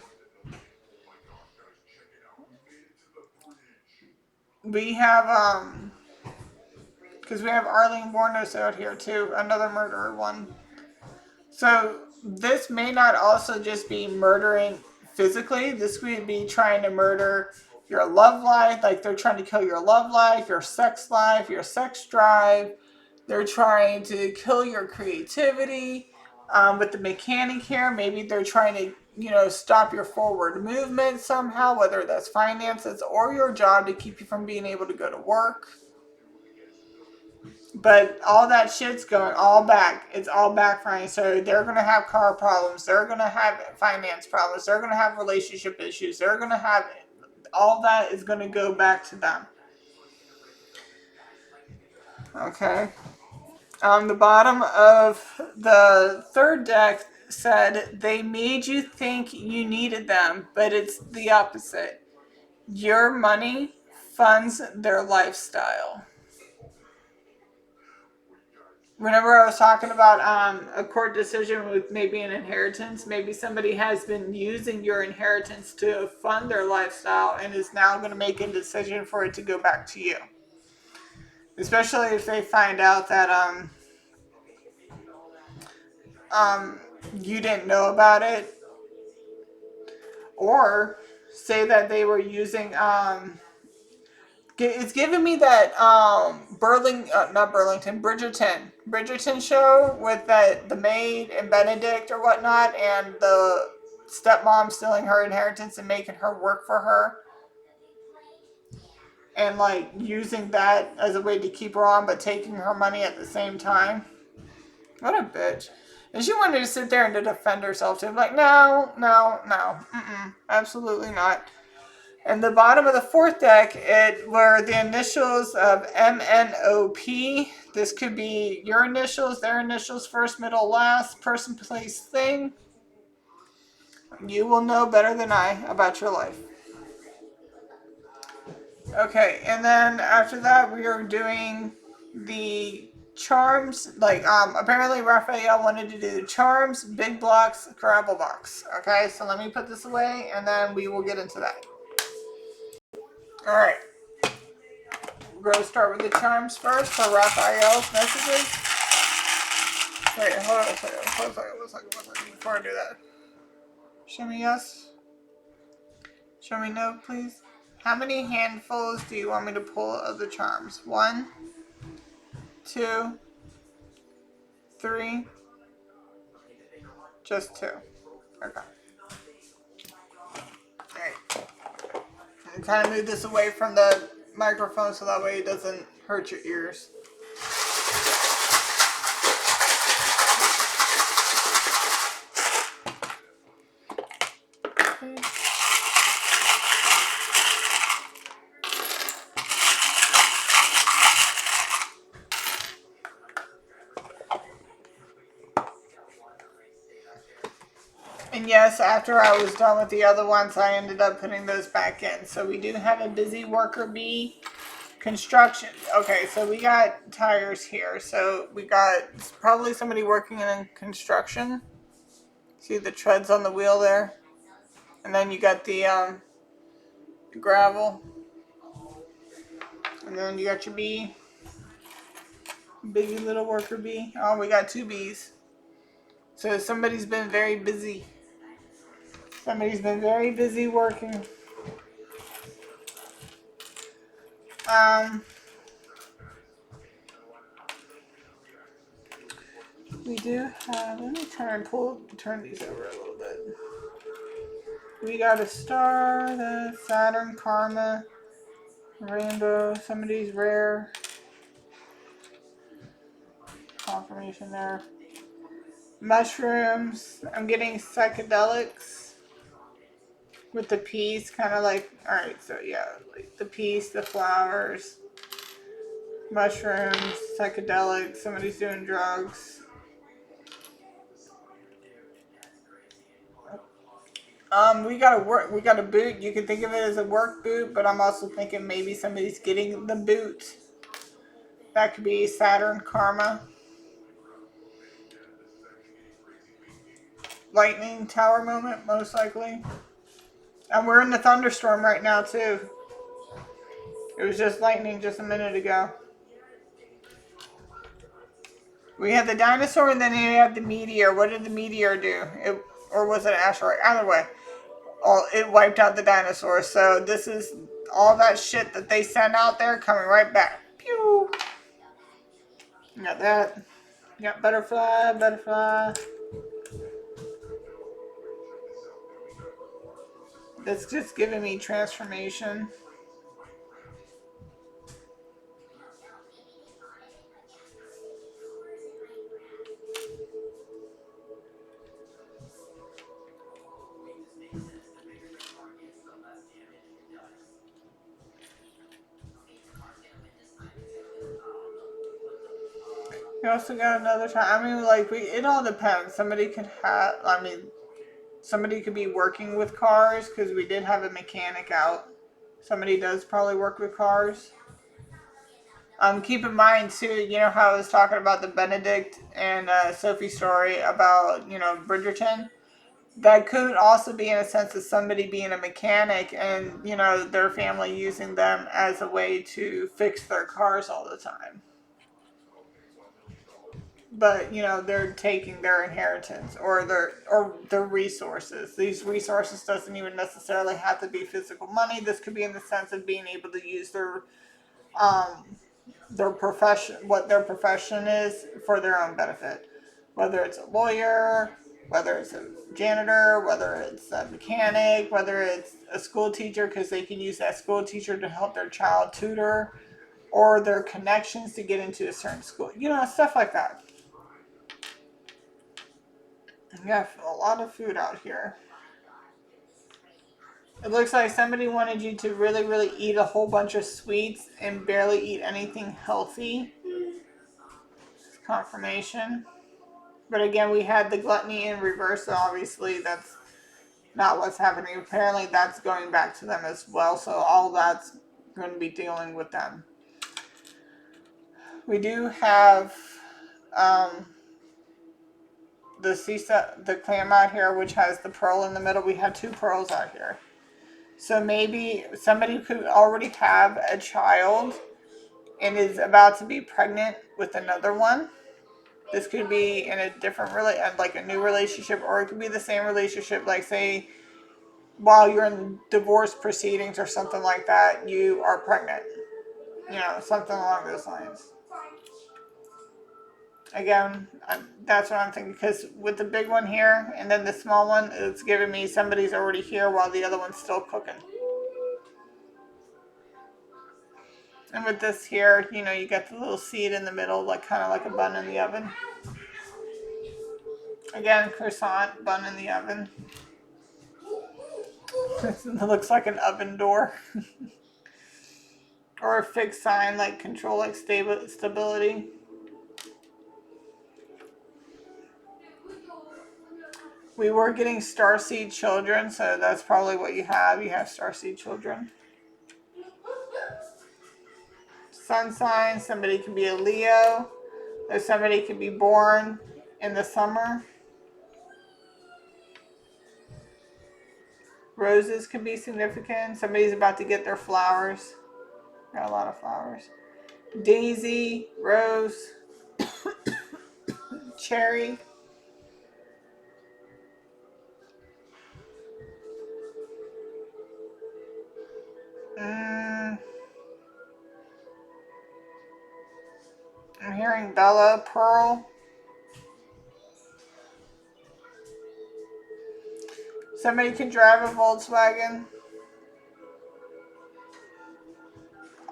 We have Because we have Arlene Warnos out here too, another murderer one. So this may not also just be murdering physically. This could be trying to murder your love life, like they're trying to kill your love life, your sex drive. They're trying to kill your creativity. With the mechanic here, maybe they're trying to, stop your forward movement somehow, whether that's finances or your job to keep you from being able to go to work. But all that shit's going all back. It's all backfiring. So they're going to have car problems. They're going to have finance problems. They're going to have relationship issues. They're going to have all that is going to go back to them. Okay. The bottom of the third deck said they made you think you needed them, but it's the opposite. Your money funds their lifestyle. Whenever I was talking about a court decision with maybe an inheritance, maybe somebody has been using your inheritance to fund their lifestyle and is now going to make a decision for it to go back to you. Especially if they find out that you didn't know about it, or say that they were using it's giving me that Bridgerton show with the maid and Benedict or whatnot, and the stepmom stealing her inheritance and making her work for her, and like using that as a way to keep her on, but taking her money at the same time. What a bitch. And she wanted to sit there and to defend herself too. I'm like, no, absolutely not. And the bottom of the fourth deck, it were the initials of MNOP. This could be your initials, their initials, first, middle, last, person, place, thing. You will know better than I about your life. Okay, and then after that, we are doing the charms. Like, apparently Raphael wanted to do the charms, big blocks, gravel box. Okay, so let me put this away, and then we will get into that. All right. We're going to start with the charms first for Raphael's messages. Wait, hold on a second. Before I do that. Show me yes. Show me no, please. How many handfuls do you want me to pull of the charms? 1, 2, 3. Just 2. Okay. Alright. And kind of move this away from the microphone so that way it doesn't hurt your ears. Okay. And yes, after I was done with the other ones, I ended up putting those back in. So we do have a busy worker bee. Construction. Okay, so we got tires here. So we got probably somebody working in construction. See the treads on the wheel there? And then you got the gravel. And then you got your bee. Biggie little worker bee. Oh, we got 2 bees. So somebody's been very busy. Somebody's been very busy working. We do have, let me try and turn these over a little bit. We got a star, the Saturn, Karma, Rainbow, somebody's rare. Confirmation there. Mushrooms. I'm getting psychedelics with the peas, kind of like, alright, so yeah, like the peas, the flowers, mushrooms, psychedelics, somebody's doing drugs. We got a boot. You can think of it as a work boot, but I'm also thinking maybe somebody's getting the boot. That could be Saturn, Karma. Lightning tower moment, most likely. And we're in the thunderstorm right now, too. It was just lightning just a minute ago. We had the dinosaur and then you had the meteor. What did the meteor do? Or was it an asteroid? Either way, it wiped out the dinosaurs. So this is all that shit that they sent out there coming right back. Pew! You got that. You got butterfly, butterfly. That's just giving me transformation. You also got another time. I mean, like, it all depends. Somebody could have, I mean, somebody could be working with cars because we did have a mechanic out. Somebody does probably work with cars. Keep in mind too, you know how I was talking about the Benedict and Sophie story about, Bridgerton? That could also be in a sense of somebody being a mechanic and, their family using them as a way to fix their cars all the time. But, they're taking their inheritance or their resources. These resources doesn't even necessarily have to be physical money. This could be in the sense of being able to use um their profession, what their profession is, for their own benefit. Whether it's a lawyer, whether it's a janitor, whether it's a mechanic, whether it's a school teacher, because they can use that school teacher to help their child tutor, or their connections to get into a certain school. Stuff like that. We got a lot of food out here. It looks like somebody wanted you to really, really eat a whole bunch of sweets and barely eat anything healthy. Confirmation. But again, we had the gluttony in reverse, so obviously that's not what's happening. Apparently, that's going back to them as well, so all that's going to be dealing with them. We do have the clam out here, which has the pearl in the middle. We have two pearls out here. So maybe somebody could already have a child and is about to be pregnant with another one. This could be in a different, like a new relationship, or it could be the same relationship. Like, say, while you're in divorce proceedings or something like that, you are pregnant. Something along those lines. Again, that's what I'm thinking, because with the big one here and then the small one, it's giving me somebody's already here while the other one's still cooking. And with this here, you got the little seed in the middle, like kind of like a bun in the oven. Again, croissant, bun in the oven. It looks like an oven door. Or a fixed sign, like control, like stability. We were getting starseed children, so that's probably what you have. You have starseed children. Sun sign, somebody could be a Leo, or somebody could be born in the summer. Roses could be significant. Somebody's about to get their flowers. Got a lot of flowers. Daisy, rose, cherry. I'm hearing Bella, pearl. Somebody can drive a Volkswagen.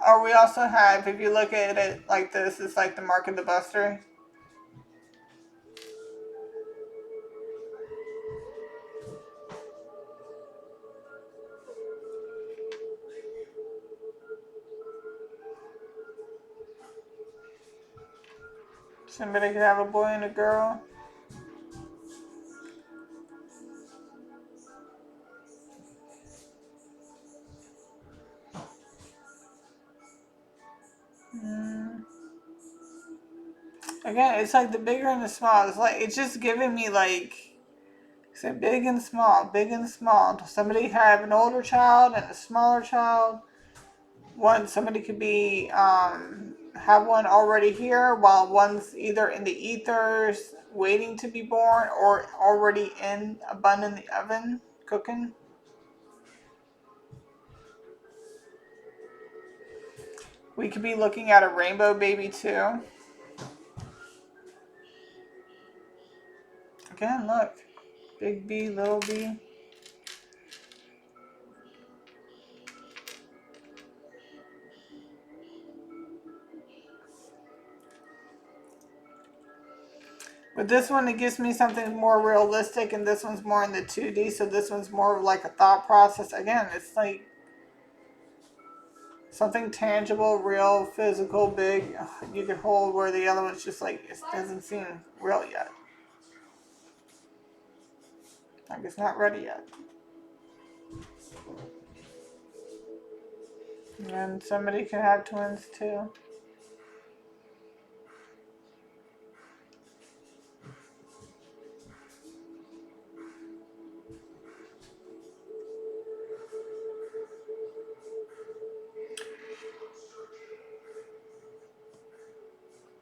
Or we also have, if you look at it like this, it's like the Mark of the Buster. Somebody could have a boy and a girl. Again, it's like the bigger and the small. It's just giving me like, say, big and small, big and small. Somebody have an older child and a smaller child. Somebody could be have one already here, while one's either in the ethers waiting to be born or already in a bun in the oven cooking. We could be looking at a rainbow baby too. Again, look. Big B, little b. With this one, it gives me something more realistic, and this one's more in the 2D, so this one's more like a thought process. Again, it's like something tangible, real, physical, big, you could hold, where the other one's just like, it doesn't seem real yet. Like it's not ready yet. And somebody can have twins too.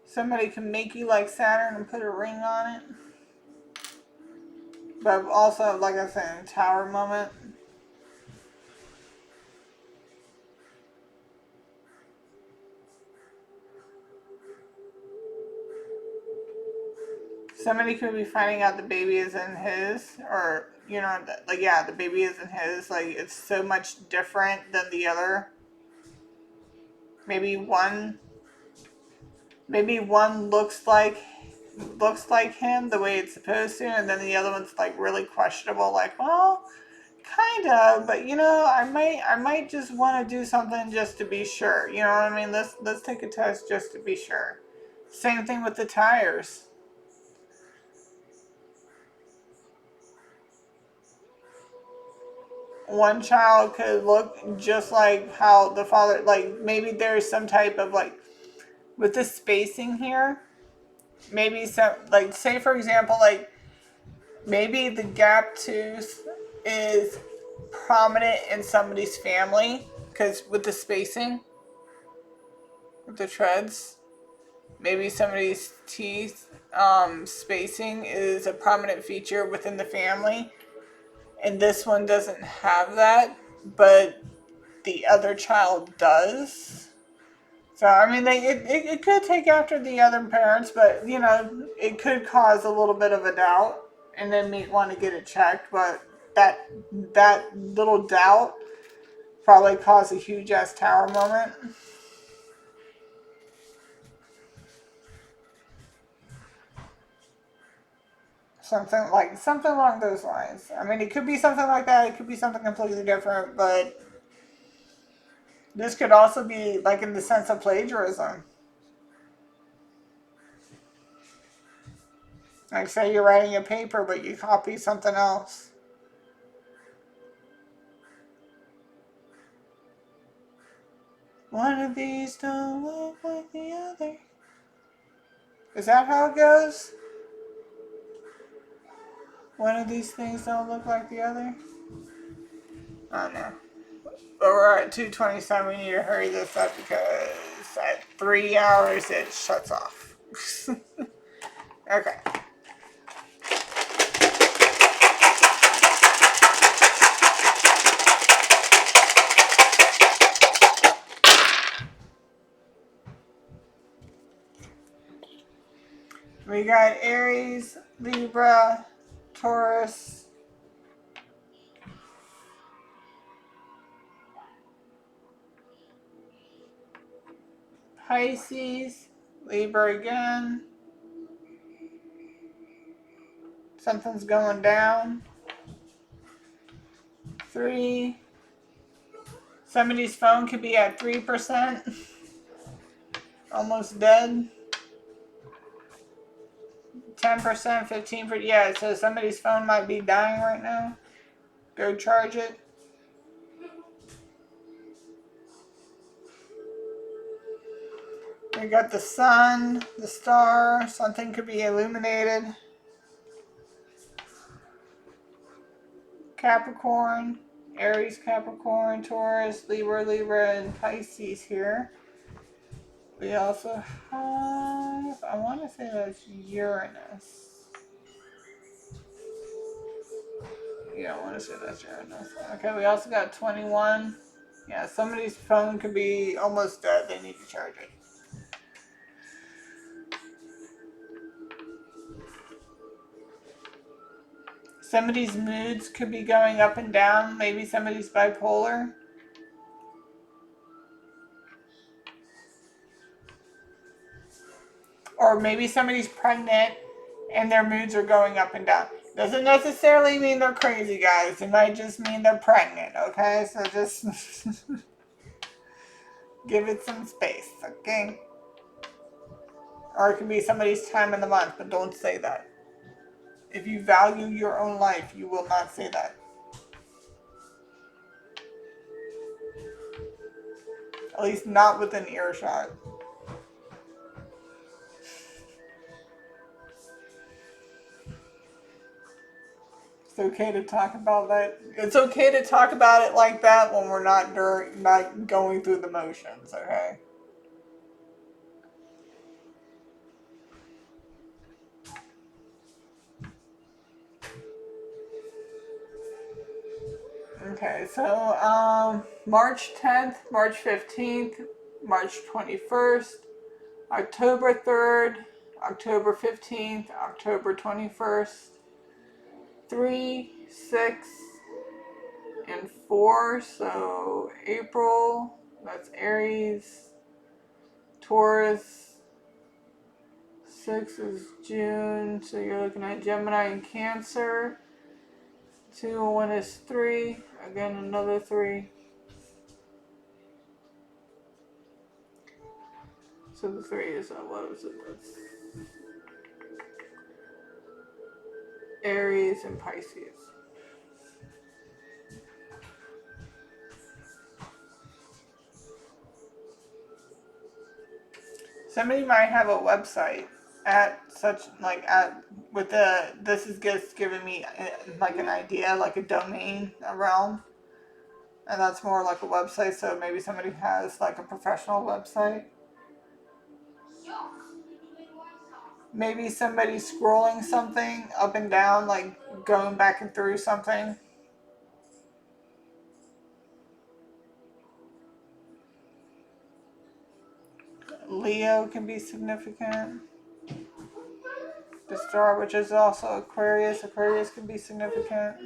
Somebody can make you like Saturn and put a ring on it. But also, like I said, a tower moment. Somebody could be finding out the baby is in his, or, you know, like, yeah, the baby is in his. Like, it's so much different than the other. Maybe one looks like him the way it's supposed to, and then the other one's like really questionable, like, well, kind of, but you know, I might just want to do something just to be sure. You know what I mean? Let's take a test just to be sure. Same thing with the tires. One child could look just like how the father, like maybe there's some type of like, with the spacing here, maybe some, like, say for example, like maybe the gap tooth is prominent in somebody's family because with the spacing, with the treads, maybe somebody's teeth spacing is a prominent feature within the family, and this one doesn't have that, but the other child does. So I mean, it could take after the other parents, but you know, it could cause a little bit of a doubt, and then may want to get it checked. But that that little doubt probably caused a huge ass tower moment. Something along those lines. I mean, it could be something like that. It could be something completely different, but this could also be like in the sense of plagiarism. Like say you're writing a paper, but you copy something else. One of these don't look like the other. Is that how it goes? One of these things don't look like the other? I don't know. But we're at 2:27. We need to hurry this up because at 3 hours it shuts off. Okay. We got Aries, Libra, Taurus, Pisces, Libra again. Something's going down. 3. Somebody's phone could be at 3%. Almost dead. 10%, 15%. Yeah, so somebody's phone might be dying right now. Go charge it. We got the sun, the star. Something could be illuminated. Capricorn, Aries, Capricorn, Taurus, Libra, and Pisces here. We also have, I want to say that's Uranus. You don't want to say that's Uranus. Okay, we also got 21. Yeah, somebody's phone could be almost dead. They need to charge it. Somebody's moods could be going up and down. Maybe somebody's bipolar. Or maybe somebody's pregnant and their moods are going up and down. Doesn't necessarily mean they're crazy, guys. It might just mean they're pregnant, okay? So just give it some space, okay? Or it could be somebody's time in the month, but don't say that. If you value your own life, you will not say that. At least not within earshot. It's okay to talk about that. It's okay to talk about it like that when we're not going through the motions, okay? Okay, so March 10th, March 15th, March 21st, October 3rd, October 15th, October 21st, 3, 6, and 4. So April, that's Aries, Taurus, 6 is June, so you're looking at Gemini and Cancer. 2 and 1 is 3, again another 3. So the 3 is, what was it? That's Aries and Pisces. Somebody might have a website at such like at with the this is just giving me like an idea, like a domain, a realm, and that's more like a website. So maybe somebody has like a professional website. Maybe somebody scrolling something up and down, like going back and through something. Leo can be significant. The star, which is also Aquarius. Aquarius can be significant.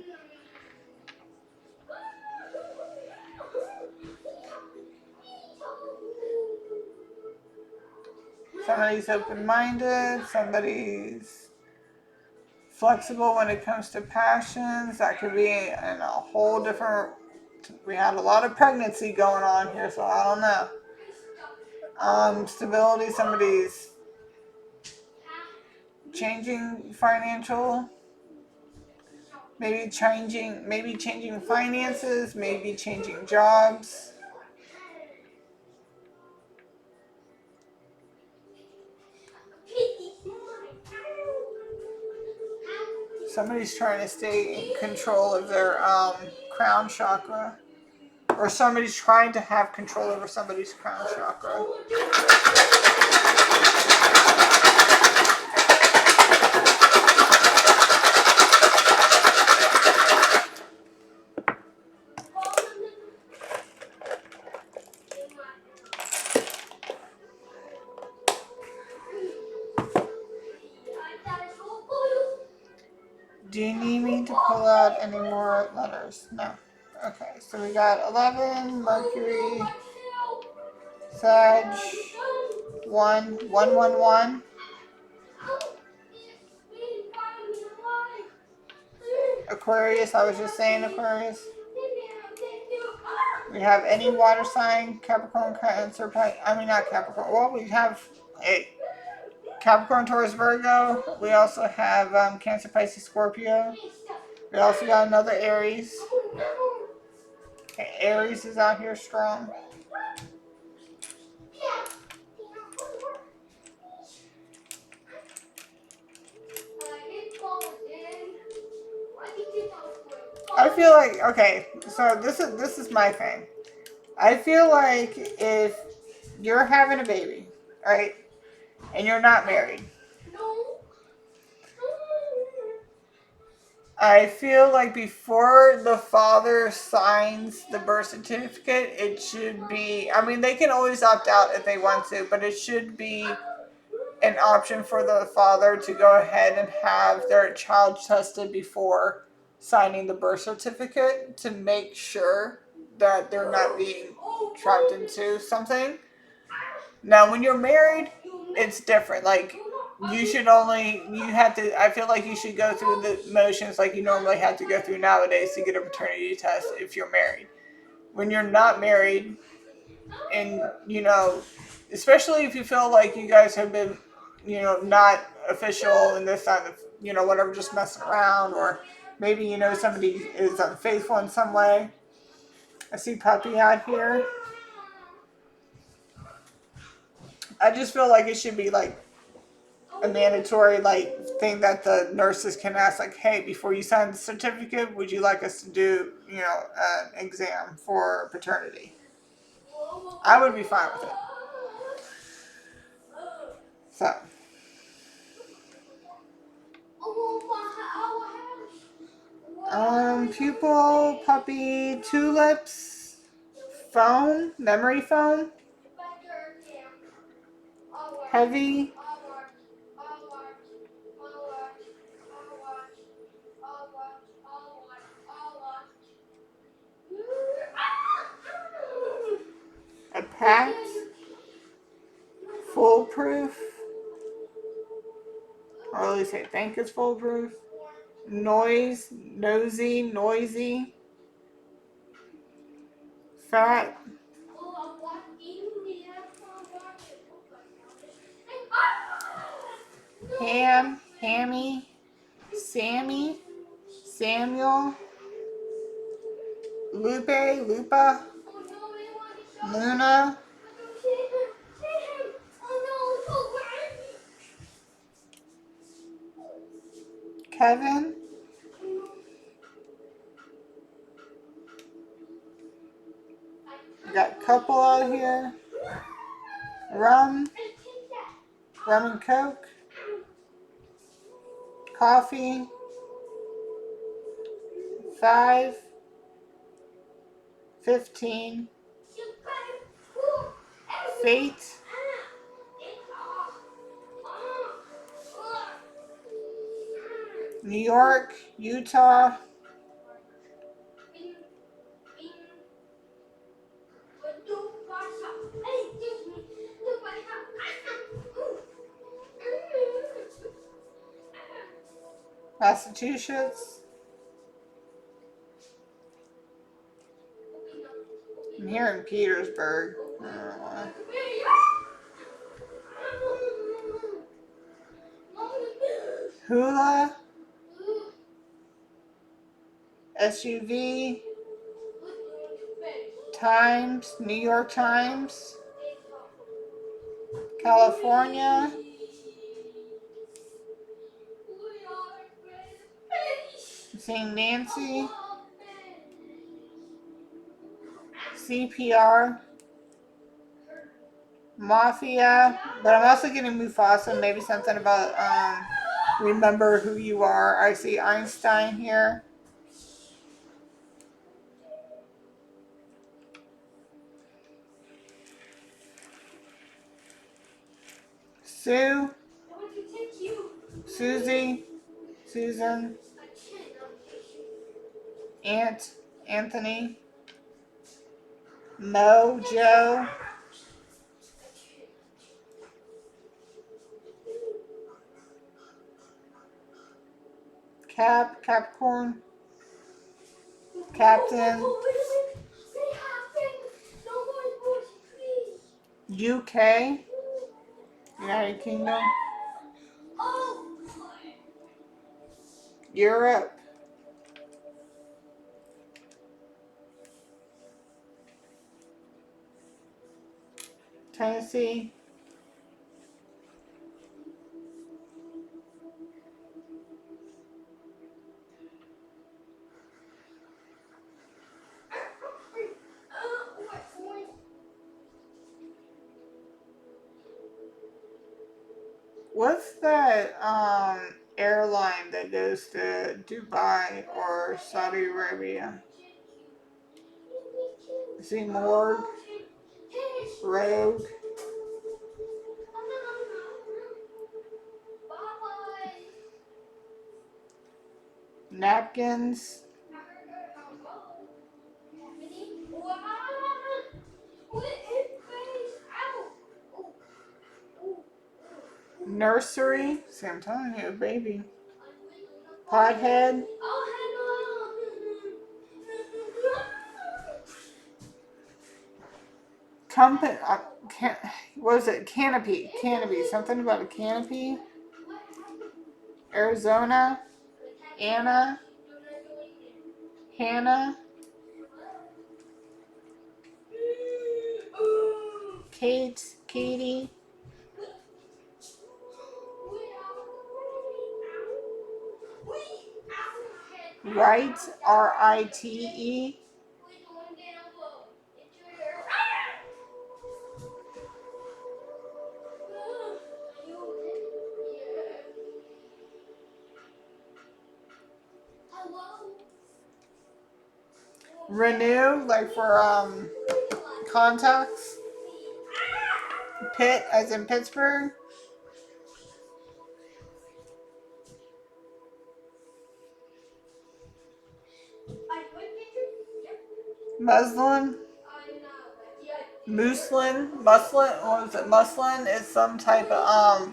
Somebody's open-minded. Somebody's flexible when it comes to passions. That could be in a whole different. We had a lot of pregnancy going on here, so I don't know. Stability. Somebody's changing financial. Maybe changing finances. Maybe changing jobs. Somebody's trying to stay in control of their crown chakra. Or somebody's trying to have control over somebody's crown chakra. Do you need me to pull out any more letters? No. Okay, so we got 11, Mercury, Sag, 1, 1, 1, 1. Aquarius, I was just saying Aquarius. We have any water sign, Capricorn, Cancer, not Capricorn. Well, we have Capricorn, Taurus, Virgo. We also have Cancer, Pisces, Scorpio. We also got another Aries. Okay, Aries is out here strong. I feel like, okay, so this is my thing. I feel like if you're having a baby, right? And you're not married. I feel like before the father signs the birth certificate, it should be, I mean, they can always opt out if they want to, but it should be an option for the father to go ahead and have their child tested before signing the birth certificate to make sure that they're not being trapped into something. Now, when you're married, it's different. Like, you have to, I feel like you should go through the motions like you normally have to go through nowadays to get a paternity test if you're married. When you're not married, and, especially if you feel like you guys have been, not official in this kind of, whatever, just messing around, or maybe, somebody is unfaithful in some way. I see puppy out here. I just feel like it should be like a mandatory thing that the nurses can ask, like, hey, before you sign the certificate, would you like us to do an exam for paternity? I would be fine with it. So pupil, puppy, tulips, phone, memory phone, heavy, a pack, foolproof, or at least I think it's foolproof, noise, nosy, noisy, fat, ham, hammy, Sammy, Samuel, Lupe, Lupa, Luna, Kevin. We got couple out here. Rum, rum and coke, coffee, 5, 15, fate, New York, Utah, Massachusetts. I'm here in Petersburg. I don't know why. Hula, SUV, Times, New York Times, California, St. Nancy, CPR, Mafia, but I'm also getting Mufasa, maybe something about remember who you are. I see Einstein here. Sue, Susie, Susan, Aunt, Anthony, Mo, Joe, Cap, Capricorn, Captain, UK, United Kingdom, Europe, Tennessee, What's that airline that goes to Dubai or Saudi Arabia? Is he Morgue? Rogue? Napkins? Nursery? See, I'm telling you, baby. Pothead? Company? What was it? Canopy. Canopy. Something about a canopy? Arizona? Anna? Hannah? Kate? Katie? Right? Rite? Renew, like for contacts. Pitt, as in Pittsburgh. Muslin. Muslin. What was it? Muslin is some type of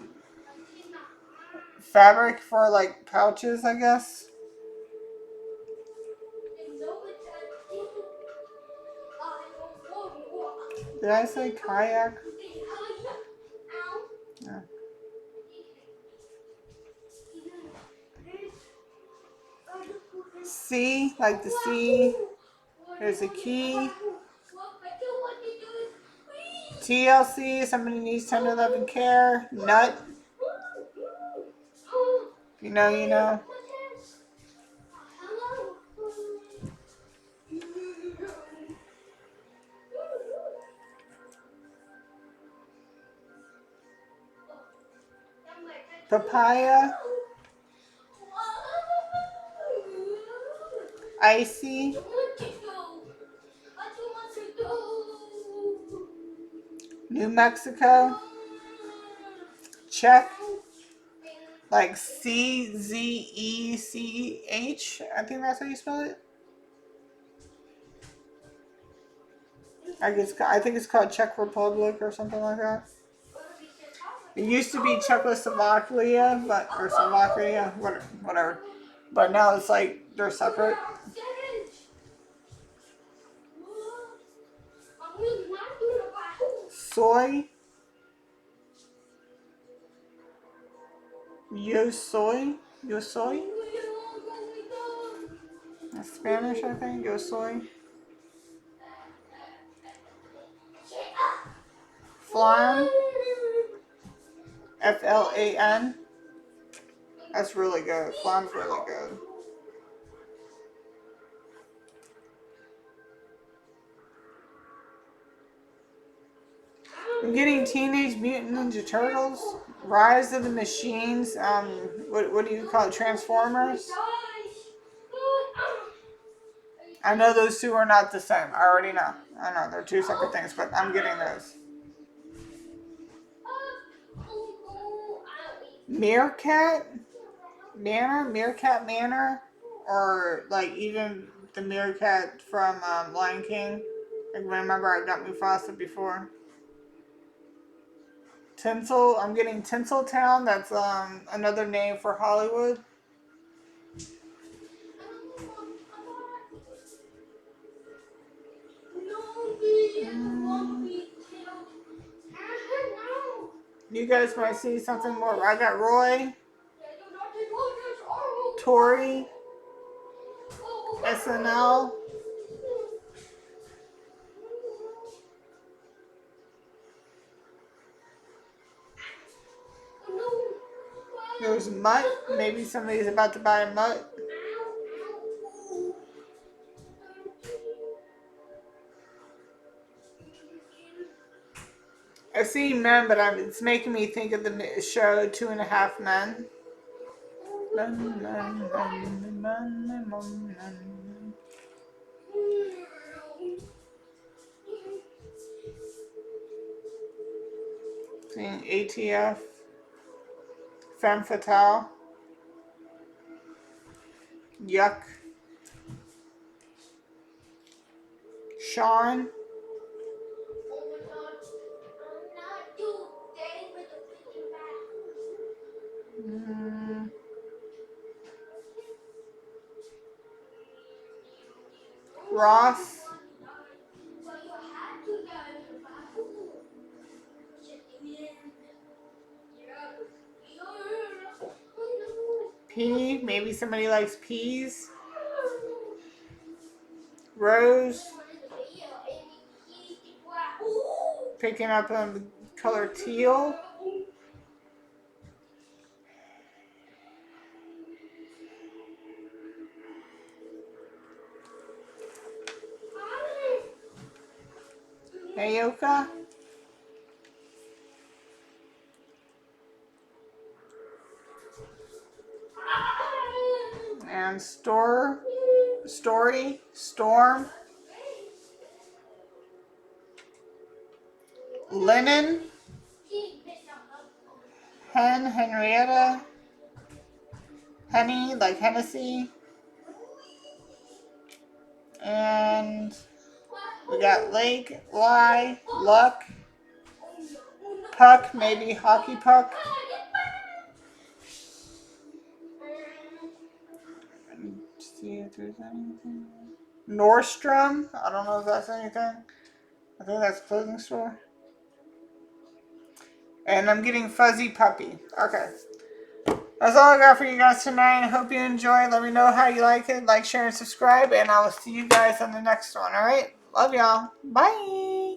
fabric for like pouches, I guess. Did I say kayak? Yeah. C, like the sea. There's a key. TLC, somebody needs tender love and care. Nut. You know, you know. Papaya. Icy. New Mexico. Czech. Like Czech. I think that's how you spell it. I think it's called Czech Republic or something like that. It used to be Czechoslovakia, or Slovakia, whatever. But now it's like they're separate. Soy. Yo soy. Yo soy. That's Spanish, I think. Yo soy. Flan. FLAN. That's really good. Flan's really good. I'm getting Teenage Mutant Ninja Turtles, Rise of the Machines. What do you call it? Transformers. I know those two are not the same. I already know. I know they're two separate things, but I'm getting those. Meerkat Manor, or like even the meerkat from Lion King. I remember I got Mufasa before. Tinsel. I'm getting Tinseltown. That's another name for Hollywood. You guys might see something more. I got Roy, Tori, SNL. There's Mutt. Maybe somebody's about to buy a Mutt. seen Men, but it's making me think of the show 2.5 Men. Seeing ATF, Femme Fatale, Yuck, Sean, Ross, P. Maybe somebody likes peas. Rose, picking up on the color teal. Ayoka. And Storm, Lennon, Henrietta, Henny, like Hennessy. And we got Lake, Lie, Luck, Puck, maybe Hockey Puck. See if there's anything. Nordstrom. I don't know if that's anything. I think that's a clothing store. And I'm getting Fuzzy Puppy. Okay. That's all I got for you guys tonight. I hope you enjoy. Let me know how you like it. Like, share, and subscribe. And I will see you guys on the next one. Alright? Love y'all. Bye.